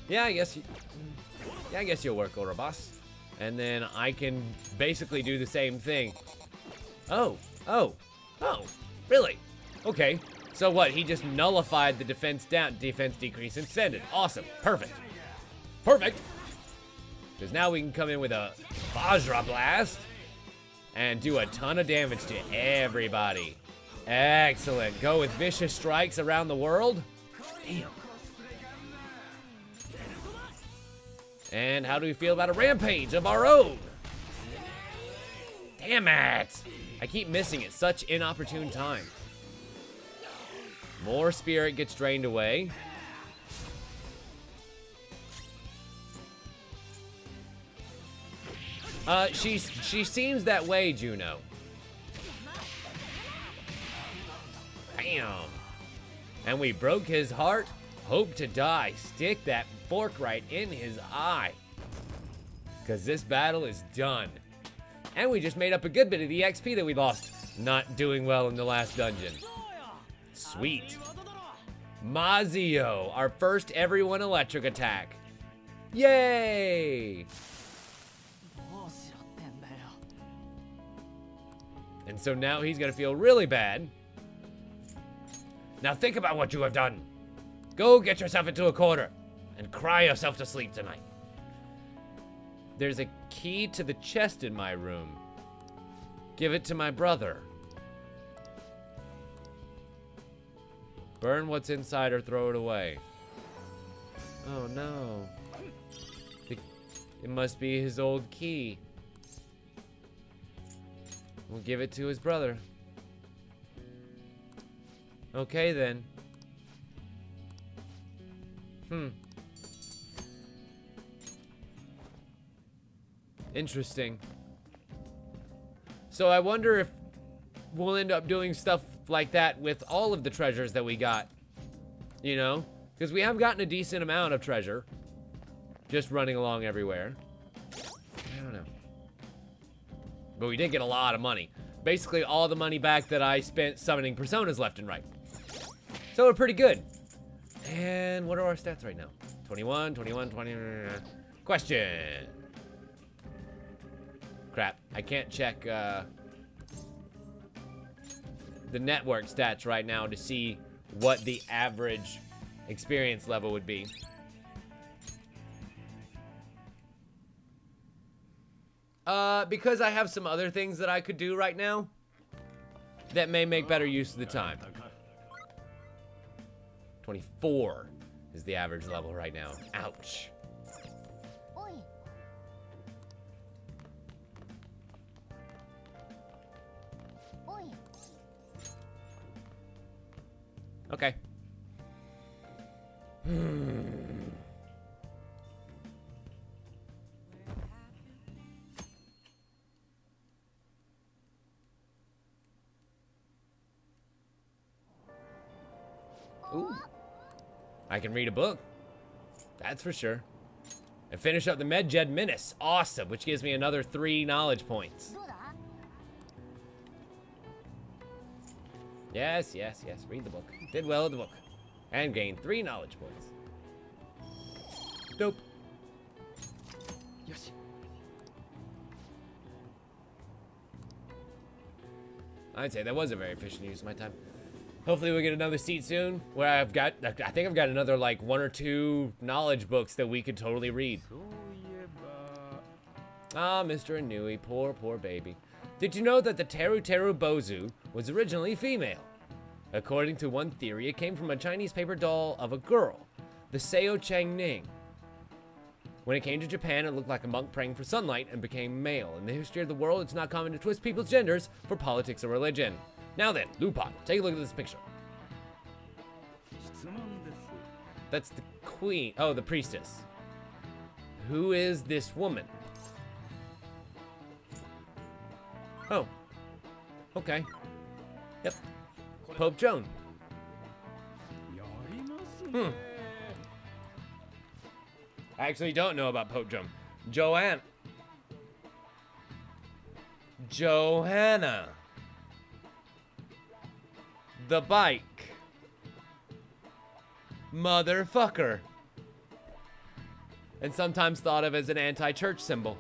Yeah, I guess you'll work, Ora boss. And then I can basically do the same thing. Oh, really? Okay. So what? He just nullified the defense decrease and send it. Awesome. Perfect. Perfect. Because now we can come in with a Vajra Blast and do a ton of damage to everybody. Excellent. Go with vicious strikes around the world. Damn. And how do we feel about a rampage of our own? Damn it. I keep missing it. Such inopportune times. More spirit gets drained away. She seems that way, Juno. Bam. And we broke his heart. Hope to die. Stick that fork right in his eye. Because this battle is done. And we just made up a good bit of the XP that we lost not doing well in the last dungeon. Sweet. Mazio, our first everyone electric attack. Yay! And so now he's gonna feel really bad. Now think about what you have done. Go get yourself into a corner and cry yourself to sleep tonight. There's a key to the chest in my room. Give it to my brother. Burn what's inside or throw it away. Oh no. It must be his old key. We'll give it to his brother. Okay then. Interesting. So I wonder if we'll end up doing stuff like that with all of the treasures that we got. You know? Because we have gotten a decent amount of treasure. Just running along everywhere. I don't know. But we did get a lot of money. Basically all the money back that I spent summoning personas left and right. So we're pretty good. And what are our stats right now? 21, 21, 20. Question. Crap. I can't check the network stats right now to see what the average experience level would be. Because I have some other things that I could do right now that may make better use of the time. 24 is the average level right now. Ouch. Okay. Ooh. I can read a book. That's for sure. And finish up the Medjed Menace. Awesome, which gives me another 3 knowledge points. Yes, yes, yes. Read the book. Did well in the book. And gained 3 knowledge points. Dope. I'd say that was a very efficient use of my time. Hopefully we'll get another seat soon where I think I've got another like 1 or 2 knowledge books that we could totally read. Ah, Mr. Inui, poor baby. Did you know that the Teru Teru Bozu was originally female? According to one theory, it came from a Chinese paper doll of a girl, the Seo Chang Ning. When it came to Japan, it looked like a monk praying for sunlight and became male. In the history of the world, it's not common to twist people's genders for politics or religion. Now then, Lupin, take a look at this picture. That's the queen. Oh, the priestess. Who is this woman? Oh. Okay. Yep. Pope Joan. I actually don't know about Pope Joan. Johanna. The bike. Motherfucker. And sometimes thought of as an anti-church symbol.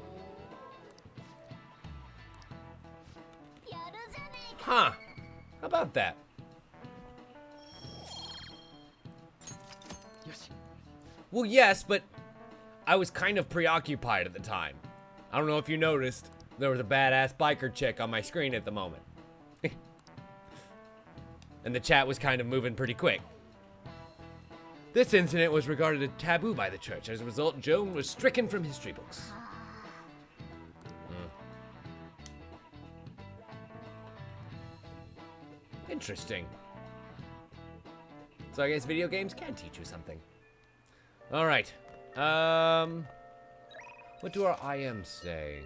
Huh. How about that? Well, yes, but I was kind of preoccupied at the time. I don't know if you noticed, there was a badass biker chick on my screen at the moment. And the chat was kind of moving pretty quick. This incident was regarded as taboo by the church. As a result, Joan was stricken from history books. Interesting. So I guess video games can teach you something. All right. What do our IMs say?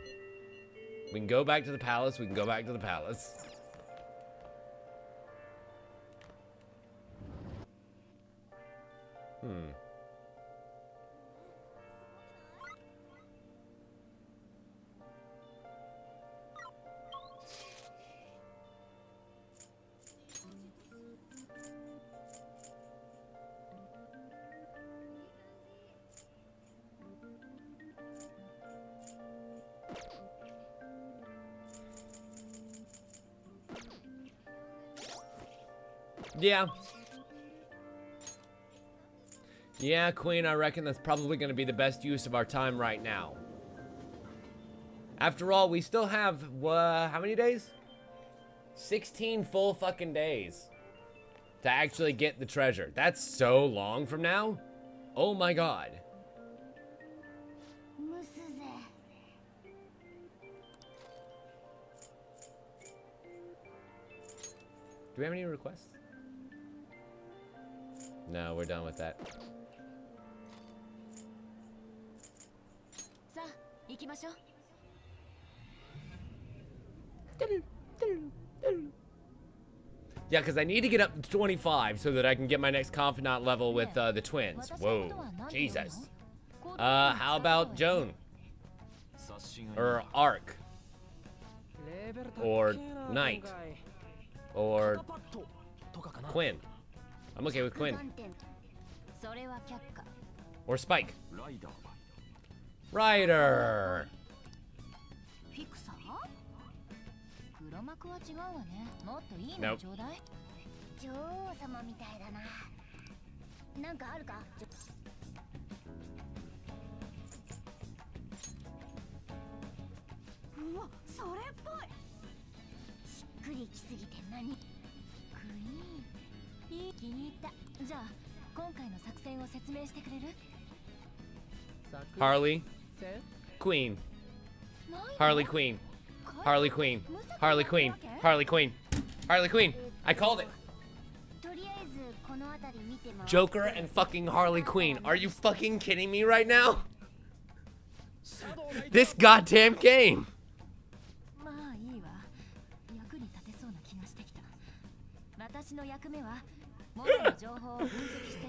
We can go back to the palace. We can go back to the palace. Yeah. Yeah, Queen, I reckon that's probably going to be the best use of our time right now. After all, we still have, how many days? 16 full fucking days to actually get the treasure. That's so long from now. Oh my god. Do we have any requests? No, we're done with that. Yeah, because I need to get up to 25 so that I can get my next confidant level with the twins. Whoa, Jesus. How about Joan? Or Ark? Or Knight? Or Quinn? I'm okay with Quinn. Or Spike. Ryder. Nope. Harley Queen. Harley Queen. Harley Queen. Harley Queen. Harley Queen. Harley Quinn. I called it. Joker and fucking Harley Quinn. Are you fucking kidding me right now? This goddamn game.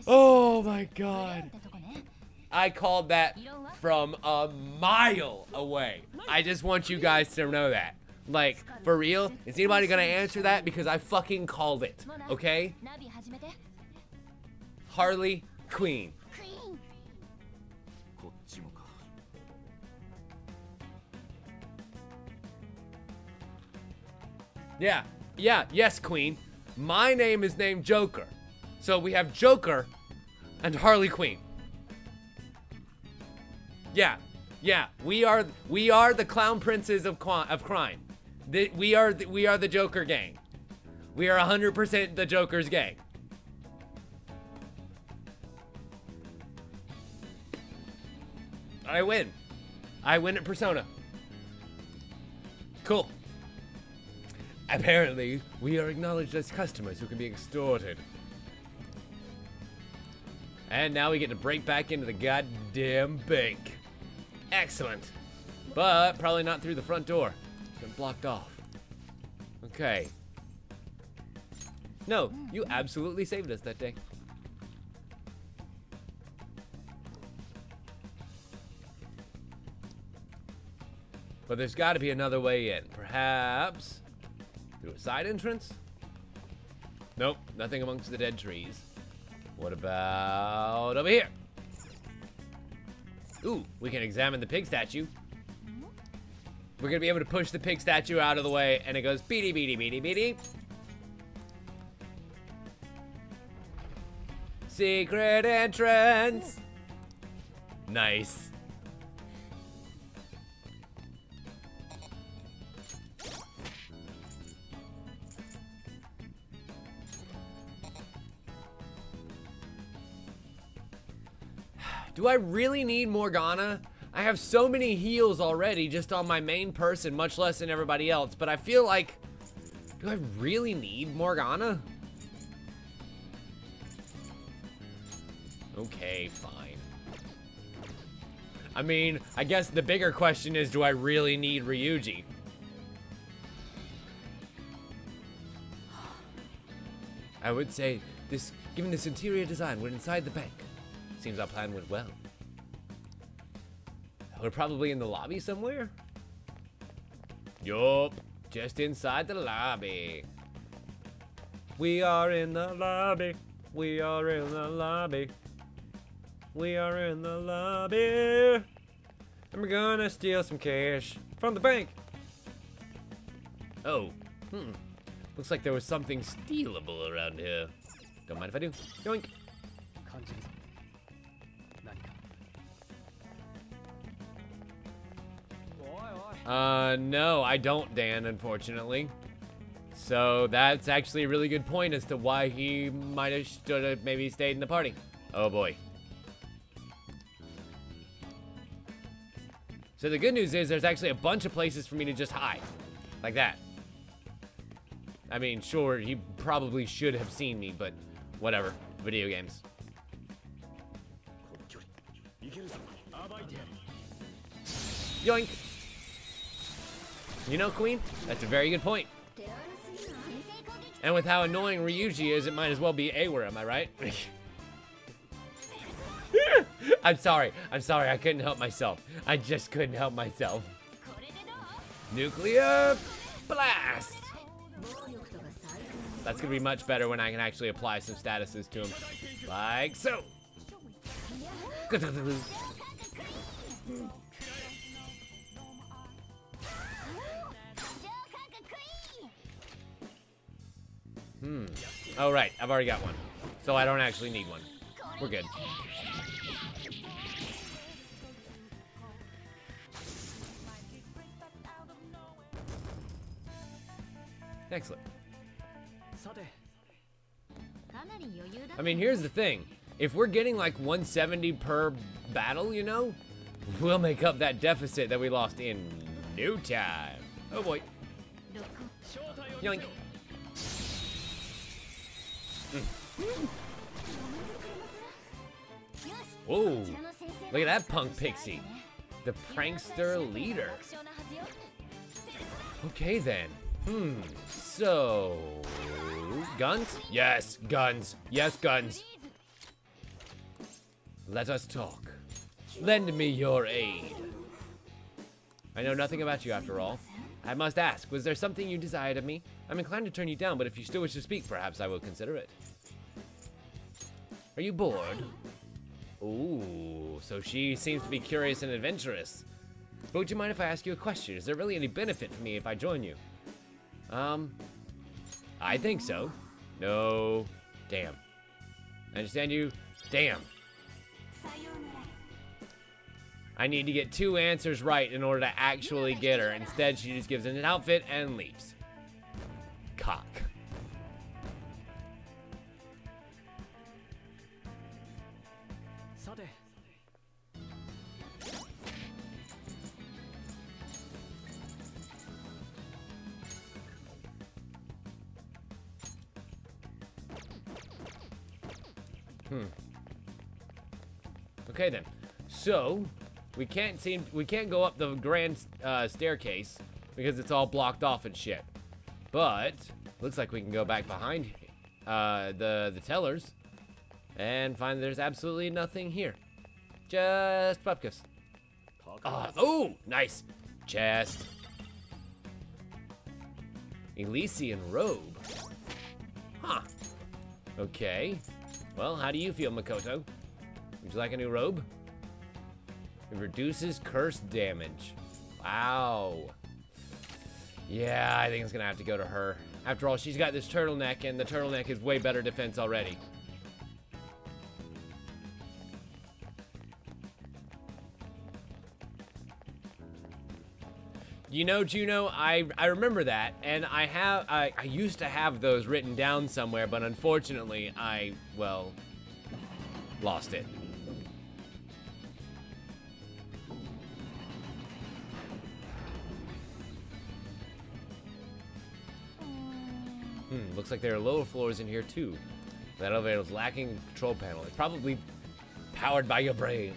Oh my god. I called that from a mile away. I just want you guys to know that. Like, for real? Is anybody gonna answer that? Because I fucking called it, okay? Harley Quinn. Yeah, yes, Queen. My name is named Joker. So we have Joker and Harley Quinn. Yeah, we are the clown princes of crime. We are the Joker gang. We are 100% the Joker's gang. I win. I win at Persona. Cool. Apparently, we are acknowledged as customers who can be extorted. And now we get to break back into the goddamn bank. Excellent. But probably not through the front door. It's been blocked off. Okay. No, you absolutely saved us that day. But there's got to be another way in. Perhaps through a side entrance? Nope, nothing amongst the dead trees. What about over here? Ooh, we can examine the pig statue. We're gonna be able to push the pig statue out of the way, and it goes beady beady beady beady. Secret entrance. Nice. Do I really need Morgana? I have so many heals already just on my main person, much less than everybody else, but I feel like, do I really need Morgana? Okay, fine. I mean, I guess the bigger question is, do I really need Ryuji? I would say, given this interior design, we're inside the bank. Seems our plan went well. We're probably in the lobby somewhere? Yup, just inside the lobby. We are in the lobby. We are in the lobby. We are in the lobby. And we're gonna steal some cash from the bank. Oh, looks like there was something stealable around here. Don't mind if I do. Yoink. No, I don't, Dan, unfortunately. So that's actually a really good point as to why he might have maybe stayed in the party. Oh boy. So the good news is there's actually a bunch of places for me to just hide. Like that. I mean, sure, he probably should have seen me, but whatever. Video games. Yoink. You know, Queen, that's a very good point. And with how annoying Ryuji is, it might as well be A-word, am I right? I'm sorry, I couldn't help myself. I just couldn't help myself. Nuclear blast! That's gonna be much better when I can actually apply some statuses to him. Like so. Oh, right. I've already got one. So I don't actually need one. We're good. Excellent. I mean, here's the thing. If we're getting like 170 per battle, you know, we'll make up that deficit that we lost in no time. Oh boy. Yoink. Whoa, look at that punk pixie. The prankster leader. Okay then. So... guns? Yes, guns. Yes, guns. Let us talk. Lend me your aid. I know nothing about you after all. I must ask, was there something you desired of me? I'm inclined to turn you down, but if you still wish to speak, perhaps I will consider it. Are you bored? Ooh, so she seems to be curious and adventurous. But would you mind if I ask you a question? Is there really any benefit for me if I join you? I think so. No. Damn. I understand you. Damn. I need to get 2 answers right in order to actually get her. Instead, she just gives an outfit and leaves. Cock. Okay then. So we can't go up the grand staircase because it's all blocked off and shit. But looks like we can go back behind the tellers and find there's absolutely nothing here. Just pupkas. Oh, nice. Chest. Elysian robe. Huh. Okay. Well, how do you feel, Mikoto? Would you like a new robe? It reduces curse damage. Wow. Yeah, I think it's gonna have to go to her. After all, she's got this turtleneck, and the turtleneck is way better defense already. You know, Juno, I remember that, and I used to have those written down somewhere, but unfortunately, well, lost it. Looks like there are lower floors in here too. That elevator is lacking a control panel. It's probably powered by your brain.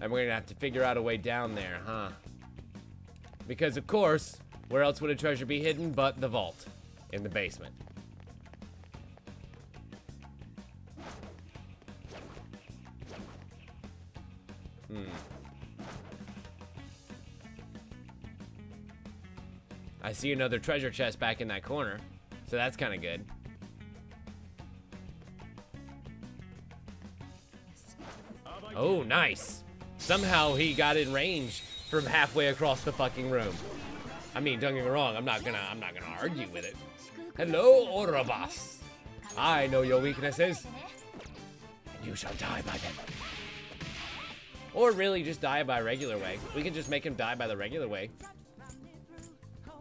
And we're gonna have to figure out a way down there, huh? Because of course, where else would a treasure be hidden but the vault in the basement? I see another treasure chest back in that corner, so that's kind of good. Oh, nice. Somehow he got in range from halfway across the fucking room. I mean, don't get me wrong, I'm not gonna argue with it. Hello, Orobas. I know your weaknesses, and you shall die by them. Or really just die by regular way. We can just make him die by the regular way.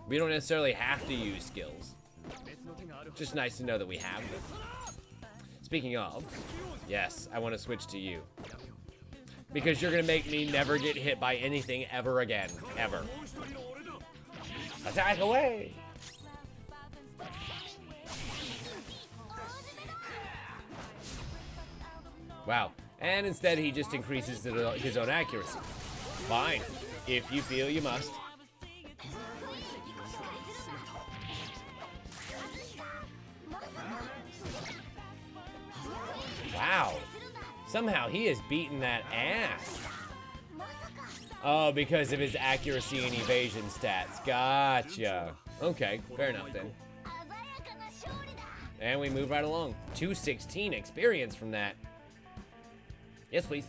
We don't necessarily have to use skills. Just nice to know that we have them. Speaking of, yes, I want to switch to you. Because you're gonna make me never get hit by anything ever again. Ever. Attack away! Wow. And instead he just increases his own accuracy. Fine. If you feel you must. Wow. Somehow he has beaten that ass. Oh, because of his accuracy and evasion stats. Gotcha. Okay, fair enough then. And we move right along. 216 experience from that. Yes, please.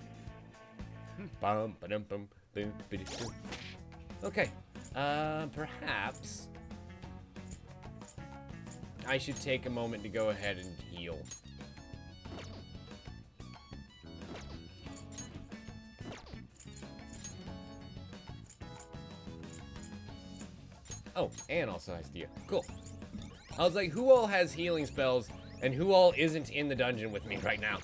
Okay. Perhaps I should take a moment to go ahead and heal. Oh, and also has Thea. Cool. I was like, who all has healing spells and who all isn't in the dungeon with me right now?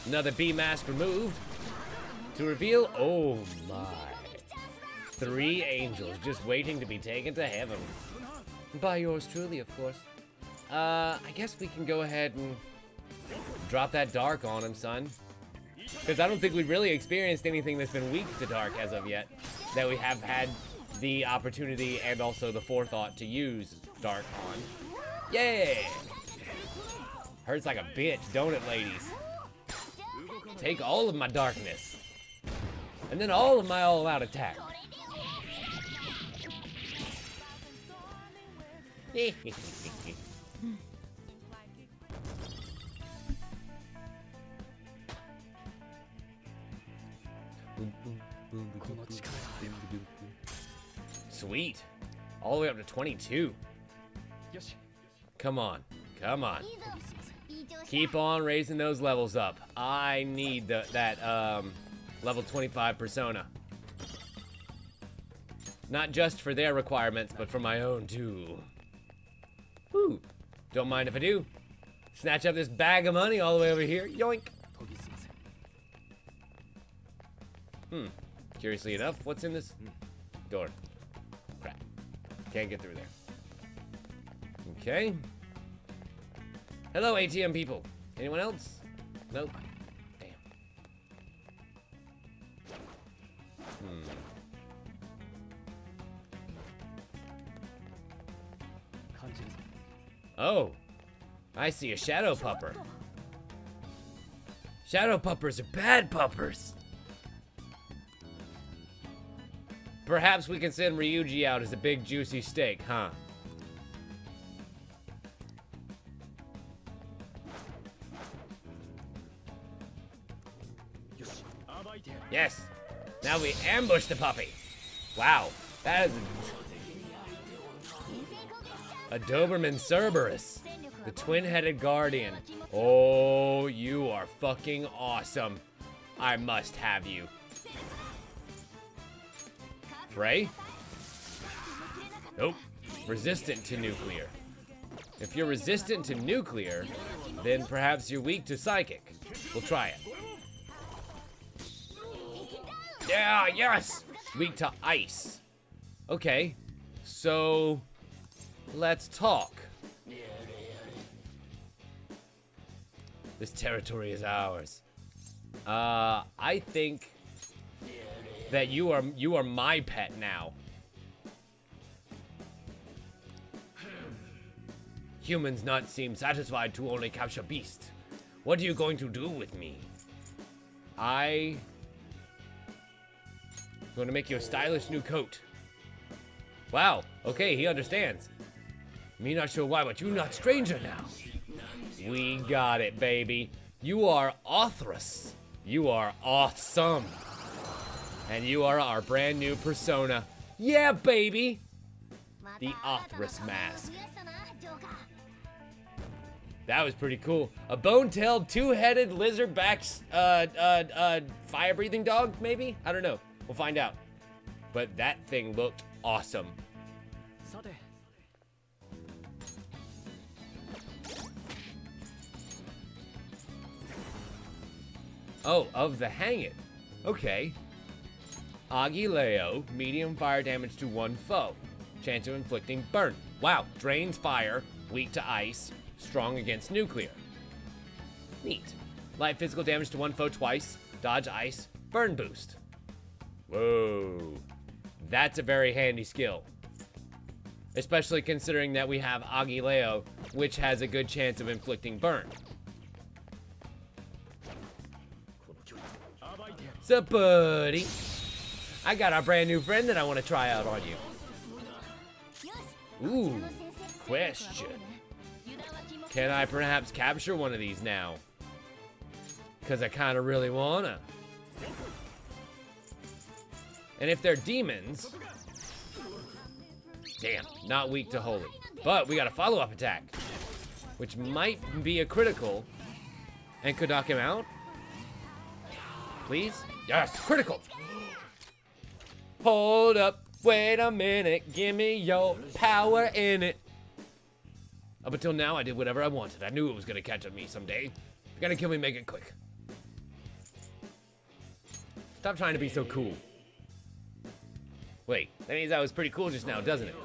Another bee mask removed. To reveal, oh my. 3 angels just waiting to be taken to heaven. By yours truly, of course. I guess we can go ahead and drop that dark on him, son. Because I don't think we've really experienced anything that's been weak to dark as of yet. That we have had the opportunity and also the forethought to use dark on. Yeah! Hurts like a bitch, don't it, ladies? Take all of my darkness. And then all of my all-out attack. Sweet. All the way up to 22. Come on. Come on. Keep on raising those levels up. I need that level 25 persona. Not just for their requirements, but for my own too. Whew. Don't mind if I do. Snatch up this bag of money all the way over here. Yoink. Curiously enough, what's in this door? Crap. Can't get through there. Okay. Hello, ATM people. Anyone else? Nope. Damn. Oh. I see a shadow pupper. Shadow puppers are bad puppers. Perhaps we can send Ryuji out as a big juicy steak, huh? Yes. Now we ambush the puppy. Wow. That is a Doberman Cerberus. The twin-headed guardian. Oh, you are fucking awesome. I must have you. Frey? Nope. Resistant to nuclear. If you're resistant to nuclear, then perhaps you're weak to psychic. We'll try it. Yeah, yes! Weak to ice. Okay, so let's talk. This territory is ours. I think that you are my pet now. Humans not seem satisfied to only capture beast. What are you going to do with me? I'm going to make you a stylish new coat. Wow, okay, he understands. Me not sure why, but you not stranger now. We got it, baby. You are Authoress. You are awesome. And you are our brand new persona. Yeah, baby. The Authoress mask. That was pretty cool. A bone-tailed, two-headed, lizard-backed, fire-breathing dog, maybe? I don't know. We'll find out. But that thing looked awesome. Oh, of the hang it. Okay. Agileo, medium fire damage to one foe. Chance of inflicting burn. Wow, drains fire, weak to ice, strong against nuclear. Neat. Light physical damage to one foe twice, dodge ice, burn boost. Whoa. That's a very handy skill. Especially considering that we have Agileo, which has a good chance of inflicting burn. So, buddy, I got our brand new friend that I want to try out on you. Ooh, question. Can I perhaps capture one of these now? Because I kind of really wanna. And if they're demons, damn, not weak to holy. But we got a follow-up attack, which might be a critical and could knock him out. Please? Yes, critical. Hold up, wait a minute, give me your power in it. Up until now, I did whatever I wanted. I knew it was gonna catch on me someday. If you're gonna kill me, make it quick. Stop trying to be so cool. Wait, that means I was pretty cool just now, doesn't it?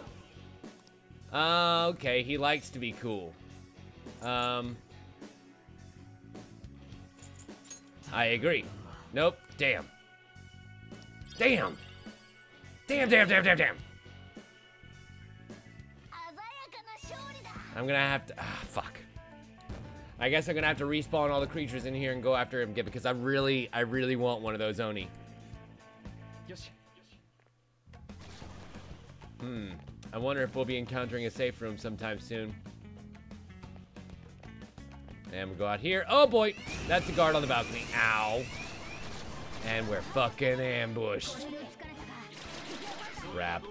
Okay, he likes to be cool. I agree. Nope, damn. Damn! Damn, damn, damn, damn, damn! I'm gonna have to, fuck. I guess I'm gonna have to respawn all the creatures in here and go after him because I really want one of those Oni. I wonder if we'll be encountering a safe room sometime soon. And we'll go out here. Oh boy! That's a guard on the balcony. Ow. And we're fucking ambushed. Crap.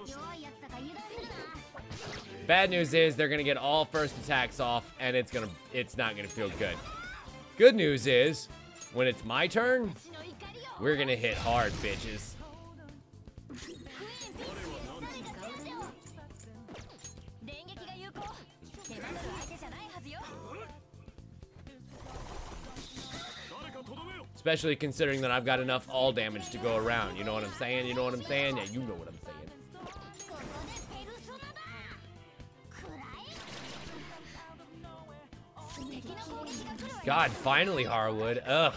Bad news is they're gonna get all first attacks off and it's not gonna feel good. Good news is, when it's my turn, we're gonna hit hard, bitches. Especially considering that I've got enough all damage to go around. You know what I'm saying? You know what I'm saying? Yeah, you know what I'm saying. God, finally, Harwood. Ugh.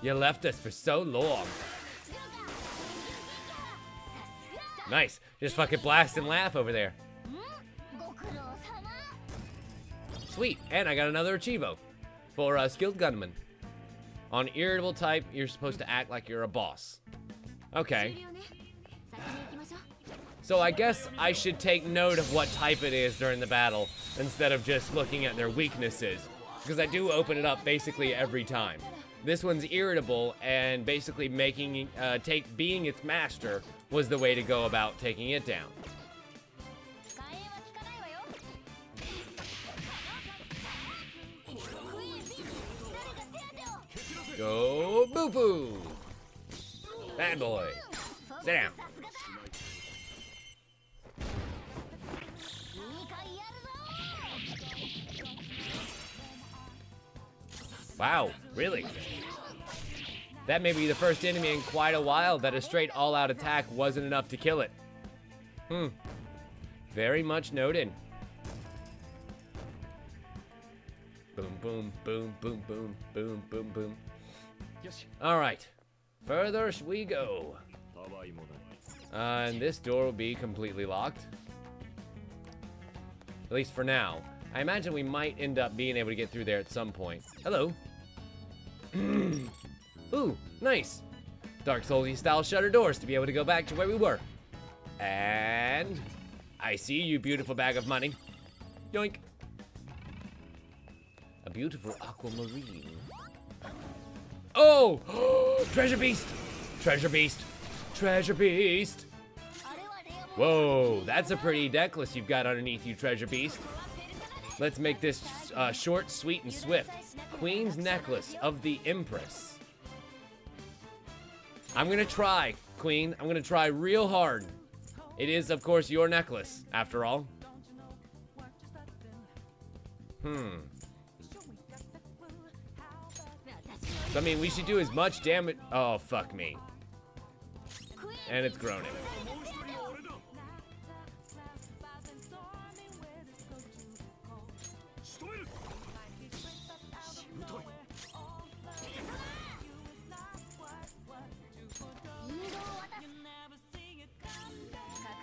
You left us for so long. Nice. Just fucking blast and laugh over there. Sweet. And I got another Achievo for Skilled Gunman. On irritable type, you're supposed to act like you're a boss. Okay. So I guess I should take note of what type it is during the battle instead of just looking at their weaknesses. Because I do open it up basically every time. This one's irritable, and basically making being its master was the way to go about taking it down. Go boo-boo! Bad boy. Sit down. Wow, really? That may be the first enemy in quite a while that a straight all-out attack wasn't enough to kill it. Very much noted. Boom, boom, boom, boom, boom, boom, boom, boom. Alright. Further we go. And this door will be completely locked. At least for now. I imagine we might end up being able to get through there at some point. Hello. Ooh, nice. Dark Souls style shutter doors to be able to go back to where we were. And I see you, beautiful bag of money. Yoink. A beautiful aquamarine. Oh! Treasure beast! Treasure beast! Treasure beast! Whoa, that's a pretty necklace you've got underneath you, treasure beast. Let's make this short, sweet, and swift. Queen's necklace of the Empress. I'm gonna try, Queen. I'm gonna try real hard. It is, of course, your necklace, after all. So, I mean, we should do as much damage. Oh, fuck me. And it's groaning.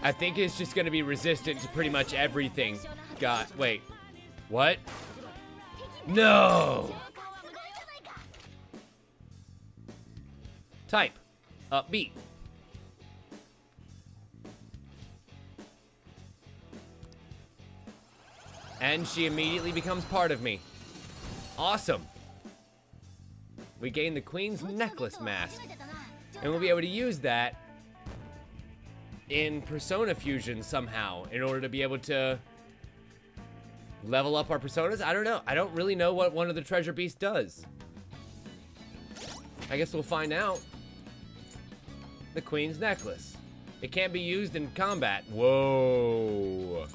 I think it's just gonna be resistant to pretty much everything. God, wait. What? No! Type. Upbeat. And she immediately becomes part of me. Awesome. We gain the Queen's Necklace Mask. And we'll be able to use that in Persona Fusion somehow in order to be able to level up our personas. I don't know. I don't really know what one of the treasure beasts does. I guess we'll find out. The Queen's Necklace. It can't be used in combat. Whoa.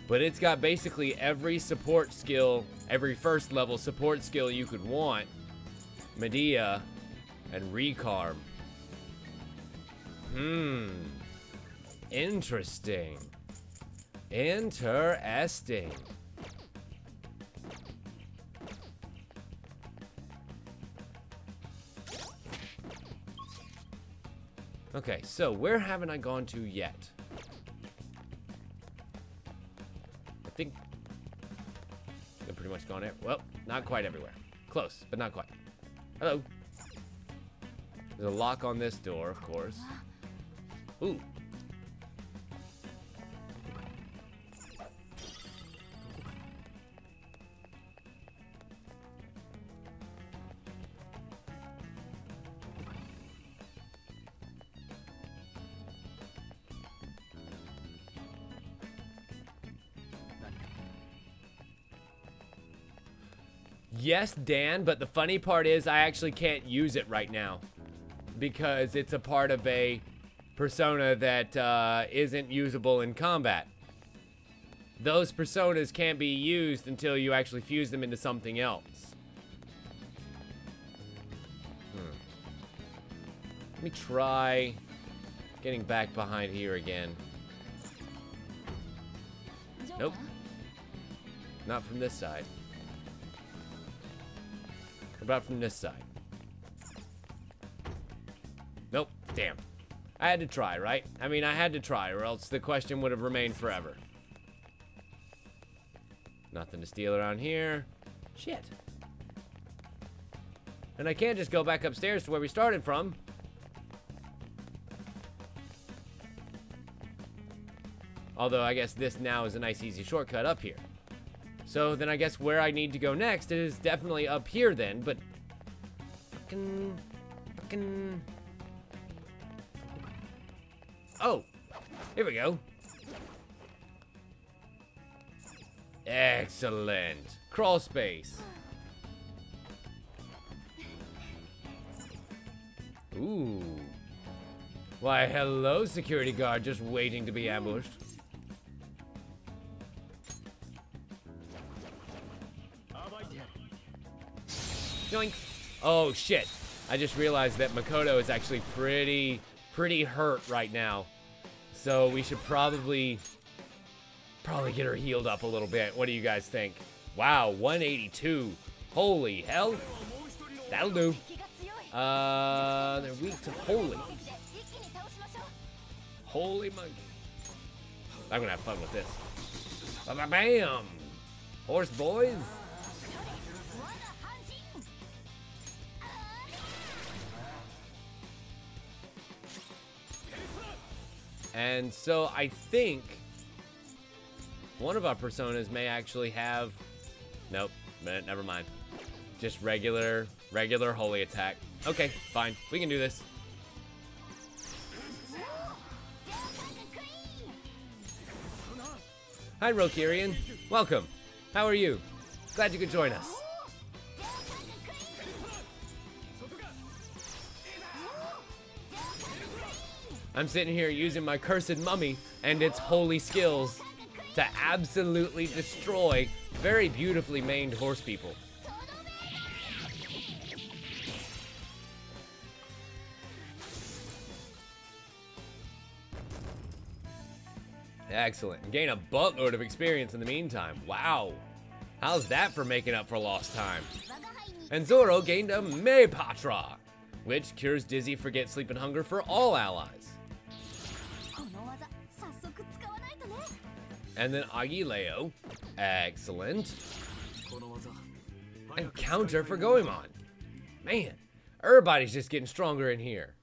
But it's got basically every support skill, every first level support skill you could want. Medea and Recarm. Interesting. Interesting. Okay, so where haven't I gone to yet? I think I've pretty much gone there. Well, not quite everywhere. Close, but not quite. Hello. There's a lock on this door, of course. Ooh. Yes, Dan, but the funny part is I actually can't use it right now because it's a part of a persona that isn't usable in combat. Those personas can't be used until you actually fuse them into something else. Let me try getting back behind here again. Nope. Not from this side. What about from this side? Nope. Damn. I had to try, right? I mean, I had to try, or else the question would have remained forever. Nothing to steal around here. Shit. And I can't just go back upstairs to where we started from. Although, I guess this now is a nice, easy shortcut up here. So then I guess where I need to go next is definitely up here then, but fucking oh, here we go. Excellent. Crawl space. Ooh. Why, hello, security guard, just waiting to be ambushed. Yoink. Oh shit. I just realized that Mikoto is actually pretty hurt right now. So we should probably get her healed up a little bit. What do you guys think? Wow, 182. Holy hell. That'll do. They're weak to holy. Holy monkey. I'm gonna have fun with this. Bam! Horse boys. And so I think one of our personas may actually have, nope, never mind. Just regular holy attack. Okay, fine, we can do this. Hi, Rokirian. Welcome. How are you? Glad you could join us. I'm sitting here using my cursed mummy and its holy skills to absolutely destroy very beautifully maned horse people. Excellent. Gain a buttload of experience in the meantime. Wow. How's that for making up for lost time? And Zoro gained a Me Patra, which cures dizzy, forget, sleep, and hunger for all allies. And then Agileo. Excellent. And counter for Goemon. Man, everybody's just getting stronger in here.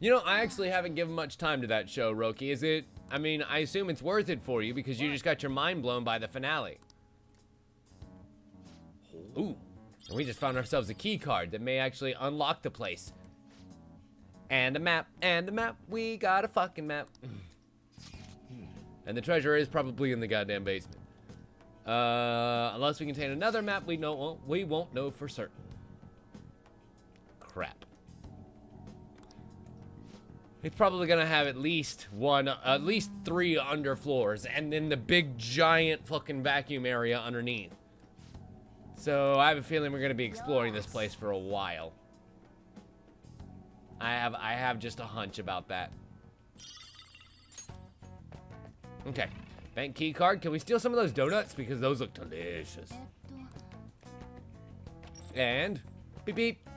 You know, I actually haven't given much time to that show, Roki. Is it? I mean, I assume it's worth it for you because you just got your mind blown by the finale. Ooh, and we just found ourselves a key card that may actually unlock the place. And a map, we got a fucking map. And the treasure is probably in the goddamn basement. Unless we contain another map, we won't know for certain. Crap. It's probably gonna have at least 3 underfloors, and then the big giant fucking vacuum area underneath. So I have a feeling we're gonna be exploring this place for a while. I have just a hunch about that. Okay. Bank key card. Can we steal some of those donuts? Because those look delicious. And beep beep.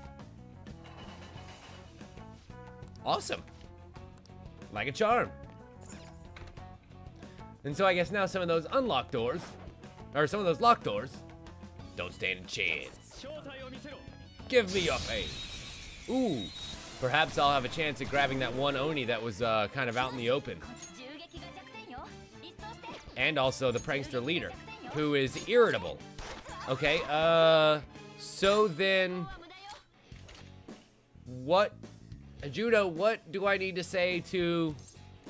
Awesome. Like a charm. And so I guess now some of those unlocked doors, or some of those locked doors, don't stand a chance. Give me your face. Ooh. Perhaps I'll have a chance at grabbing that one Oni that was kind of out in the open. And also the prankster leader, who is irritable. Okay, so then, what, Judo, what do I need to say to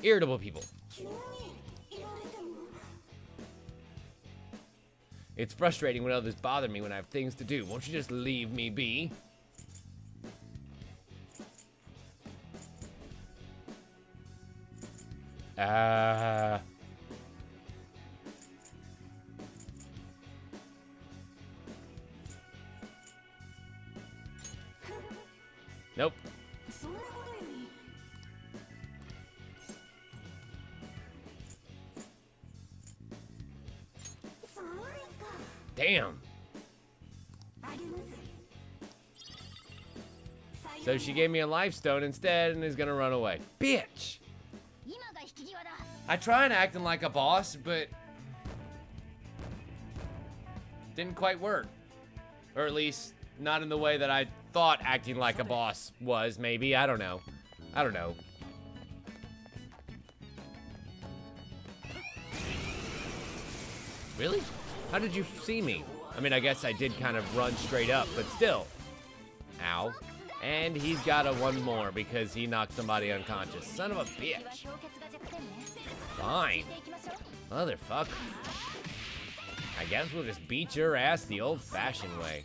irritable people? It's frustrating when others bother me when I have things to do. Won't you just leave me be? Nope. Damn. So she gave me a life stone instead and is gonna run away. Bitch! I tried acting like a boss, but didn't quite work. Or at least, not in the way that I thought acting like a boss was, maybe. I don't know. I don't know. Really? How did you see me? I mean, I guess I did kind of run straight up, but still. Ow. And he's got a one more because he knocked somebody unconscious. Son of a bitch. Fine. Motherfucker. I guess we'll just beat your ass the old-fashioned way.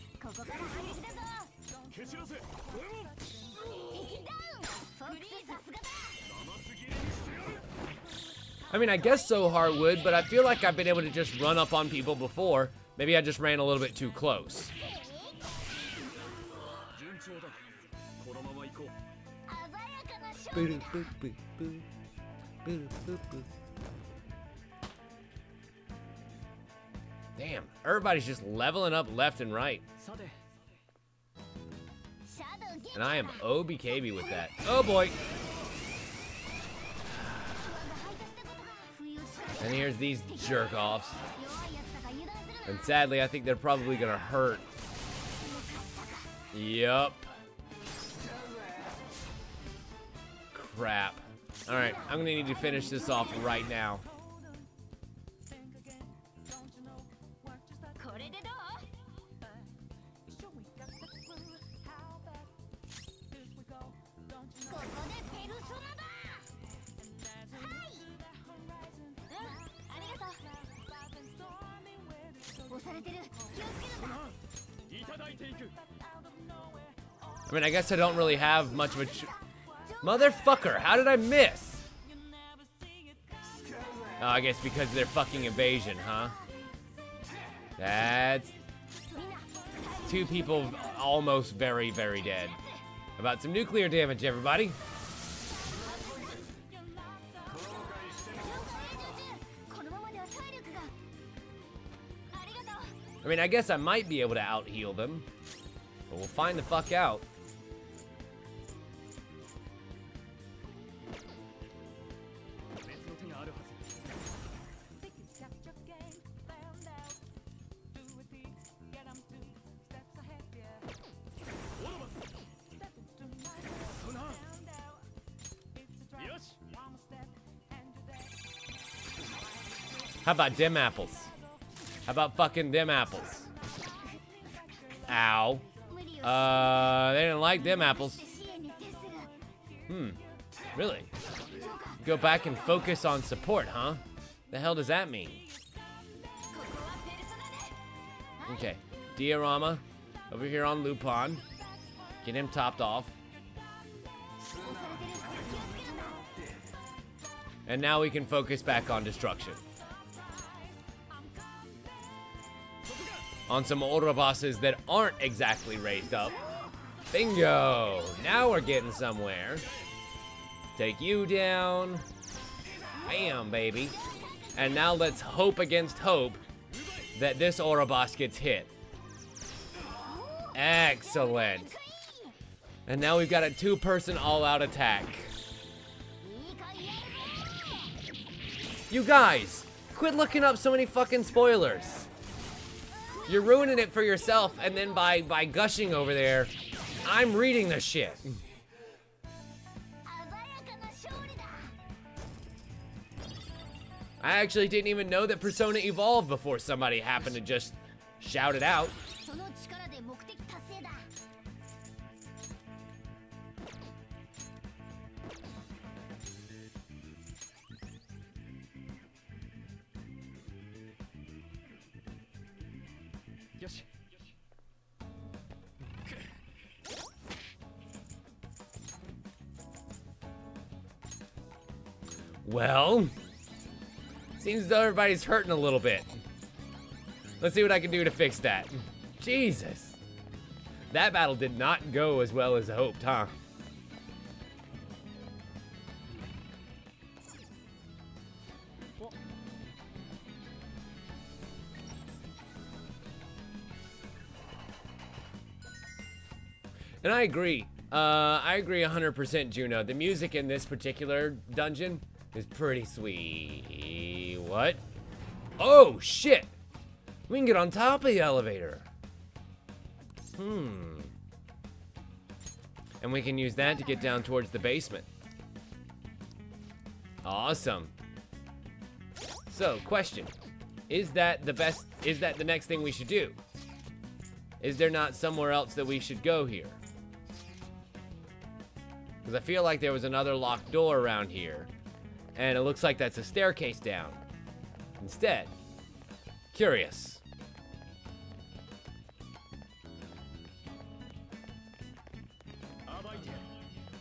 I mean, I guess so, Hardwood, but I feel like I've been able to just run up on people before. Maybe I just ran a little bit too close. Damn, everybody's just leveling up left and right. And I am OBKB with that. Oh boy. And here's these jerk-offs. And sadly, I think they're probably gonna hurt. Yup. Crap. Alright, I'm gonna need to finish this off right now. I mean, I guess I don't really have much of a Motherfucker, how did I miss? Oh, I guess because of their fucking evasion, huh? That's... two people almost very, very dead. About some nuclear damage, everybody. I mean, I guess I might be able to out-heal them. But we'll find the fuck out. How about them apples? How about fucking them apples? Ow. They didn't like them apples. Really? Go back and focus on support, huh? The hell does that mean? Okay. Diorama. Over here on Lupin. Get him topped off. And now we can focus back on destruction. On some older bosses that aren't exactly raised up. Bingo! Now we're getting somewhere. Take you down. Bam, baby. And now let's hope against hope that this aura boss gets hit. Excellent. And now we've got a 2-person all-out attack. You guys, quit looking up so many fucking spoilers. You're ruining it for yourself, and then by gushing over there, I'm reading the shit. I actually didn't even know that Persona evolved before somebody happened to just shout it out. Well, seems as though everybody's hurting a little bit. Let's see what I can do to fix that. Jesus. That battle did not go as well as hoped, huh? And I agree. I agree 100%, Juno. The music in this particular dungeon is pretty sweet. What? Oh, shit! We can get on top of the elevator. And we can use that to get down towards the basement. Awesome. So, question. Is that the best, is that the next thing we should do? Is there not somewhere else that we should go here? Because I feel like there was another locked door around here. And it looks like that's a staircase down. Instead. Curious.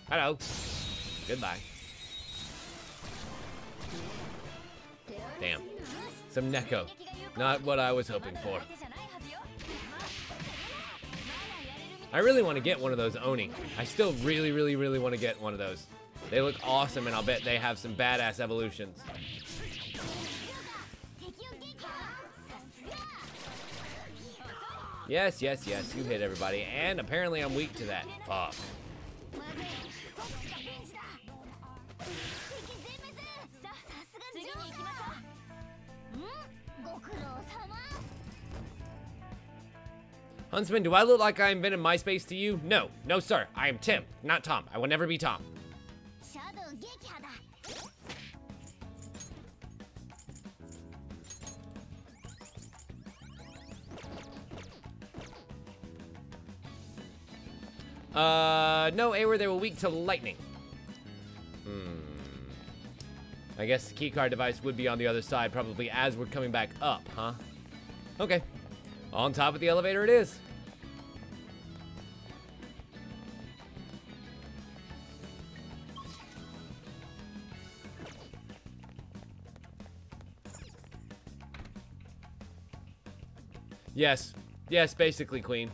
Hello. Goodbye. Damn. Some Neko. Not what I was hoping for. I really want to get one of those Oni. I still really want to get one of those. They look awesome, and I'll bet they have some badass evolutions. Yes, yes, yes, you hit everybody, and apparently I'm weak to that. Fuck. Huntsman, do I look like I invented MySpace to you? No. No, sir. I am Tim, not Tom. I will never be Tom. No, Awer, they were weak to lightning. I guess the keycard device would be on the other side, probably as we're coming back up, huh? Okay. On top of the elevator it is. Yes. Yes, basically, Queen.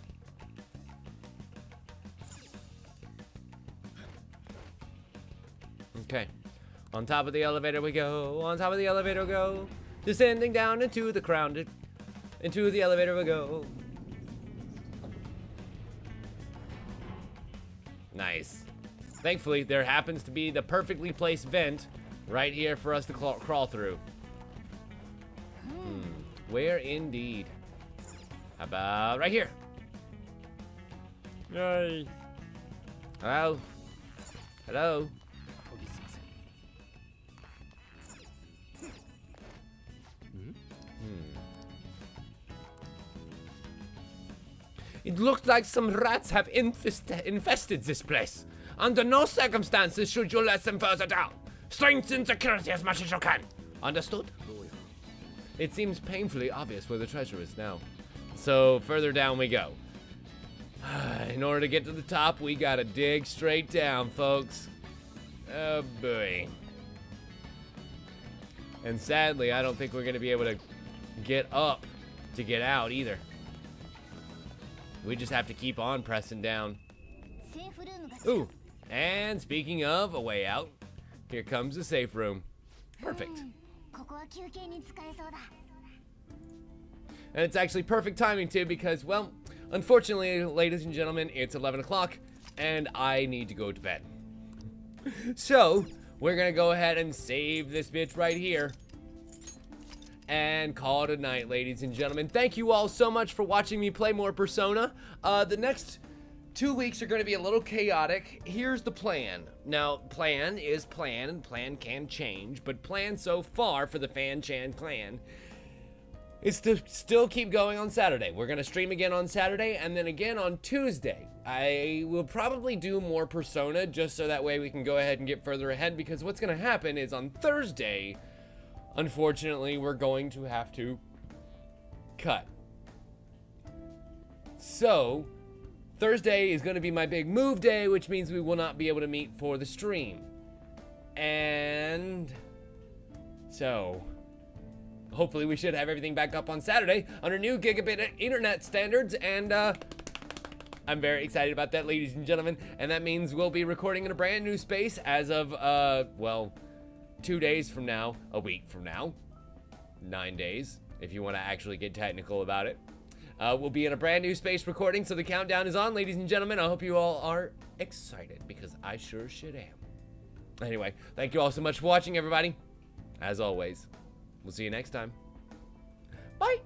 Okay. On top of the elevator we go. On top of the elevator we go. Descending down into the ground. Into the elevator we go. Nice. Thankfully, there happens to be the perfectly placed vent right here for us to crawl through. Where indeed? How about right here? Yay. Hello? Hello? It looks like some rats have infested this place. Under no circumstances should you let them further down. Strengthen security as much as you can. Understood? It seems painfully obvious where the treasure is now. So further down we go. In order to get to the top, we gotta dig straight down, folks. Oh boy. And sadly, I don't think we're gonna be able to get up to get out either. We just have to keep on pressing down. Ooh, and speaking of a way out, here comes the safe room. Perfect. And it's actually perfect timing too because, well, unfortunately, ladies and gentlemen, it's 11 o'clock and I need to go to bed. So, we're gonna go ahead and save this bitch right here and call it a night, ladies and gentlemen. Thank you all so much for watching me play more Persona. The next 2 weeks are going to be a little chaotic. Here's the plan. Now, plan is plan, and plan can change, but plan so far for the Fan-Chan clan is to still keep going on Saturday. We're going to stream again on Saturday, and then again on Tuesday. I will probably do more Persona, just so that way we can go ahead and get further ahead, because what's going to happen is on Thursday, unfortunately, we're going to have to cut. So, Thursday is going to be my big move day, which means we will not be able to meet for the stream. And so, hopefully we should have everything back up on Saturday under new gigabit internet standards, and I'm very excited about that, ladies and gentlemen. And that means we'll be recording in a brand new space as of, well, 2 days from now, a week from now, 9 days, if you want to actually get technical about it. We'll be in a brand new space recording, so the countdown is on, ladies and gentlemen. I hope you all are excited, because I sure shit am. Anyway, thank you all so much for watching, everybody. As always, we'll see you next time. Bye!